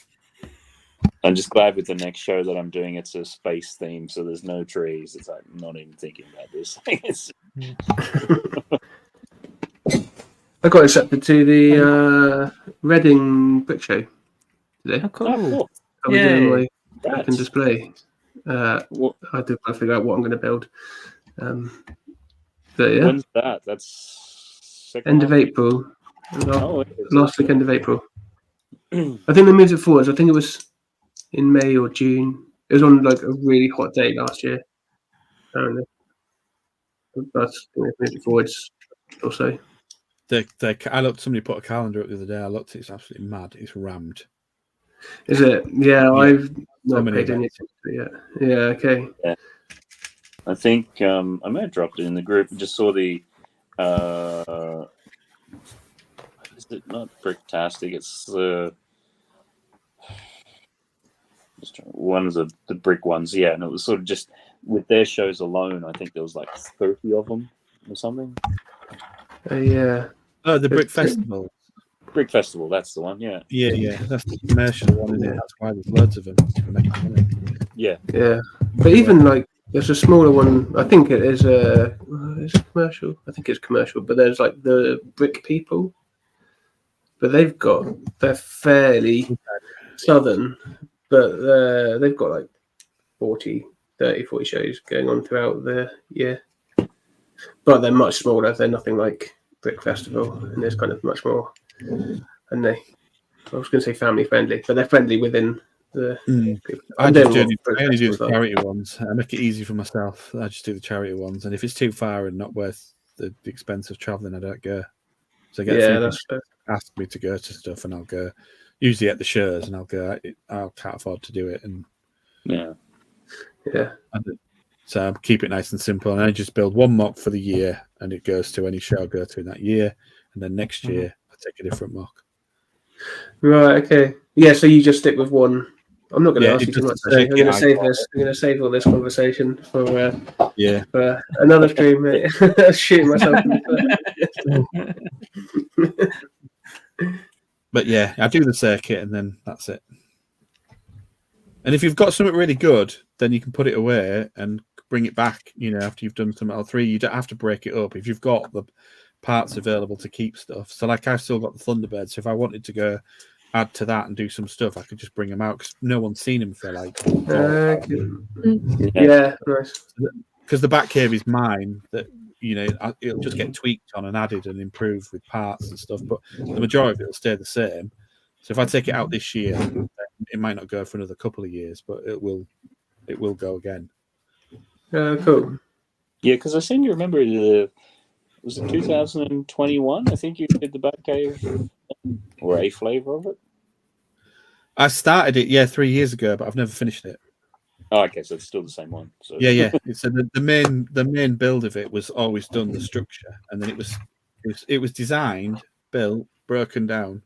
I'm just glad with the next show that I'm doing, it's a space theme, so there's no trees. It's like, I'm not even thinking about this. I got accepted to the Reading Brick Show today. Oh, cool. Cool. I'll be doing my open display. I do want to figure out what I'm going to build. But yeah. When's that? That's end of April. Last weekend of April. I think they moved it forward. I think it was in May or June. It was on a really hot day last year. Apparently. But I think they moved it forwards also. I looked. Somebody put a calendar up the other day. I looked. It's absolutely mad. It's rammed. Is it? Yeah, I've not many paid any attention to it yet. Yeah. Okay. Yeah. I think I may have dropped it in the group. Just saw the. Is it not Bricktastic? It's one of the brick ones. Yeah, and it was sort of just with their shows alone. I think there was 30 of them or something. Yeah. Oh, the Brick Festival. Brick Festival, that's the one. Yeah. Yeah. That's the commercial one, isn't it? That's why there's loads of them. Yeah. Yeah, but even there's a smaller one. I think it is is it commercial? I think it's commercial. But there's the Brick People. But they're fairly southern, but they've got 40 shows going on throughout the year. But they're much smaller. They're nothing like Brick Festival, and there's kind of much more. And I was going to say family friendly, but they're friendly within the. I only do the charity ones. I make it easy for myself. I just do the charity ones, and if it's too far and not worth the expense of traveling, I don't go. So I get that's fair. ask me to go to stuff, and I'll go. Usually at the shows, and I'll go. I can't afford to do it, and yeah. So I keep it nice and simple, and I just build one mock for the year, and it goes to any show I go to in that year, and then next year I take a different mock. Right. Okay. Yeah. So you just stick with one. I'm not going to ask you too much. I'm going to save this. I'm going to save all this conversation for another stream. Mate. Shooting myself in the foot. But yeah, I do the circuit, and then that's it. And if you've got something really good, then you can put it away and bring it back. After you've done some L3, you don't have to break it up if you've got the parts available to keep stuff. So, like, I've still got the Thunderbird. So if I wanted to go add to that and do some stuff, I could just bring them out because no one's seen them for like. Yeah, nice. Because the Batcave is mine. That it'll just get tweaked on and added and improved with parts and stuff. But the majority of it will stay the same. So if I take it out this year, then it might not go for another couple of years, but it will go again. Cool. Yeah, because I seem to remember was it 2021? I think you did the Batcave or a flavor of it. I started it 3 years ago, but I've never finished it. Oh, okay, so it's still the same one. So. Yeah. So the main build of it was always done the structure, and then it was designed, built, broken down,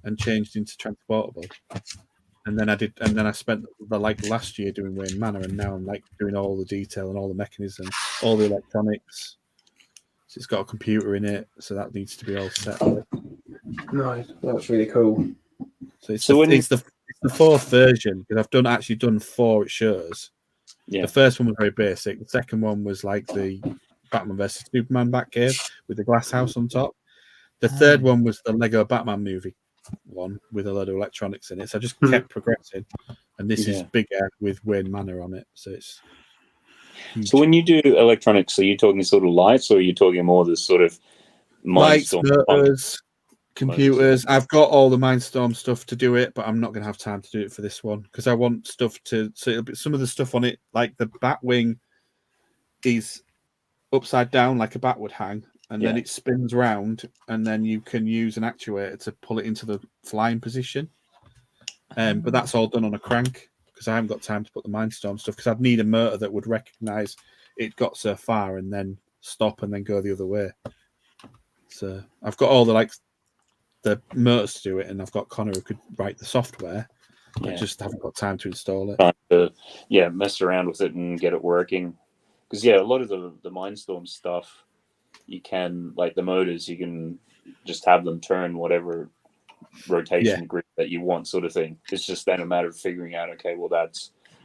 and changed into transportable. And then I spent the last year doing Wayne Manor, and now I'm doing all the detail and all the mechanism, all the electronics. So it's got a computer in it, so that needs to be all set up. Nice, that's really cool. So it's the fourth version, because I've actually done 4 at shows. Yeah. The first one was very basic. The second one was like the Batman vs Superman Batcave with the glass house on top. The third one was the Lego Batman movie one with a load of electronics in it. So I just kept progressing, and this is bigger with Wayne Manor on it. So it's huge. So when you do electronics, are you talking sort of lights, or are you talking more this sort of lights, motors, computers? I've got all the Mindstorm stuff to do it, but I'm not going to have time to do it for this one because I want stuff to. So it'll be some of the stuff on it, like the Batwing, is upside down like a bat would hang. And then it spins round, and then you can use an actuator to pull it into the flying position. But that's all done on a crank because I haven't got time to put the Mindstorm stuff because I'd need a motor that would recognise it got so far and then stop and then go the other way. So I've got all the motors to do it, and I've got Connor who could write the software. I just haven't got time to install it. Time to, mess around with it and get it working. Because a lot of the Mindstorm stuff. You can, like the motors, you can just have them turn whatever rotation grid that you want, sort of thing. It's just then a matter of figuring out, okay, well,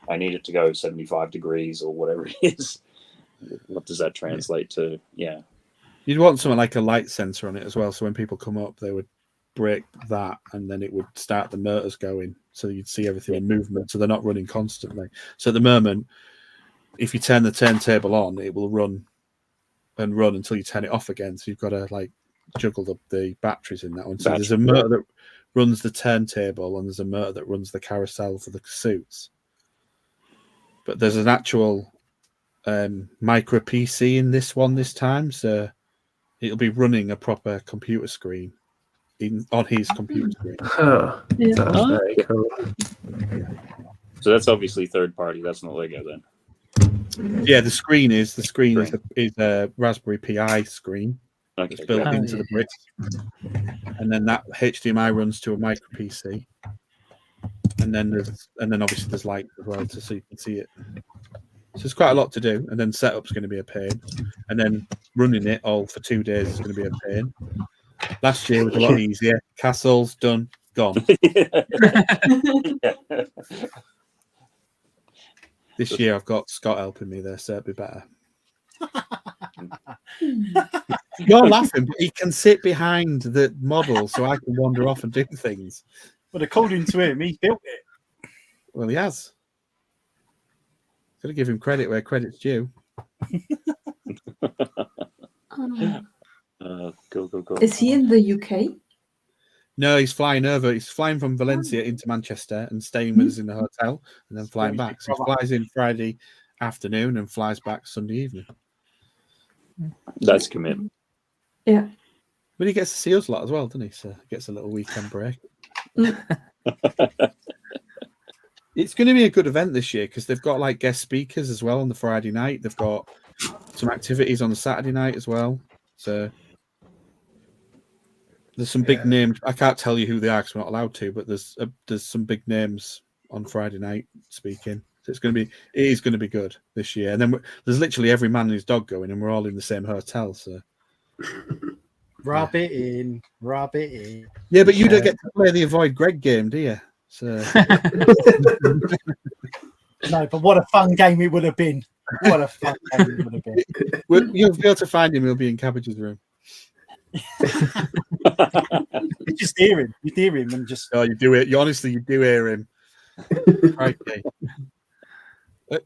I need it to go 75 degrees or whatever it is. What does that translate to? Yeah. You'd want something like a light sensor on it as well. So when people come up, they would break that and then it would start the motors going. So you'd see everything in movement. So they're not running constantly. So at the moment, if you turn the turntable on, it will run and run until you turn it off again. So you've got to juggle the batteries in that one. So there's a motor that runs the turntable and there's a motor that runs the carousel for the suits. But there's an actual micro PC in this one this time. So it'll be running a proper computer screen on his computer screen. That's very cool. So that's obviously third party. That's not Lego then. Yeah, the screen is a Raspberry Pi screen. Okay, it's built into the bricks, and then that HDMI runs to a micro PC, and then obviously there's light as well so you can see it. So there's quite a lot to do, and then setup's going to be a pain, and then running it all for 2 days is going to be a pain. Last year was a lot easier. Castles done, gone. This year I've got Scott helping me there, so it'll be better. You're laughing, but he can sit behind the model so I can wander off and do things. But according to him, he built it. Well, he has. Got to give him credit where credit's due. Go. Is he in the UK? No, he's flying over. He's flying from Valencia into Manchester and staying with us in the hotel and then flying back. So he flies in Friday afternoon and flies back Sunday evening. That's commitment. Yeah. But he gets to see us a lot as well, doesn't he? So he gets a little weekend break. It's going to be a good event this year because they've got like guest speakers as well on the Friday night. They've got some activities on the Saturday night as well. So there's some big names. I can't tell you who they are because we're not allowed to, but there's some big names on Friday night speaking. So it is going to be good this year. And then there's literally every man and his dog going, and we're all in the same hotel. So rub it in. Yeah, but you don't get to play the Avoid Greg game, do you? So no, but what a fun game it would have been. What a fun game it would have been. You'll be able to find him. He'll be in Cabbage's room. You just hear him. You hear him and just. Oh, you do it. You honestly, you do hear him. Okay.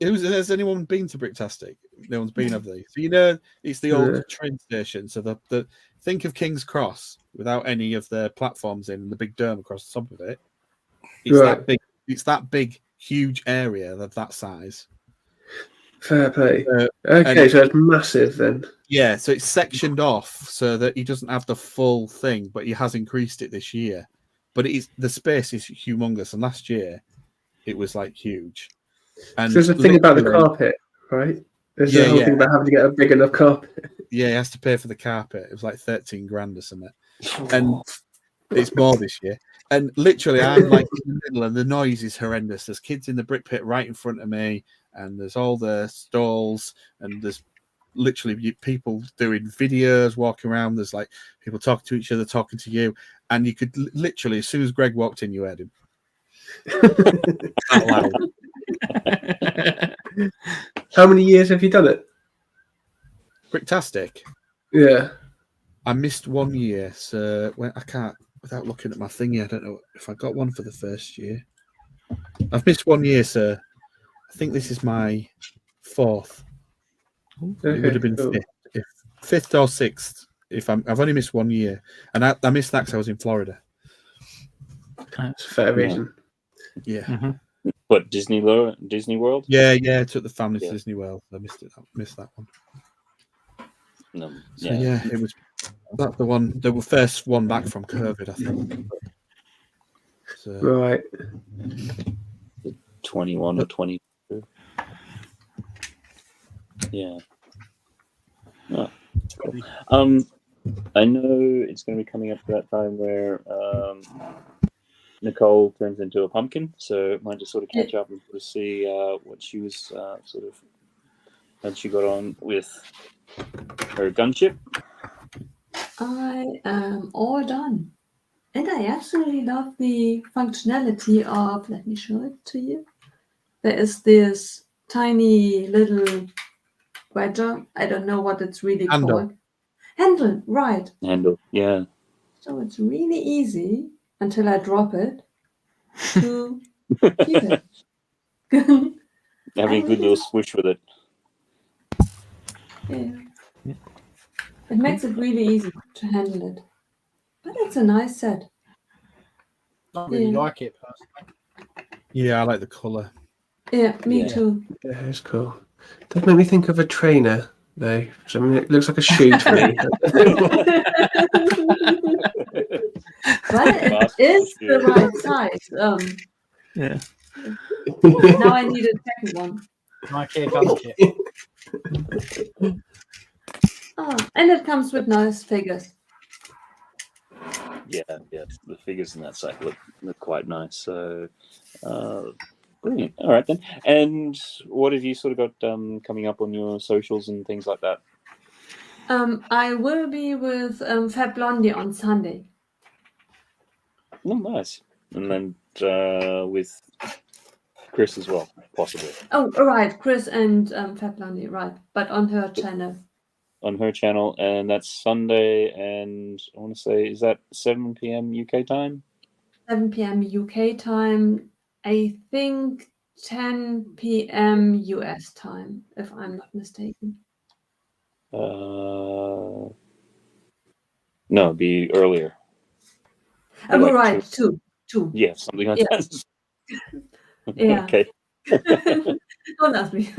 Has anyone been to Bricktastic? No one's been, have they? So it's the old train station. So the think of King's Cross without any of the platforms in and the big dome across the top of it. It's that big. It's that big, huge area of that size. Fair play. Okay, so it's massive then. Yeah, so it's sectioned off so that he doesn't have the full thing, but he has increased it this year. But the space is humongous, and last year it was like huge. And so there's a thing about the carpet, right? There's a whole thing about having to get a big enough carpet. Yeah, he has to pay for the carpet. It was like 13 grand or something. And it's more this year. And literally, I'm like in the middle, and the noise is horrendous. There's kids in the brick pit right in front of me, and there's all the stalls, and there's literally people doing videos, walking around. There's like people talking to each other, talking to you, and you could literally, as soon as Greg walked in, you heard him. Out loud. How many years have you done it? Bricktastic. Yeah, I missed 1 year, so I can't. Without looking at my thingy, I don't know if I got one for the first year. I've missed 1 year, so I think this is my fourth. Okay, it would have been fifth or sixth. I've only missed 1 year, and I missed that because I was in Florida. That's a fair reason. Yeah. Mm-hmm. What, Disney World? Yeah. I took the family to Disney World. I missed that one. No. So, it was the one. The first one back from COVID, I think. So, right. 21 or 22. Yeah. Oh, cool. I know it's going to be coming up to that time where Nicole turns into a pumpkin, so might just sort of catch up and sort of see what she was sort of how she got on with her gunship. I am all done. And I absolutely love the functionality of, let me show it to you. There is this tiny little wedger. I don't know what it's really called. Handle, right. Handle, yeah. So it's really easy until I drop it to keep it. Having a good little swish with it. Yeah. It makes it really easy to handle it. But it's a nice set. I really like it personally. Yeah, I like the colour. Yeah, me too. Yeah, it's cool. Doesn't make me think of a trainer, though. I mean, it looks like a shoe to me. Well, it is the right size. Yeah. Now I need a second one. Nike Gunship. And it comes with nice figures. Yeah, the figures in that set look quite nice. So, brilliant. All right then. And what have you sort of got coming up on your socials and things like that? I will be with Fat Blondie on Sunday. Oh, nice. And then with Chris as well, possibly. Oh, right, Chris and Fat Blondie, right, but on her channel. On her channel, and that's Sunday, and I want to say, is that 7 p.m. UK time? 7 p.m. UK time, I think 10 p.m. US time, if I'm not mistaken. No, it'd be earlier. Oh, like right, two. Yeah, something like that. Yeah. Okay. Don't ask me.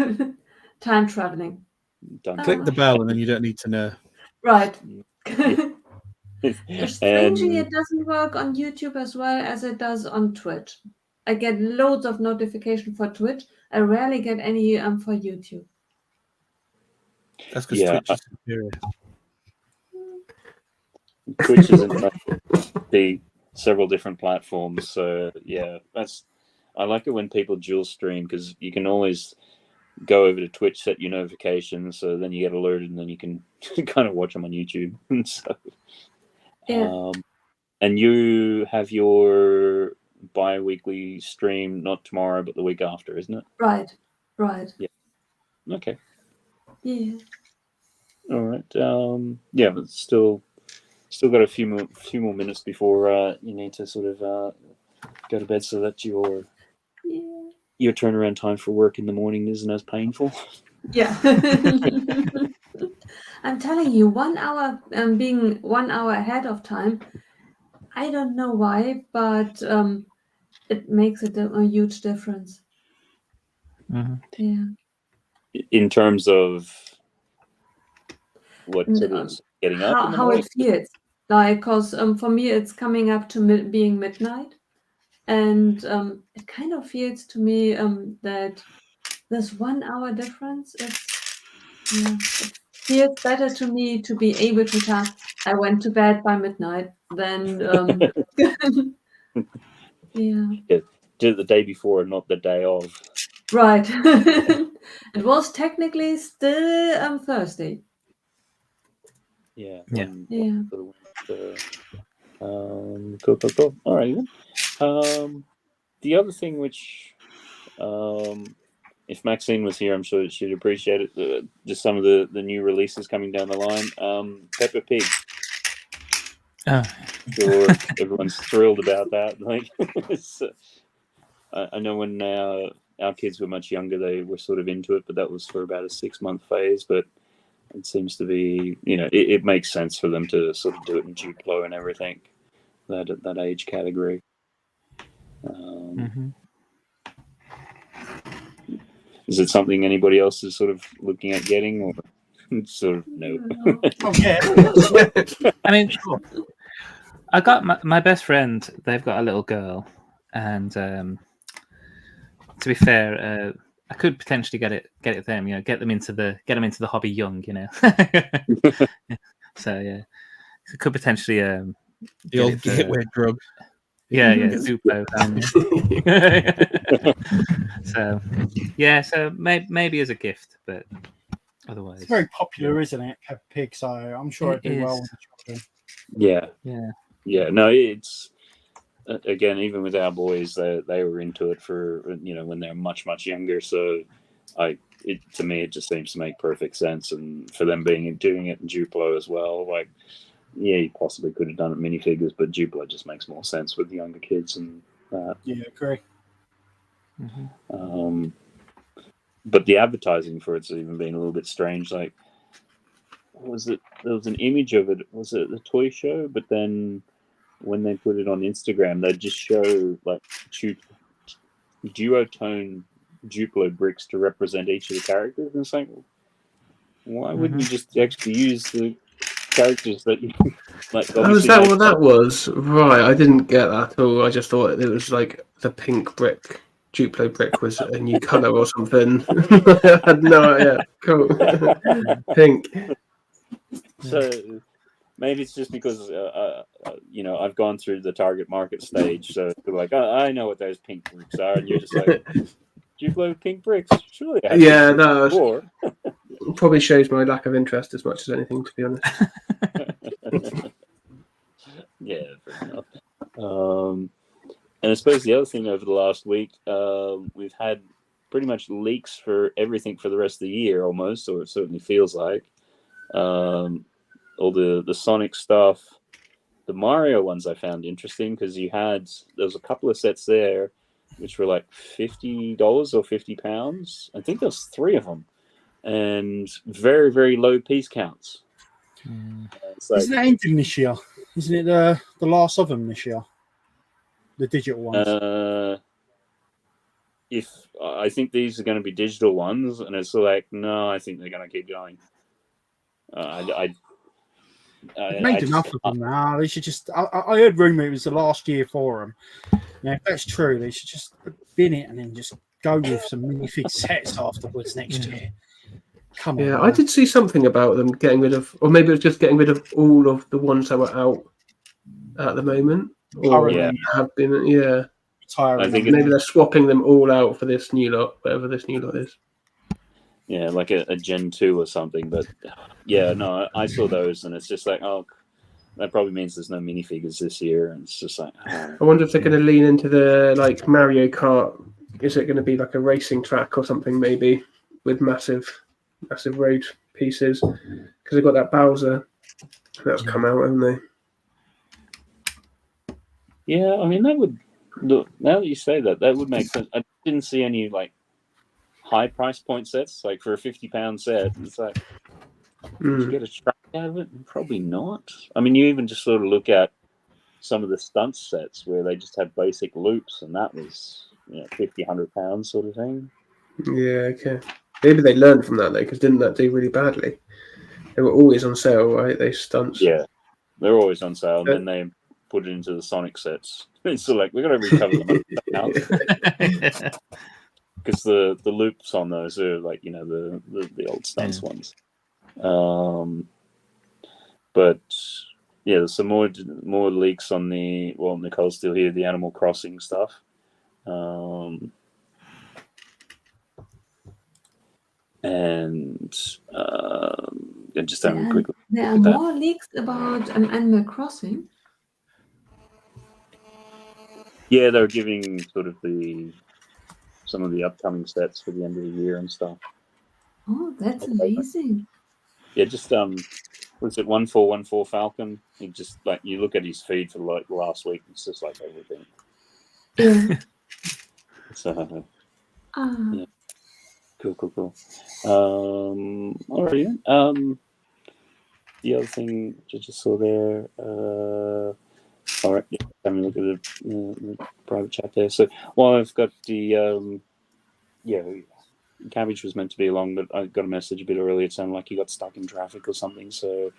Time traveling. done. Click the bell, and then you don't need to know. Right. And Strangely, it doesn't work on YouTube as well as it does on Twitch. I get loads of notification for Twitch. I rarely get any for YouTube. That's because Twitch is superior. Twitch is in the several different platforms. So yeah, I like it when people dual stream because you can always go over to Twitch, set your notifications, so then you get alerted, and then you can kind of watch them on YouTube. So, and you have your bi-weekly stream not tomorrow, but the week after, isn't it? Right. Yeah. Okay. Yeah. All right. Yeah, but still got a few more minutes before you need to sort of go to bed, so that your turnaround time for work in the morning isn't as painful. Yeah. I'm telling you, 1 hour being 1 hour ahead of time, I don't know why, but it makes a huge difference. Mm-hmm. Yeah. In terms of what sort of getting up? How it feels. Like, because for me, it's coming up to being midnight. And it kind of feels to me that this 1 hour difference, it feels better to me to be able to tell I went to bed by midnight than do the day before, not the day of. Right. It was technically still Thursday. Yeah. Cool. All right then. The other thing which, if Maxine was here, I'm sure she'd appreciate it. Just some of the new releases coming down the line. Peppa Pig. Sure, everyone's thrilled about that. Like, I know when our kids were much younger, they were sort of into it, but that was for about a 6-month phase. But it seems to be, it makes sense for them to sort of do it in Duplo and everything, that age category. Is it something anybody else is sort of looking at getting, or sort of no? I mean, sure. I got my best friend. They've got a little girl, and to be fair, I could potentially get it them. Get them into the hobby young. So yeah, it could potentially the old gateway drug. Yeah, Duplo. So yeah, so maybe as a gift, but otherwise, it's very popular, isn't it, Peppa Pig? So I'm sure it'd do well with the children. Yeah. No, it's again, even with our boys, they were into it for when they're much younger. So to me, it just seems to make perfect sense, and for them doing it in Duplo as well, like. Yeah, you possibly could have done it minifigures, but Duplo just makes more sense with the younger kids and that. Yeah, agree. But the advertising for it's even been a little bit strange. Like, what was it? There was an image of it. Was it the toy show? But then when they put it on Instagram, they'd just show like duotone Duplo bricks to represent each of the characters. And it's like, why wouldn't you just actually use the characters that you like? Oh, is that what that was? Right, I didn't get that at all. I just thought it was like the pink brick. Duplo brick was a new colour or something. I had no idea. Cool. Pink. So maybe it's just because I've gone through the target market stage, so they're like, I know what those pink bricks are, and you're just like, Duplo pink bricks. Surely, yeah, no. Probably shows my lack of interest as much as anything, to be honest. Yeah, fair enough. And I suppose the other thing over the last week, we've had pretty much leaks for everything for the rest of the year almost, or it certainly feels like. All the Sonic stuff. The Mario ones I found interesting because there was a couple of sets there which were like $50 or £50. I think there's 3 of them. And very, very low piece counts. Like, isn't that ending this year? Isn't it the last of them this year? The digital ones. if I think these are going to be digital ones, and it's like, no, I think they're going to keep going. Made enough of them now. They should just. I heard rumor it was the last year for them. Now, if that's true, they should just bin it and then just go with some minifig sets afterwards next year. Come on. Yeah, I did see something about them getting rid of, or maybe it was just getting rid of all of the ones that were out at the moment, or have been. Yeah, I think maybe they're swapping them all out for this new lot, whatever this new lot is. Yeah, like a Gen 2 or something. But yeah, no, I saw those, and it's just like, oh, that probably means there's no minifigures this year, and it's just like, oh. I wonder if they're going to lean into the like Mario Kart. Is it going to be like a racing track or something, maybe with massive road pieces? Because they've got that Bowser that's come out, haven't they? Yeah, I mean, that would look. Now that you say that, that would make sense. I didn't see any like high price point sets, like for a £50 set. It's like, did you get a track out of it? Probably not. I mean, you even just sort of look at some of the stunt sets where they just have basic loops, and that was, you know, £50, £100 sort of thing. Yeah, okay. Maybe they learned from that though, because didn't that do really badly? They were always on sale, right? They stunts. Yeah, they're always on sale, and then they put it into the Sonic sets. It's so like, we're going to recover them now. Because the loops on those are like, you know, the old stunts ones. But yeah, there's some more leaks on the, well, Nicole's still here, the Animal Crossing stuff. And just having a quick look. There are more leaks about Animal Crossing. Yeah, they're giving sort of some of the upcoming sets for the end of the year and stuff. Oh, that's amazing. Yeah, just was it 1414 Falcon? He just like, you look at his feed for like last week, it's just like everything. Yeah. So yeah. Cool. All right. The other thing I just saw there. All right, yeah, having a look at the private chat there. So, well, I've got the Cabbage was meant to be along, but I got a message a bit earlier. It sounded like he got stuck in traffic or something. So,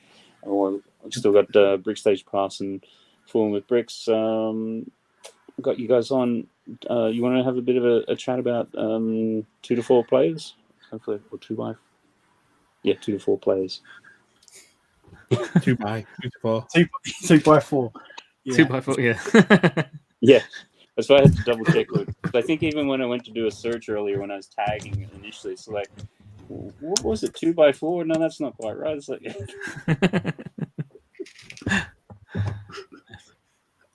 I've still got Brickstage Pass and Foolin with Bricks. Got you guys on. You want to have a bit of a chat about 2 to 4 players? Hopefully, or 2 to 4 players. 2 to 4. 2 by 4. Yeah. 2 by 4, yeah. Yeah, that's why I had to double check. I think even when I went to do a search earlier when I was tagging initially, it's like, what was it, 2 by 4? No, that's not quite right. It's like,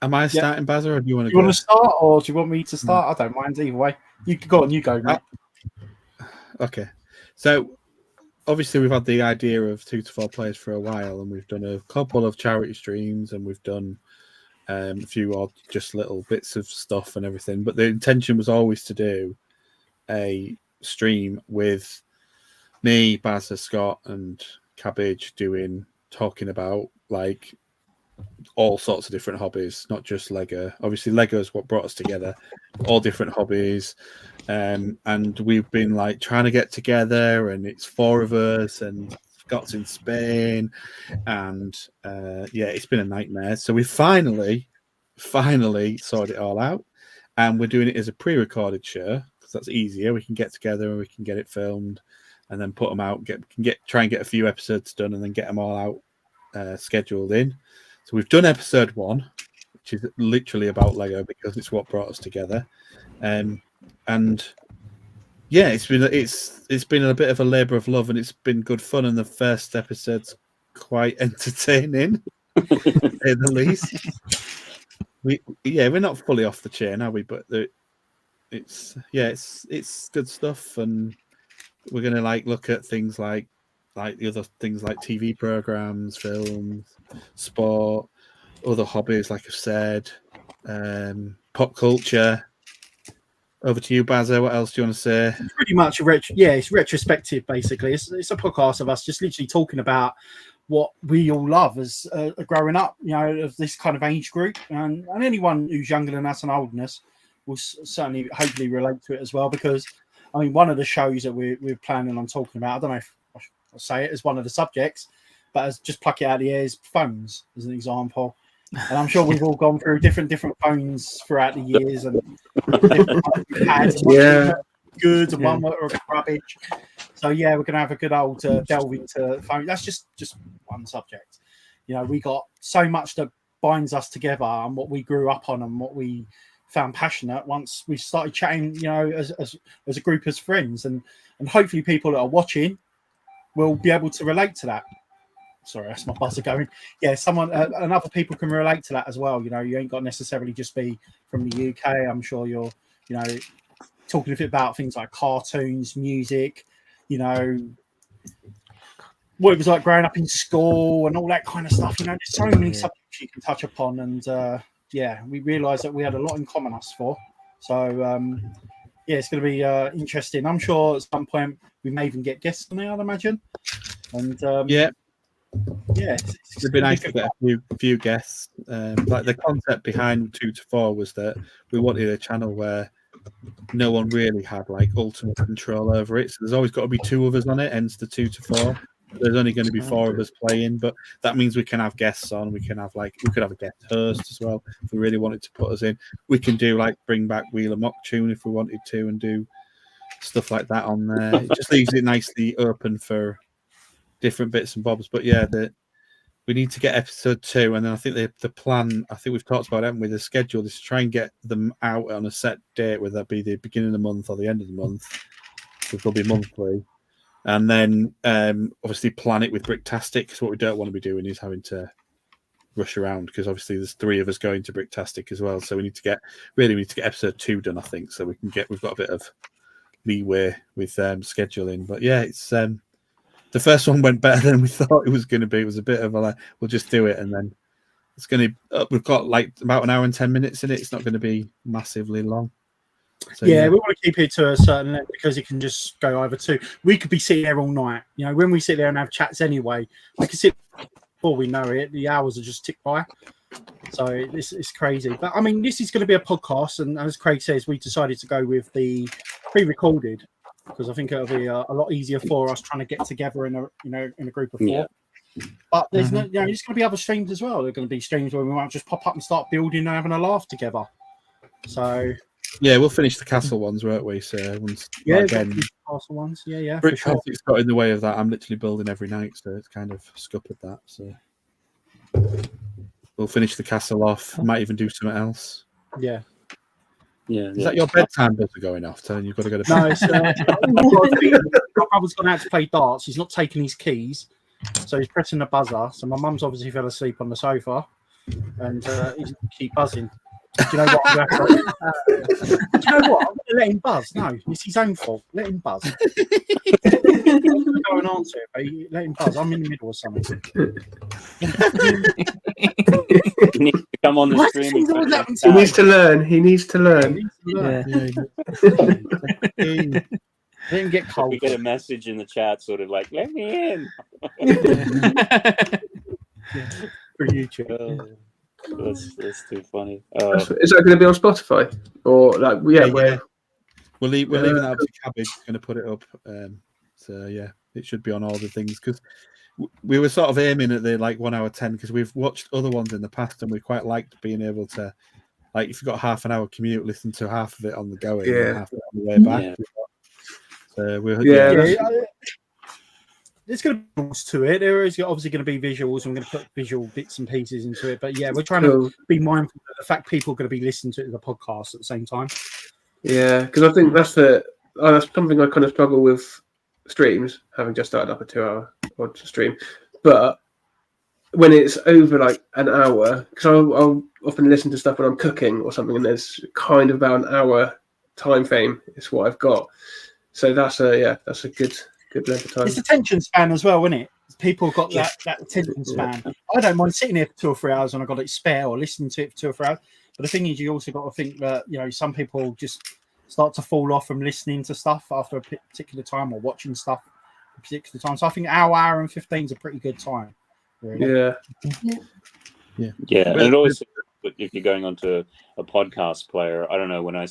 am I starting, Bazza, or do you want to? You want to start, or do you want me to start? I don't mind either way. You go on. You go, mate. Okay, so obviously we've had the idea of 2 to 4 players for a while, and we've done a couple of charity streams, and we've done a few odd just little bits of stuff and everything. But the intention was always to do a stream with me, Bazza, Scott, and Cabbage talking about like all sorts of different hobbies, not just Lego. Obviously, Lego is what brought us together. All different hobbies. And we've been like trying to get together, and it's 4 of us, and Scott's in Spain, and it's been a nightmare. So we finally sorted it all out, and we're doing it as a pre-recorded show because that's easier. We can get together and we can get it filmed, and then put them out. Try and get a few episodes done, and then get them all out scheduled in. So we've done episode 1, which is literally about Lego because it's what brought us together. And yeah, it's been a bit of a labour of love, and it's been good fun. And the first episode's quite entertaining, to say the least. We're not fully off the chain, are we? But it's good stuff, and we're gonna like look at things like the other things like TV programs, films, sport, other hobbies, like I've said, pop culture. Over to you, Bazza. What else do you want to say? Pretty much it's retrospective, basically. It's a podcast of us just literally talking about what we all love as growing up, you know, of this kind of age group, and anyone who's younger than us and older than us will certainly hopefully relate to it as well, because I mean, one of the shows that we're planning on talking about, I don't know if I'll say it as one of the subjects, but as just pluck it out of the air, is phones as an example. And I'm sure we've all gone through different phones throughout the years, and different we've had, good and one were rubbish. So yeah, we're gonna have a good old delve into phone. That's just one subject. You know, we got so much that binds us together, and what we grew up on, and what we found passionate once we started chatting, you know, as a group, as friends, and hopefully people that are watching will be able to relate to that. Sorry, that's my buzzer going. Yeah, someone and other people can relate to that as well. You know, you ain't got to necessarily just be from the UK. I'm sure you're, you know, talking a bit about things like cartoons, music, you know, what it was like growing up in school and all that kind of stuff. You know, there's so many subjects you can touch upon, and yeah, we realised that we had a lot in common, us four. So yeah, it's going to be interesting. I'm sure at some point we may even get guests on there, I'd imagine. And yeah, it'd be nice to get a few guests. Like the concept behind 2 to 4 was that we wanted a channel where no one really had like ultimate control over it. So there's always got to be 2 of us on it, hence the 2 to 4. There's only going to be 4 of us playing, but that means we can have guests on. We can have we could have a guest host as well if we really wanted to put us in. We can do bring back Wheel of Mock Tune if we wanted to, and do stuff like that on there. It just leaves it nicely open for different bits and bobs. But yeah, we need to get episode 2, and then I think the plan, I think we've talked about it, haven't we? The schedule is to try and get them out on a set date, whether that be the beginning of the month or the end of the month, because they'll be monthly. And then obviously plan it with Bricktastic, because what we don't want to be doing is having to rush around, because obviously there's 3 of us going to Bricktastic as well. So we need to get episode 2 done, I think, so we've got a bit of leeway with scheduling. But yeah, it's the first one went better than we thought it was going to be. It was a bit of a we'll just do it, and then it's going to we've got about an hour and 10 minutes in it. It's not going to be massively long. So, yeah, we want to keep it to a certain length, because it can just go over 2. We could be sitting there all night. You know, when we sit there and have chats anyway, we can sit before we know it. The hours will just tick by. So it's crazy. But I mean, this is going to be a podcast, and as Craig says, we decided to go with the pre-recorded, because I think it'll be a lot easier for us trying to get together in a group of 4. Yeah. But there's no, there's going to be other streams as well. There are going to be streams where we might just pop up and start building and having a laugh together. So yeah, we'll finish the castle ones, won't we? So once, again, castle ones, Bricktastic's got in the way of that. I'm literally building every night, so it's kind of scuppered that. So we'll finish the castle off. Might even do something else. Yeah. Yeah. Is that your bedtime buzzer going off, telling you've got to go to bed? No, it's my brother's gone out to play darts. He's not taking his keys, so he's pressing the buzzer. So my mum's obviously fell asleep on the sofa, and he's keep buzzing. Do you know what? I'm going to let him buzz. No, it's his own fault. Let him buzz. Go and answer it, but let him buzz. I'm in the middle of something. You need to come on the stream. He needs to learn. He needs to learn. Let him get cold. We get a message in the chat, sort of like, "Let me in." For YouTube. That's too funny. Is that going to be on Spotify or we're leaving that up to Cabbage. Going to put it up. So yeah, it should be on all the things, because we were sort of aiming at the 1 hour 10, because we've watched other ones in the past and we quite liked being able to, if you've got a half an hour commute, listen to half of it on the going, and half of it on the way back. So there's going to be more to it. There is obviously going to be visuals. I'm going to put visual bits and pieces into it. But yeah, we're trying to be mindful of the fact people are going to be listening to it as a podcast at the same time. Yeah, because I think that's something I kind of struggle with streams, having just started up a 2 hour stream. But when it's over an hour, because I'll often listen to stuff when I'm cooking or something, and there's kind of about an hour time frame is what I've got. So that's a good length of time. It's attention span as well, isn't it? People have got that attention span. I don't mind sitting here for 2 or 3 hours when I've got it spare, or listening to it for 2 or 3 hours. But the thing is, you also got to think that some people just start to fall off from listening to stuff after a particular time, or watching stuff at a particular time. So I think hour and 15 is a pretty good time. Really. Yeah. And it always if you're going onto a podcast player, I don't know, when I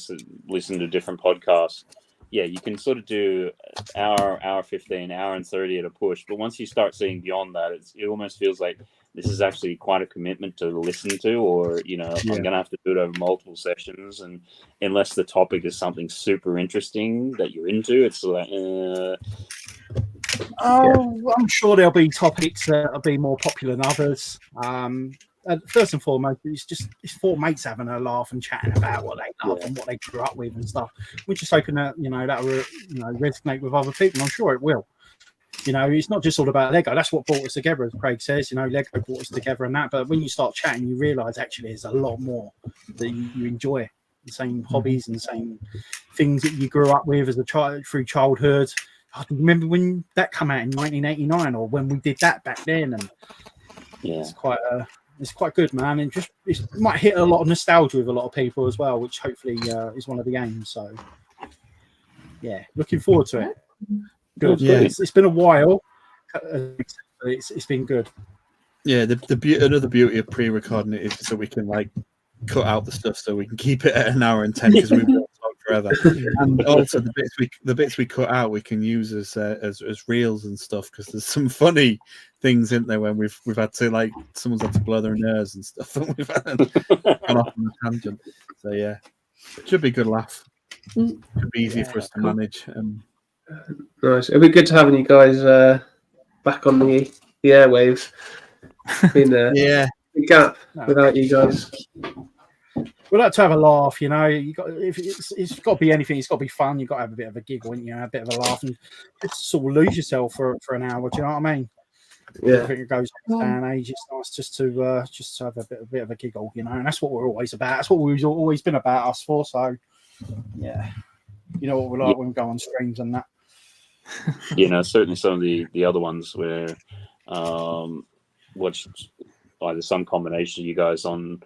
listen to different podcasts, yeah, you can sort of do hour 15, hour and 30 at a push. But once you start seeing beyond that, it almost feels like this is actually quite a commitment to listen to, or, you know, I'm going to have to do it over multiple sessions. And unless the topic is something super interesting that you're into, it's like, I'm sure there'll be topics that will be more popular than others. First and foremost, it's four mates having a laugh and chatting about what they love and what they grew up with and stuff. We're just hoping that that will resonate with other people. I'm sure it will. It's not just all about Lego. That's what brought us together, as Craig says. Lego brought us together and that. But when you start chatting, you realise actually there's a lot more that you enjoy. The same hobbies and the same things that you grew up with as a child through childhood. I remember when that came out in 1989, or when we did that back then, and it's quite good, man. And it might hit a lot of nostalgia with a lot of people as well, which hopefully is one of the aims. So yeah, looking forward to it. Good. Yeah, it's been a while. It's been good. Yeah, another beauty of pre-recording it is so we can cut out the stuff so we can keep it at 1 hour and 10 because we've talk forever. And also the bits we cut out we can use as reels and stuff, because there's some funny things in there when we've had to someone's had to blow their nose and stuff, and we've gone off on a tangent. So yeah, it should be a good laugh. Should be easy for us to manage. Nice. It'll be good to have you guys back on the airwaves. Been a gap without you guys. We like to have a laugh, it's got to be anything. It's got to be fun. You've got to have a bit of a giggle, a bit of a laugh, and just sort of lose yourself for an hour. Do you know what I mean? Yeah. I think it goes on day and age. It's nice just to have a bit of a giggle, and that's what we're always about. That's what we've always been about us for. So yeah, you know what we're like when we go on streams and that. Certainly some of the other ones where watched either some combination of you guys on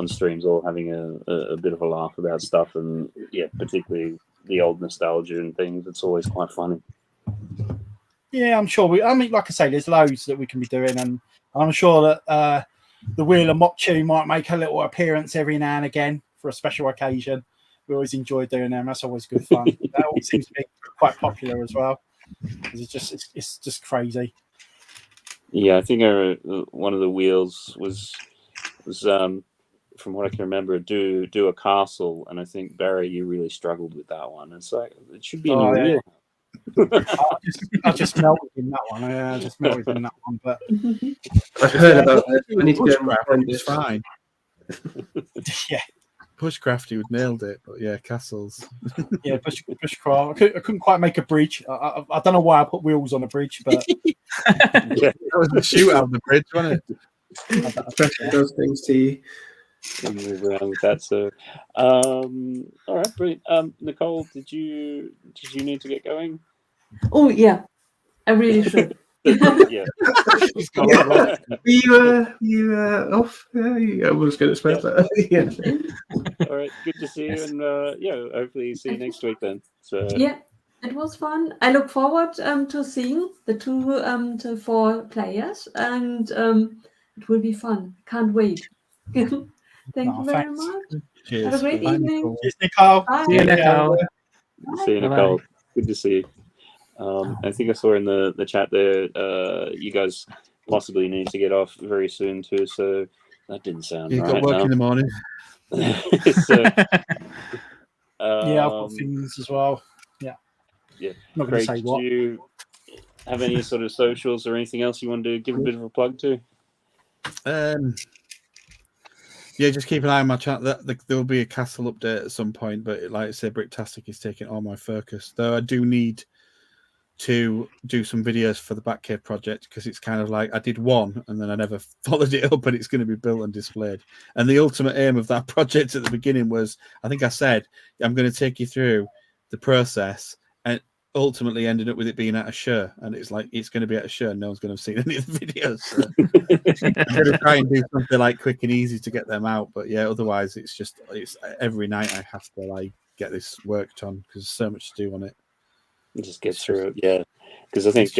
streams or having a bit of a laugh about stuff, and particularly the old nostalgia and things. It's always quite funny. Yeah, I'm sure. Like I say, there's loads that we can be doing, and I'm sure that the Wheel of Mock Tune might make a little appearance every now and again for a special occasion. We always enjoy doing them. That's always good fun. That always seems to be quite popular as well. It's just crazy. Yeah, I think one of the wheels was from what I can remember, do a castle, and I think Barry, you really struggled with that one. It's like it should be in a wheel. I just melted in that one. I just melted in that one, but I've heard about it. I need to go and find it's fine. Yeah. Bushcraft, you nailed it, but yeah, castles. Yeah, bushcraft. I couldn't quite make a bridge. I don't know why I put wheels on a bridge, but that was the shoot out of the bridge, wasn't it? Especially those things to you. Move around with that. So, all right, brilliant. Nicole, did you need to get going? Oh yeah, I really should. Yeah. You off? I was going to express that. Yeah. All right. Good to see you, and hopefully see you next week then. So. Yeah, it was fun. I look forward to seeing the 2 to 4 players, and it will be fun. Can't wait. Thank you very much. Cheers. Have a great evening. Cheers, Nicole. Bye. See you, Nicole. See you, Nicole. Good to see you. I think I saw in the chat there, you guys possibly need to get off very soon too. So that didn't sound You've right. got work in the morning. So, yeah, I've got things as well. Yeah. Yeah. Not going to Craig, say what. do you have any sort of socials or anything else you want to give a bit of a plug to? Yeah, just keep an eye on my channel. There'll be a castle update at some point, but like I said, Bricktastic is taking all my focus. Though I do need to do some videos for the Batcave project, because it's kind of like I did one and then I never followed it up, and it's going to be built and displayed. And the ultimate aim of that project at the beginning was, I think I said, I'm going to take you through the process, and ultimately ended up with it being at a show. And it's like, it's going to be at a show and no one's going to have seen any of the videos. So I'm going to try and do something like quick and easy to get them out. But yeah, otherwise it's every night I have to get this worked on, because there's so much to do on it. Just get through it, yeah. Because I think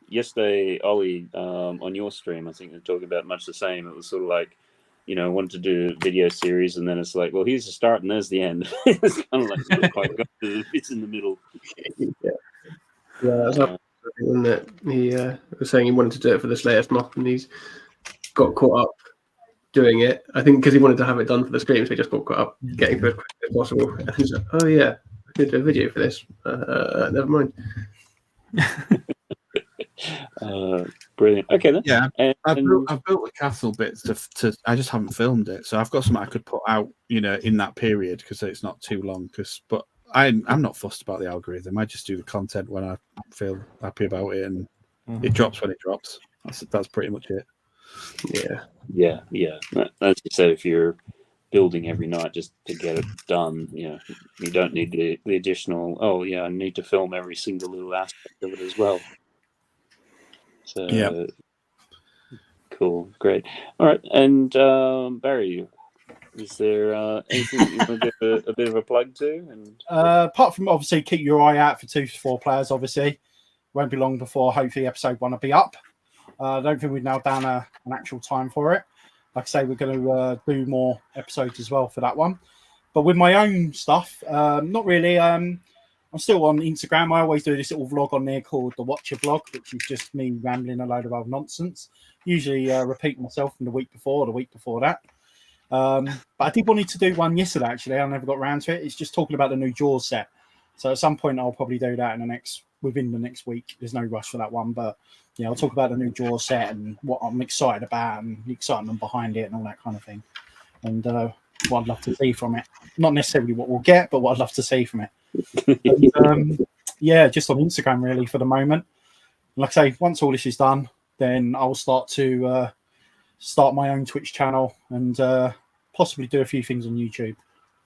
yesterday, Ollie, on your stream, I think they're talking about much the same. It was sort of like you know, wanted to do a video series, and then it's like, well, here's the start and there's the end. It's kind of like not quite got the bits in the middle. That's wasn't it? He was saying he wanted to do it for this latest mock, and he's got caught up doing it. I think because he wanted to have it done for the stream, so he just got caught up getting to it as quick as possible. And he's like, oh yeah, I could do a video for this. Never mind. Brilliant. Okay then. Yeah, I've built the castle bits to. I just haven't filmed it, so I've got something I could put out, you know, in that period because it's not too long. But I'm not fussed about the algorithm. I just do the content when I feel happy about it, and it drops when it drops. That's pretty much it. Yeah. As you said, if you're building every night just to get it done, you know, you don't need the additional. Oh yeah, I need to film every single little aspect of it as well. So yeah, cool, great. All right, and Barry, is there anything that you want to give a bit of a plug to? And apart from obviously keep your eye out for 2 to 4 players. Obviously, won't be long before hopefully episode 1 will be up. I don't think we've nailed down an actual time for it. Like I say, we're going to do more episodes as well for that one. But with my own stuff, not really. I'm still on Instagram. I always do this little vlog on there called the Watcher Vlog, which is just me rambling a load of old nonsense. Usually repeat myself from the week before or the week before that. But I did want to do one yesterday, actually. I never got around to it. It's just talking about the new Jaws set. So at some point, I'll probably do that within the next week. There's no rush for that one. But yeah, I'll talk about the new Jaws set and what I'm excited about and the excitement behind it and all that kind of thing. And what I'd love to see from it. Not necessarily what we'll get, but what I'd love to see from it. And, yeah, just on Instagram really for the moment. Like I say, once all this is done, then I'll start to start my own Twitch channel and possibly do a few things on YouTube.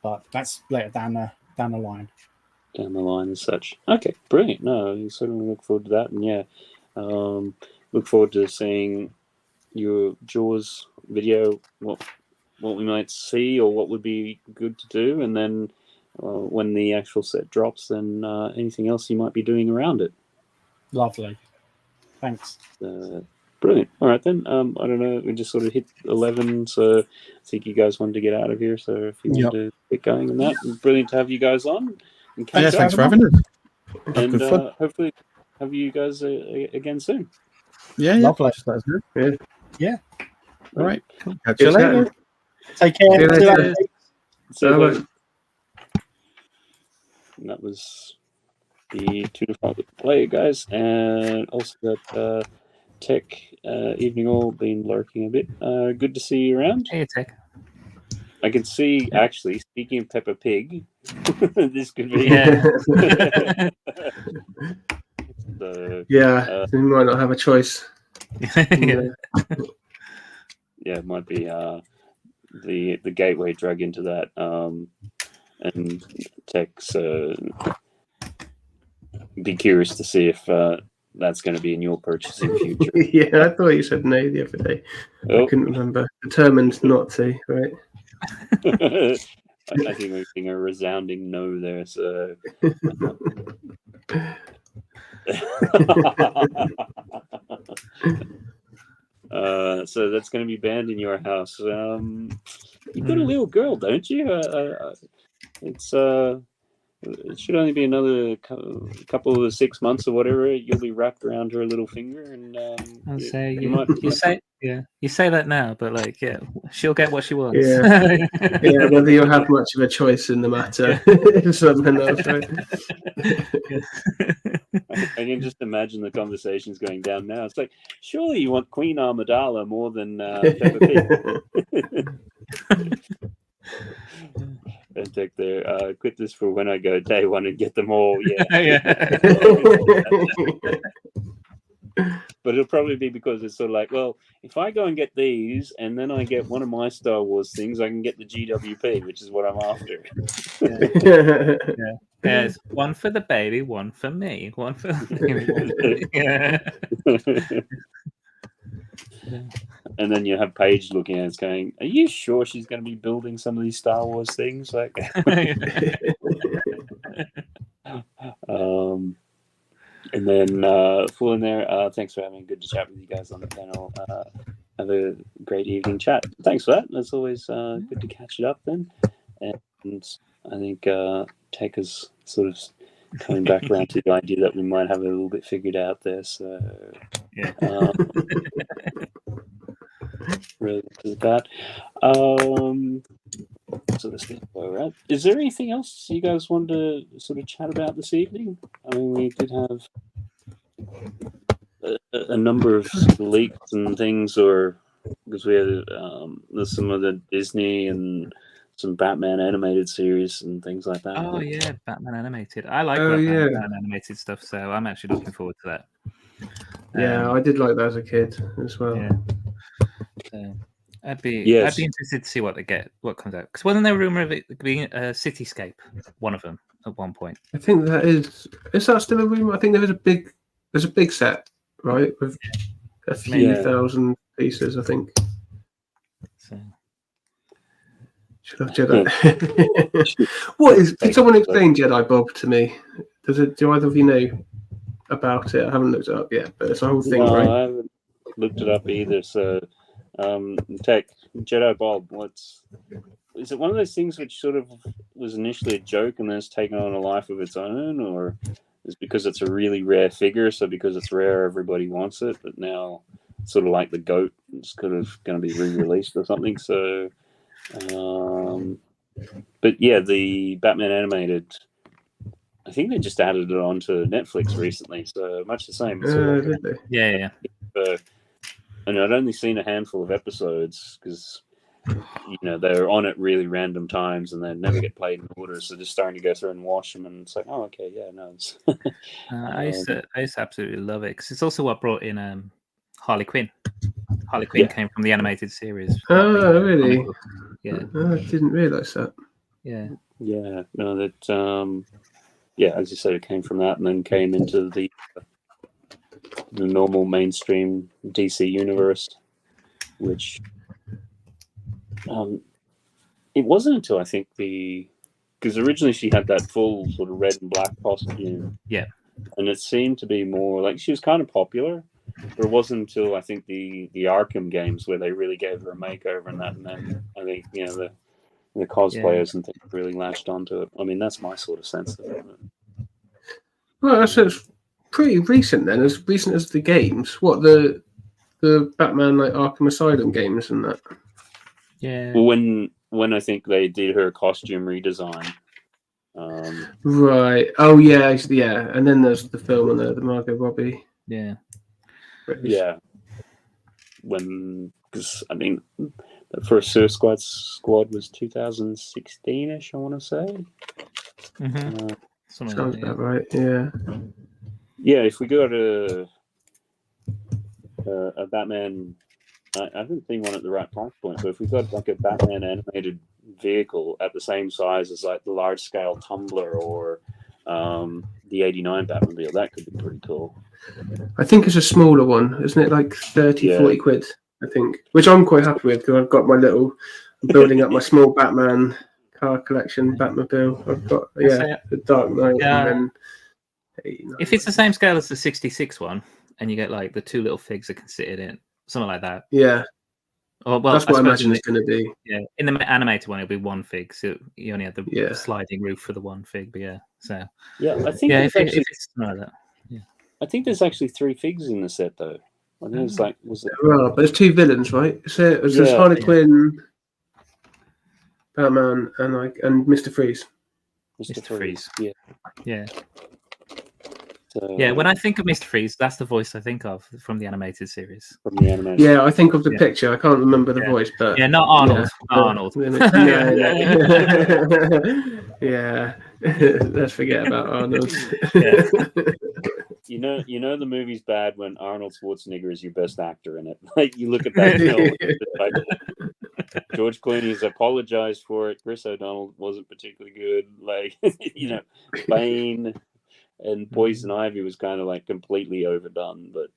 But that's later down the line. Down the line and such. Okay, brilliant. No, I certainly look forward to that. And yeah, look forward to seeing your Jaws video, what we might see or what would be good to do. And then when the actual set drops, then anything else you might be doing around it. Lovely. Thanks. Brilliant. All right, then. I don't know. We just sort of hit 11, so I think you guys wanted to get out of here. So if you want to get going on that, brilliant to have you guys on. Yeah, thanks for having us. And hopefully have you guys again soon. Yeah, lovely. Just let us know. Yeah. All right. Catch you later. Take care. See you later. So that was the 2 to 5 play, guys, and also got Tech Evening All been lurking a bit. Good to see you around. Hey, Tech. I can see, actually, speaking of Peppa Pig, this could be. Yeah, we might not have a choice. Yeah, it might be the gateway drug into that. And Tech's be curious to see if that's going to be in your purchasing future. Yeah, I thought you said no the other day. I couldn't remember. Determined not to, right? I think we're getting a resounding no there. So, so that's going to be banned in your house. You've got a little girl, don't you? It should only be another couple of 6 months or whatever. You'll be wrapped around her little finger, and I'll say you say that now, but like, yeah, she'll get what she wants. Yeah, yeah. Whether you'll have much of a choice in the matter is something else, right? I can just imagine the conversations going down now. It's like, surely you want Queen Amidala more than Peppa Pig. And take their quit this for when I go day one and get them all. Yeah. But it'll probably be because it's sort of like, well, if I go and get these and then I get one of my Star Wars things, I can get the GWP, which is what I'm after. Yeah. There's one for the baby, one for me, one for yeah. And then you have Paige looking at it going, are you sure she's going to be building some of these Star Wars things? Like, and then Foolin there, thanks for having a good chat with you guys on the panel. Have a great evening chat. Thanks for that. It's always good to catch it up then. And I think Tech is sort of coming back around to the idea that we might have it a little bit figured out there. So yeah. Really to that. So let's get around. Is there anything else you guys wanted to sort of chat about this evening? I mean, we did have a number of leaks and things, or because we had there's some of the Disney and some Batman animated series and things like that. Oh yeah, Batman animated. I like Batman animated stuff, so I'm actually looking forward to that. Yeah, I did like that as a kid as well. Yeah. So I'd be interested to see what comes out. Because wasn't there a rumor of it being a Cityscape, one of them at one point? I think that is that still a rumor? I think there's a big set, right, with a few thousand pieces, I think. So. Should have Jedi. What is? Can someone explain Jedi Bob to me? Do either of you know about it? I haven't looked it up yet, but it's a whole thing, right? I haven't looked it up either. So, Tech, Jedi Bob, is it one of those things which sort of was initially a joke and then it's taken on a life of its own, or is because it's a really rare figure, so because it's rare, everybody wants it, but now it's sort of like the GOAT, it's kind of going to be re-released or something. So, but yeah, the Batman animated, I think they just added it onto Netflix recently, so much the same. Yeah. And I'd only seen a handful of episodes because, you know, they're on at really random times and they never get played in order. So just starting to go through and watch them, and it's like, oh, okay, yeah, no. It's I used to absolutely love it because it's also what brought in Harley Quinn. Harley Quinn came from the animated series. Oh, really? Yeah. Oh, I didn't realise that. Yeah. Yeah. No, that. Yeah, as you said, it came from that, and then came into the normal mainstream DC universe, which it wasn't until I think because originally she had that full sort of red and black costume, and it seemed to be more like she was kind of popular, but it wasn't until I think the Arkham games where they really gave her a makeover and that, and then I think, you know, the cosplayers and things really latched onto it. I mean, that's my sort of sense of it. Well, that's pretty recent then, as recent as the games. What, the Batman like Arkham Asylum games and that? Yeah. When I think they did her costume redesign. Right. Oh yeah. And then there's the film and the Margot Robbie. Yeah. Yeah. Because I mean, the first Suicide Squad was 2016ish, I want to say. Mm-hmm. Sounds about right. Yeah. Yeah. If we go to a Batman, I haven't seen one at the right price point, but if we got like a Batman animated vehicle at the same size as like the large scale Tumbler or the '89 Batmobile, that could be pretty cool. I think it's a smaller one, isn't it? Like 30, 40 quid, I think, which I'm quite happy with because I've got my little, I'm building up my small Batman car collection, Batmobile. I've got, the Dark Knight. And then if it's the same scale as the 66 one and you get like the two little figs that can sit in it, something like that. Yeah. Oh, well, that's what I imagine it's going to be. Yeah, in the animated one, it'll be one fig, so you only had the sliding roof for the one fig. But I think if it's like that. Yeah, I think there's actually 3 figs in the set though. I think it's like but there's 2 villains, right? So there's Harley Quinn, Batman, and Mr. Freeze. Mr. Freeze. Yeah. So, when I think of Mr. Freeze, that's the voice I think of from the animated series. From the animated. Yeah, I think of the picture. I can't remember the voice, but not Arnold. Arnold. Let's forget about Arnold. You know the movie's bad when Arnold Schwarzenegger is your best actor in it. Like you look at that film, George Clooney's apologized for it. Chris O'Donnell wasn't particularly good. Like Bane. And Poison Ivy was kind of like completely overdone, but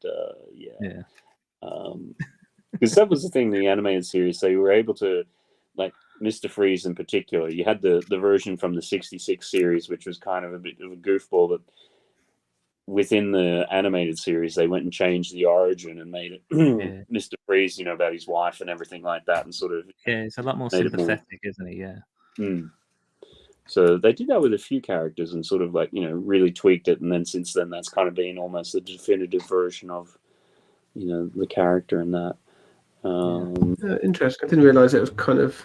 because that was the thing in the animated series. They were able to, like Mr. Freeze in particular. You had the version from the '66 series, which was kind of a bit of a goofball, but within the animated series, they went and changed the origin and made it Mr. Freeze, about his wife and everything like that, and sort of it's a lot more sympathetic, isn't it? Yeah. So they did that with a few characters and sort of like really tweaked it, and then since then that's kind of been almost the definitive version of the character and that. Interesting. I didn't realise it was kind of,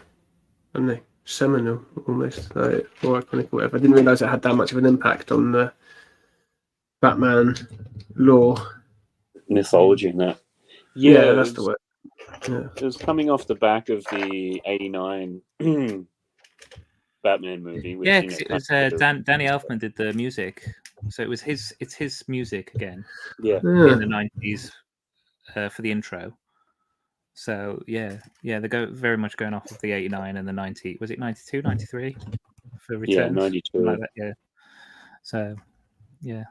I don't know, seminal almost, like, or iconic or whatever. I didn't realise it had that much of an impact on the Batman lore, mythology, and that. Yeah, that's the word. Yeah. It was coming off the back of the '89 Batman movie. Which, it was Danny Elfman did the music, so it's his music again. Yeah, in the '90s for the intro. So yeah, they go very much going off of the '89 and the '90. Was it '92, '93 for Returns? Yeah, '92. Like that, yeah. So yeah.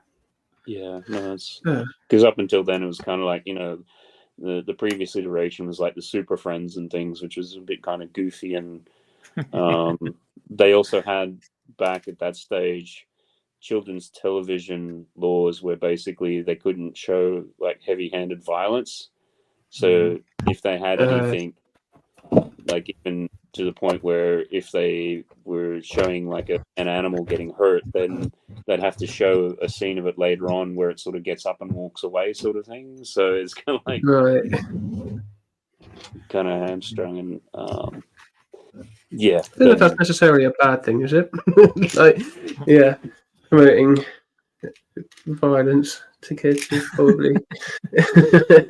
Yeah, no, it's because up until then it was kind of like the previous iteration was like the Super Friends and things, which was a bit kind of goofy, and they also had back at that stage children's television laws where basically they couldn't show like heavy-handed violence. So if they had anything like even to the point where if they were showing like an animal getting hurt, then they'd have to show a scene of it later on where it sort of gets up and walks away, sort of thing. So it's kind of like kind of hamstrung, and I don't know if that's necessarily a bad thing, is it? Like, promoting violence to kids is probably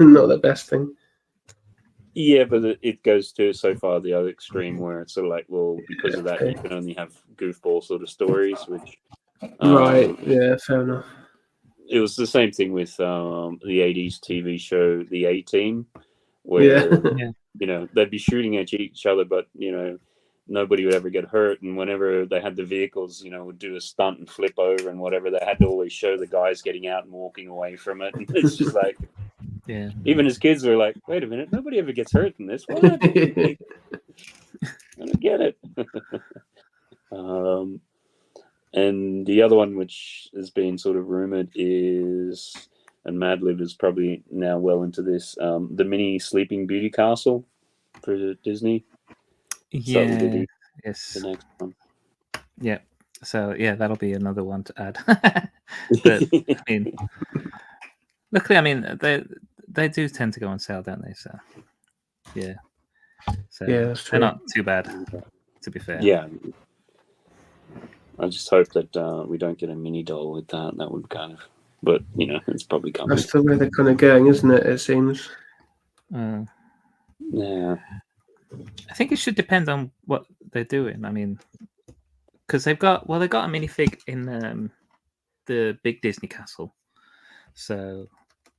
not the best thing. Yeah, but it goes to so far the other extreme where it's sort of like, well, because of that, you can only have goofball sort of stories, which fair enough. It was the same thing with the '80s TV show The A-Team, where they'd be shooting at each other, but nobody would ever get hurt, and whenever they had the vehicles, would do a stunt and flip over and whatever, they had to always show the guys getting out and walking away from it, and it's just like. Yeah. Even as kids, we're like, wait a minute, nobody ever gets hurt in this. What? I don't get it. And the other one, which has been sort of rumored, is, and MadLib is probably now well into this, the mini Sleeping Beauty castle for Disney. Yeah. Yes. The next one. Yeah. So that'll be another one to add. But luckily, they do tend to go on sale, don't they? So that's true. They're not too bad, to be fair. Yeah. I just hope that we don't get a mini doll with that. That would kind of, but it's probably coming. That's the way they're kind of going, isn't it? It seems. Yeah. I think it should depend on what they're doing. Because they got a minifig in the big Disney castle. So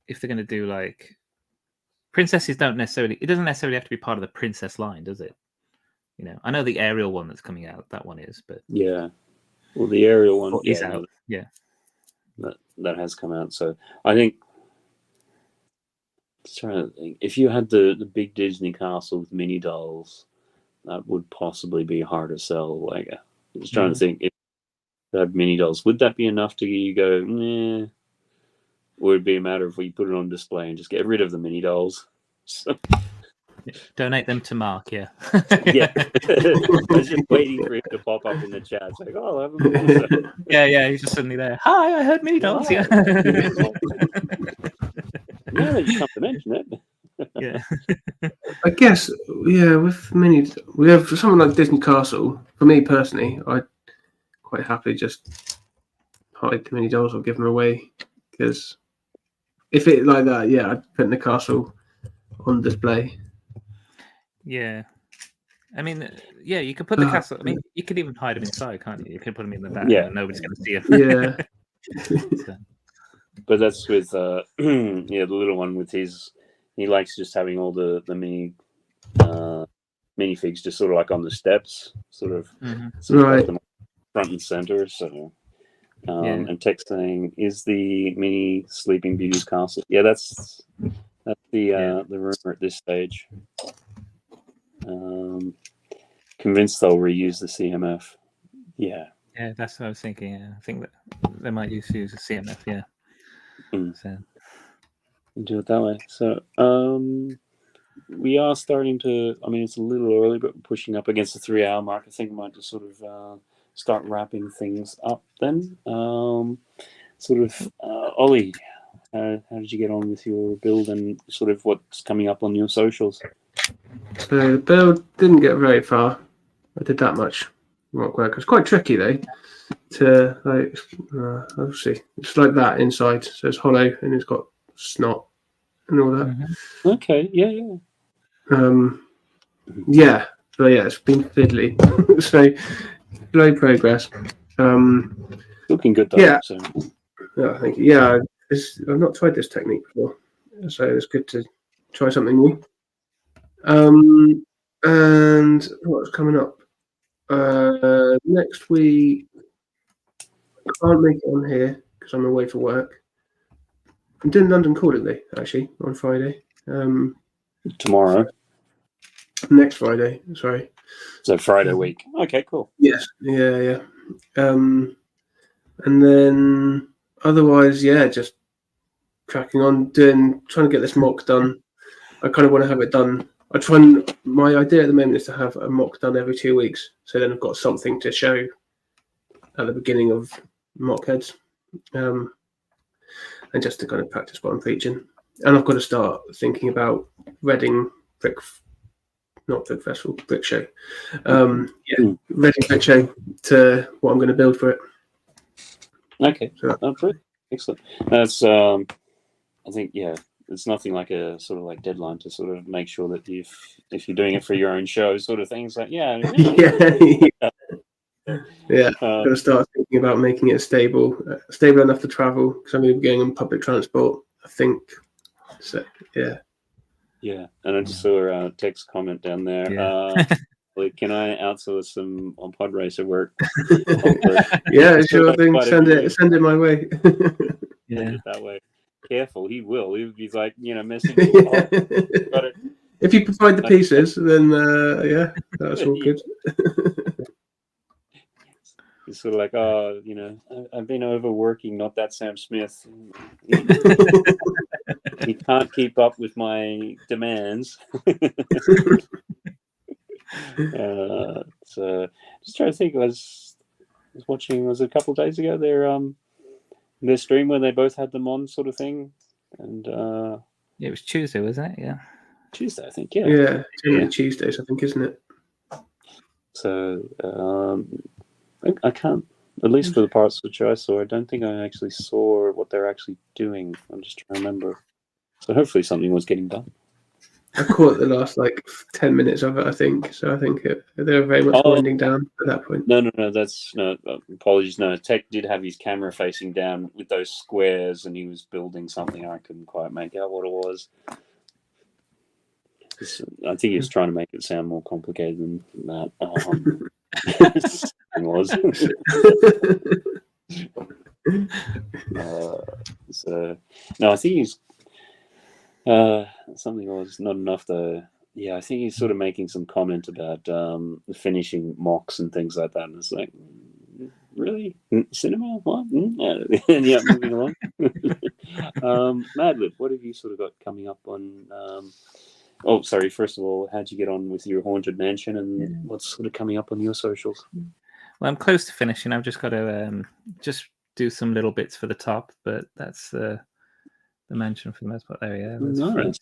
if they're going to do like princesses, it doesn't necessarily have to be part of the princess line, does it? I know the Ariel one that's coming out, that one is, but yeah. Well, the Ariel one is out. Yeah, that has come out. So I think. Trying to think, if you had the big Disney castle with mini dolls, that would possibly be hard to sell. Like, I was trying to think, if they had mini dolls, would that be enough to you go, nah? Or would it be a matter if we put it on display and just get rid of the mini dolls? So, donate them to Mark, yeah. Yeah. I was just waiting for him to pop up in the chat. It's like, oh, I'll have them. Yeah, he's just suddenly there. Hi, I heard mini dolls. Yeah. Yeah, you come to mention it. Yeah. I guess, with mini, we have something like Disney Castle. For me personally, I'd quite happily just hide the mini dolls or give them away, because if it like that, I'd put in the castle on display. Yeah. You could put the castle. You could even hide them inside, can't you? You could put them in the back. Yeah. And nobody's going to see them. Yeah. But that's with the little one with his. He likes just having all the mini minifigs just sort of like on the steps, sort of right front and center. So, and text saying, "Is the mini Sleeping Beauty's castle?" Yeah, that's the rumor at this stage. Convinced they'll reuse the CMF. Yeah. Yeah, that's what I was thinking. Yeah, I think that they might use the CMF. Yeah. So do it that way. So we are starting to. I mean, it's a little early, but we're pushing up against the 3-hour mark. I think I might just sort of start wrapping things up then. Ollie, how did you get on with your build and sort of what's coming up on your socials? So the build didn't get very far. I did that much rock work. It's quite tricky though. To like, obviously, it's like that inside. So it's hollow and it's got snot and all that. Mm-hmm. Okay, yeah. Yeah, but yeah, it's been fiddly. So slow progress. Looking good though. Yeah. So. Yeah, thank you. Yeah, I've not tried this technique before, so it's good to try something new. And what's coming up? Next week, I can't make it on here because I'm away for work. I'm doing London Calling Day actually on Friday. Tomorrow. Next Friday, sorry. So Friday week. Okay, cool. Yes. Yeah. And then otherwise, yeah, just cracking on trying to get this mock done. I kind of want to have it done. My idea at the moment is to have a mock done every 2 weeks, so then I've got something to show at the beginning of mock heads, and just to kind of practice what I'm preaching. And I've got to start thinking about Reading Brick Show. Reading Brick Show to what I'm going to build for it. Okay, great. Excellent. That's I think it's nothing like a sort of like deadline to sort of make sure that if you're doing it for your own show, sort of things like Yeah. Got to start thinking about making it stable enough to travel because I'm going to be going on public transport, I think. So yeah. Yeah, and I just saw a text comment down there. Yeah. Like, can I outsource some on pod racer work? Yeah, sure thing. Send it my way. Yeah, that way. Careful, he will. He's like, messing with you. Got it. If you provide the pieces, then that's all good. He's sort of like, I've been overworking, not that Sam Smith. He can't keep up with my demands. So just trying to think. I was watching. Was it a couple of days ago? Their stream where they both had them on, sort of thing, and it was Tuesday, wasn't it? Yeah, Tuesday, I think. Yeah, generally Tuesdays, I think, isn't it? So I can't. At least for the parts which I saw, I don't think I actually saw what they're actually doing. I'm just trying to remember. So hopefully something was getting done. I caught the last 10 minutes of it, I think. So I think they were very much winding down at that point. No. Apologies. No, Tech did have his camera facing down with those squares, and he was building something. I couldn't quite make out what it was. I think he was trying to make it sound more complicated than that. It was. No, I think he's. Something was not enough though. Yeah, I think he's sort of making some comment about finishing mocks and things like that. And it's like, really? Cinema? What? Yeah, moving along. MadLib, what have you sort of got coming up on? First of all, how'd you get on with your Haunted Mansion and what's sort of coming up on your socials? Well, I'm close to finishing. I've just got to just do some little bits for the top, but that's the mansion for the most part. There, yeah. Nice.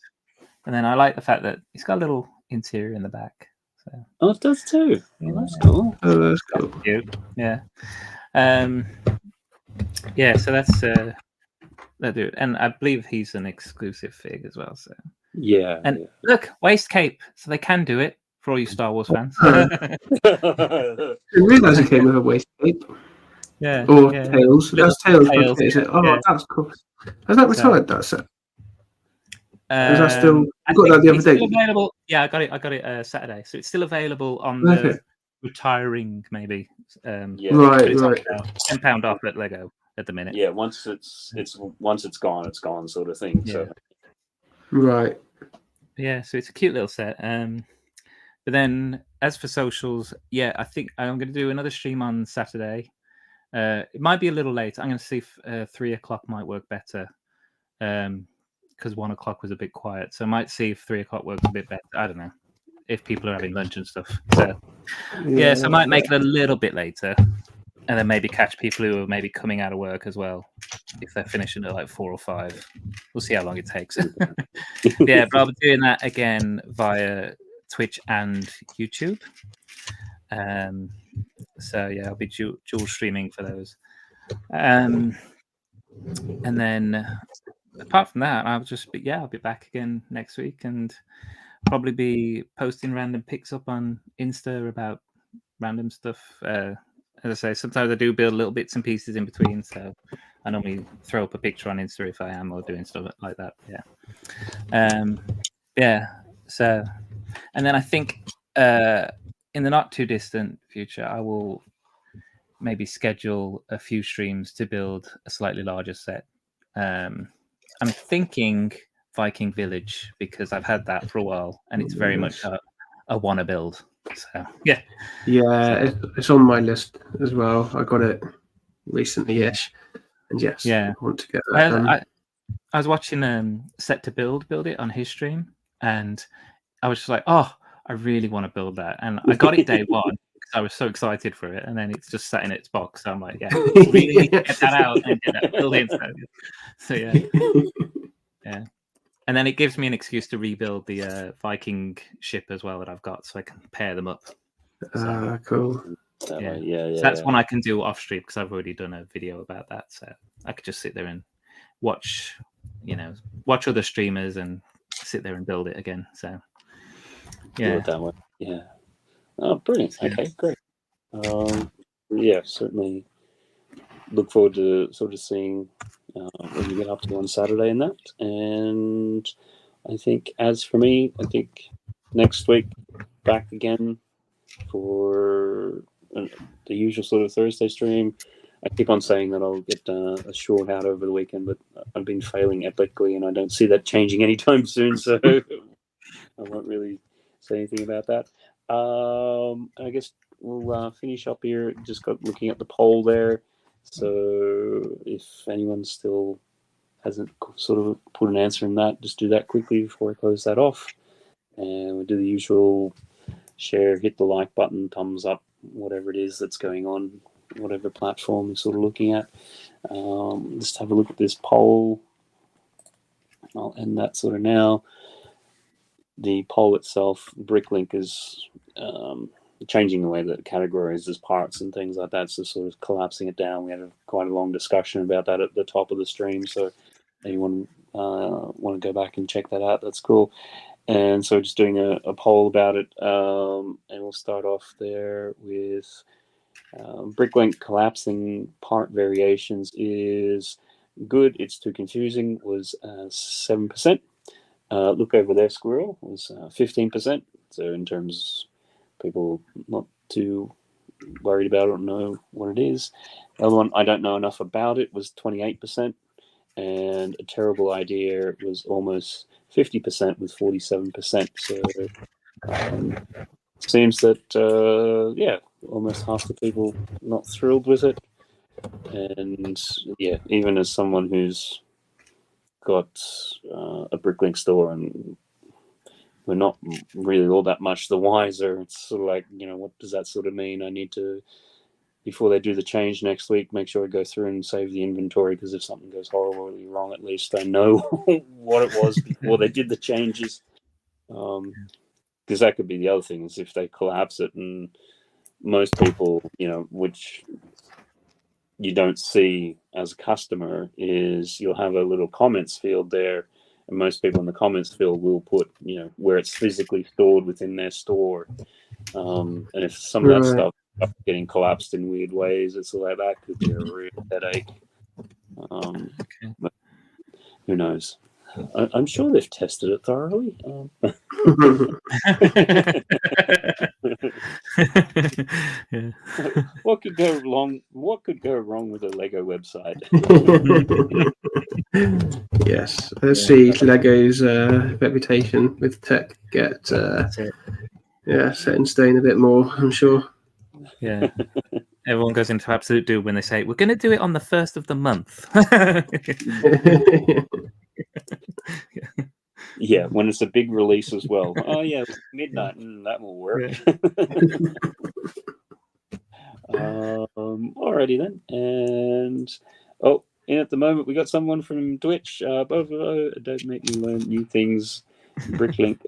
And then I like the fact that it's got a little interior in the back. So. Oh, it does too. Yeah. That's cool. Oh, that's cool. That's cute. Yeah. So that's that dude, and I believe he's an exclusive fig as well. So yeah. And look, waist cape, so they can do it for all you Star Wars fans. I didn't realise it came with a waist cape. Yeah. Or tails. That's tails. Is it? Oh, yeah. That's cool. Has that retired? That set? Is that still? I got that the other day. Still available. Yeah, I got it Saturday, so it's still available on the retiring maybe. Right. £10 off at Lego at the minute. Yeah, once it's gone, it's gone, sort of thing. Yeah. So. Right. Yeah, so it's a cute little set. But then as for socials, yeah, I think I'm going to do another stream on Saturday. It might be a little late. I'm going to see if 3 o'clock might work better. because 1 o'clock was a bit quiet. So I might see if 3 o'clock works a bit better. I don't know if people are having lunch and stuff. So yeah, so I might make it a little bit later, and then maybe catch people who are maybe coming out of work as well if they're finishing at like 4 or 5. We'll see how long it takes. Yeah, but I'll be doing that again via Twitch and YouTube. So yeah, I'll be dual streaming for those. And then apart from that, I'll be back again next week and probably be posting random pics up on Insta about random stuff. As I say, sometimes I do build little bits and pieces in between, so I normally throw up a picture on Insta if I am or doing stuff like that. Yeah. So, and then I think in the not too distant future, I will maybe schedule a few streams to build a slightly larger set. I'm thinking Viking Village because I've had that for a while and it's very much a wanna build. So yeah, it's on my list as well. I got it recently-ish, and yes, I want to get that done. I was watching Set to Build it on his stream, and I was just like, oh, I really want to build that, and I got it day one because I was so excited for it, and then it's just sat in its box. So I'm like, yeah, really need to get that out and get that build it. So yeah. And then it gives me an excuse to rebuild the Viking ship as well that I've got, so I can pair them up. Cool. So that's one I can do off stream because I've already done a video about that. So I could just sit there and watch other streamers and sit there and build it again. So yeah, that one. Yeah. Oh, brilliant. Okay, great. Yeah, certainly look forward to sort of seeing what you get up to on Saturday and that. And I think as for me, I think next week back again for the usual sort of Thursday stream. I keep on saying that I'll get a short out over the weekend, but I've been failing epically and I don't see that changing anytime soon, so I won't really say anything about that. I guess we'll finish up here. Just got looking at the poll there. So if anyone still hasn't sort of put an answer in that, just do that quickly before I close that off. And we'll do the usual share, hit the like button, thumbs up, whatever it is that's going on, whatever platform you're sort of looking at. Just have a look at this poll. I'll end that sort of now. The poll itself, Bricklink is changing the way that it categorizes parts and things like that, so sort of collapsing it down. We had quite a long discussion about that at the top of the stream, so anyone want to go back and check that out, that's cool. And so just doing a poll about it, and we'll start off there with Bricklink collapsing part variations is good, it's too confusing, was 7%. Look over there, squirrel, was 15%. So in terms people not too worried about it or know what it is. The other one, I don't know enough about it, was 28%. And a terrible idea was almost 50% with 47%. So seems that, almost half the people not thrilled with it. And yeah, even as someone who's got a Bricklink store and we're not really all that much the wiser. It's sort of like, what does that sort of mean? I need to, before they do the change next week, make sure I go through and save the inventory, because if something goes horribly wrong, at least I know what it was before they did the changes. Because that could be the other thing, is if they collapse it, and most people, which you don't see as a customer, is you'll have a little comments field there. And most people in the comments field will put, where it's physically stored within their store. And if some of that stuff is getting collapsed in weird ways, it's like that could be a real headache. But who knows? I'm sure they've tested it thoroughly. Yeah. What could go wrong? What could go wrong with a Lego website? Yes, let's see Lego's reputation with tech get set in stone a bit more, I'm sure. Yeah. Everyone goes into absolute doom when they say, we're going to do it on the 1st of the month. Yeah, when it's a big release as well. Oh yeah, midnight. That will work. Alrighty then, and at the moment we got someone from Twitch. Don't make me learn new things. Bricklink.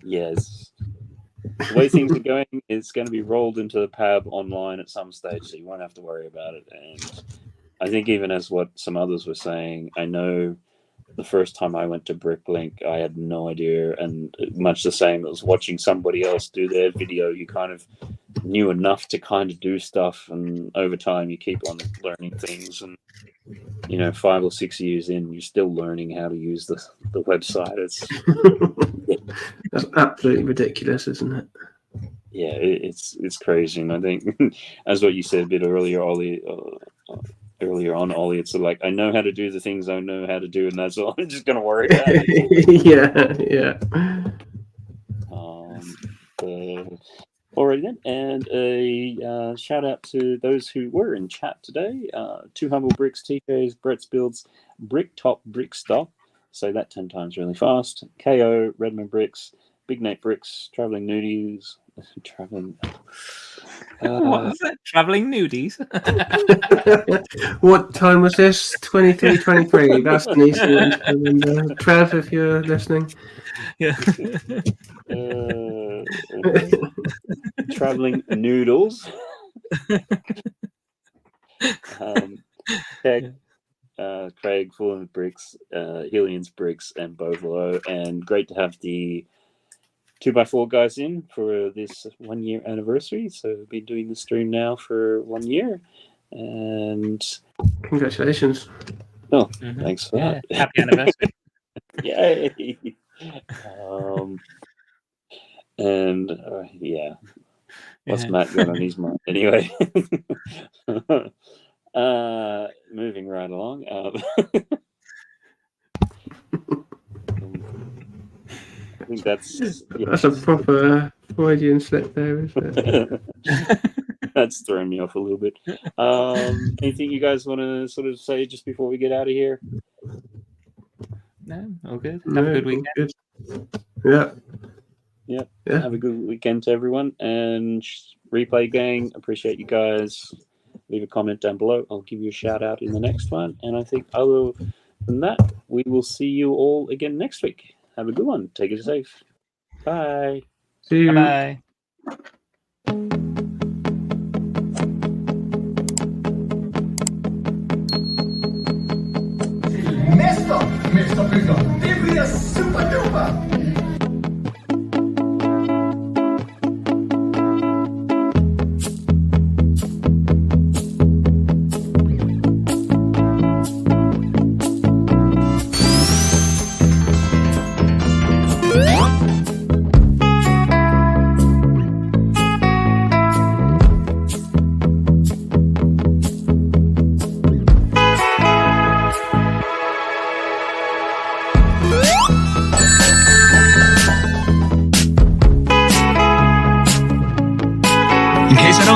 Yes. The way things are going, it's going to be rolled into the pab online at some stage, so you won't have to worry about it. And I think even as what some others were saying, I know the first time I went to Bricklink, I had no idea, and much the same as watching somebody else do their video, you kind of knew enough to kind of do stuff, and over time you keep on learning things, and 5 or 6 years in, you're still learning how to use the website. That's absolutely ridiculous, isn't it? Yeah, it's crazy, and I think as what you said a bit earlier, Ollie. Earlier on, Ollie, it's like I know how to do the things I know how to do, and that's all I'm just going to worry about. Yeah. Alrighty then, and a shout out to those who were in chat today. Two Humble Bricks, TK's, Brett's Builds, Bricktop, Brickstop, say that 10 times really fast. KO, Redmond Bricks, Big Nate Bricks, Traveling Nudies, Traveling. What was that? Traveling Nudies? What time was this? 23:23. That's an easy one to remember. Trev, if you're listening. Yeah. Traveling Noodles. Craig, Foolin Bricks, Helian's Bricks, and Bovelo. And great to have the 2x4 guys in for this 1 year anniversary. So we've been doing the stream now for 1 year, and congratulations. Thanks for that. Happy anniversary. Yay. What's Matt got on his mind anyway? Moving right along. I think that's a proper Freudian slip there, isn't it? That's thrown me off a little bit. Anything you guys want to sort of say just before we get out of here? No, all good. Have a good weekend. Good. Yeah. Have a good weekend to everyone. And Replay Gang, appreciate you guys. Leave a comment down below. I'll give you a shout out in the next one. And I think other than that, we will see you all again next week. Have a good one. Take it safe. Bye. See you. Bye. Mr. Bigger, det bliver super duper!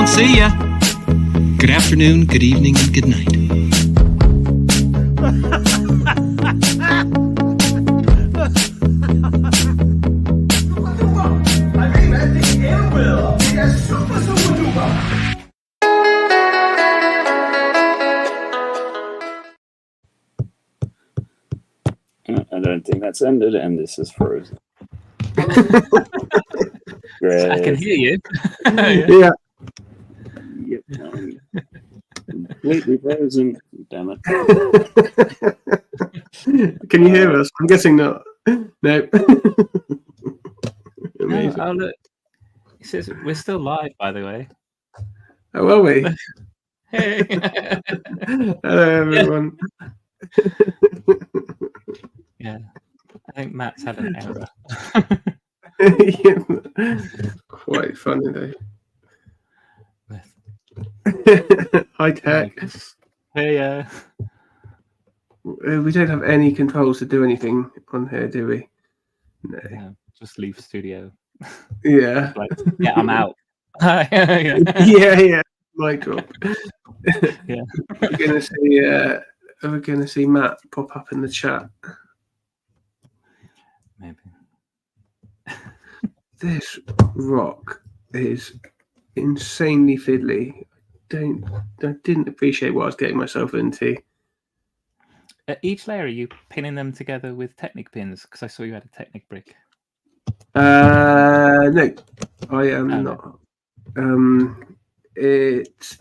See ya. Good afternoon, good evening, and good night. I don't think that's ended, and this is frozen. Great. I can hear you. Yeah. Yep. Completely frozen. Damn it. Can you hear us? I'm guessing not. No. Amazing. Oh, look. It says we're still live, by the way. Oh, are we? Hey. Hello, everyone. Yeah. I think Matt's had an error. Quite funny, though. High tech. Hey, we don't have any controls to do anything on here, do we? No. Yeah, just leave studio. Yeah. Like, yeah, I'm out. Yeah. Mic drop. Yeah. We're gonna see are we going to see Matt pop up in the chat? Maybe. This rock is insanely fiddly. I didn't appreciate what I was getting myself into. Each layer, are you pinning them together with Technic pins? Because I saw you had a Technic brick. No, I am not. It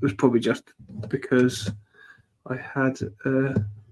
was probably just because I had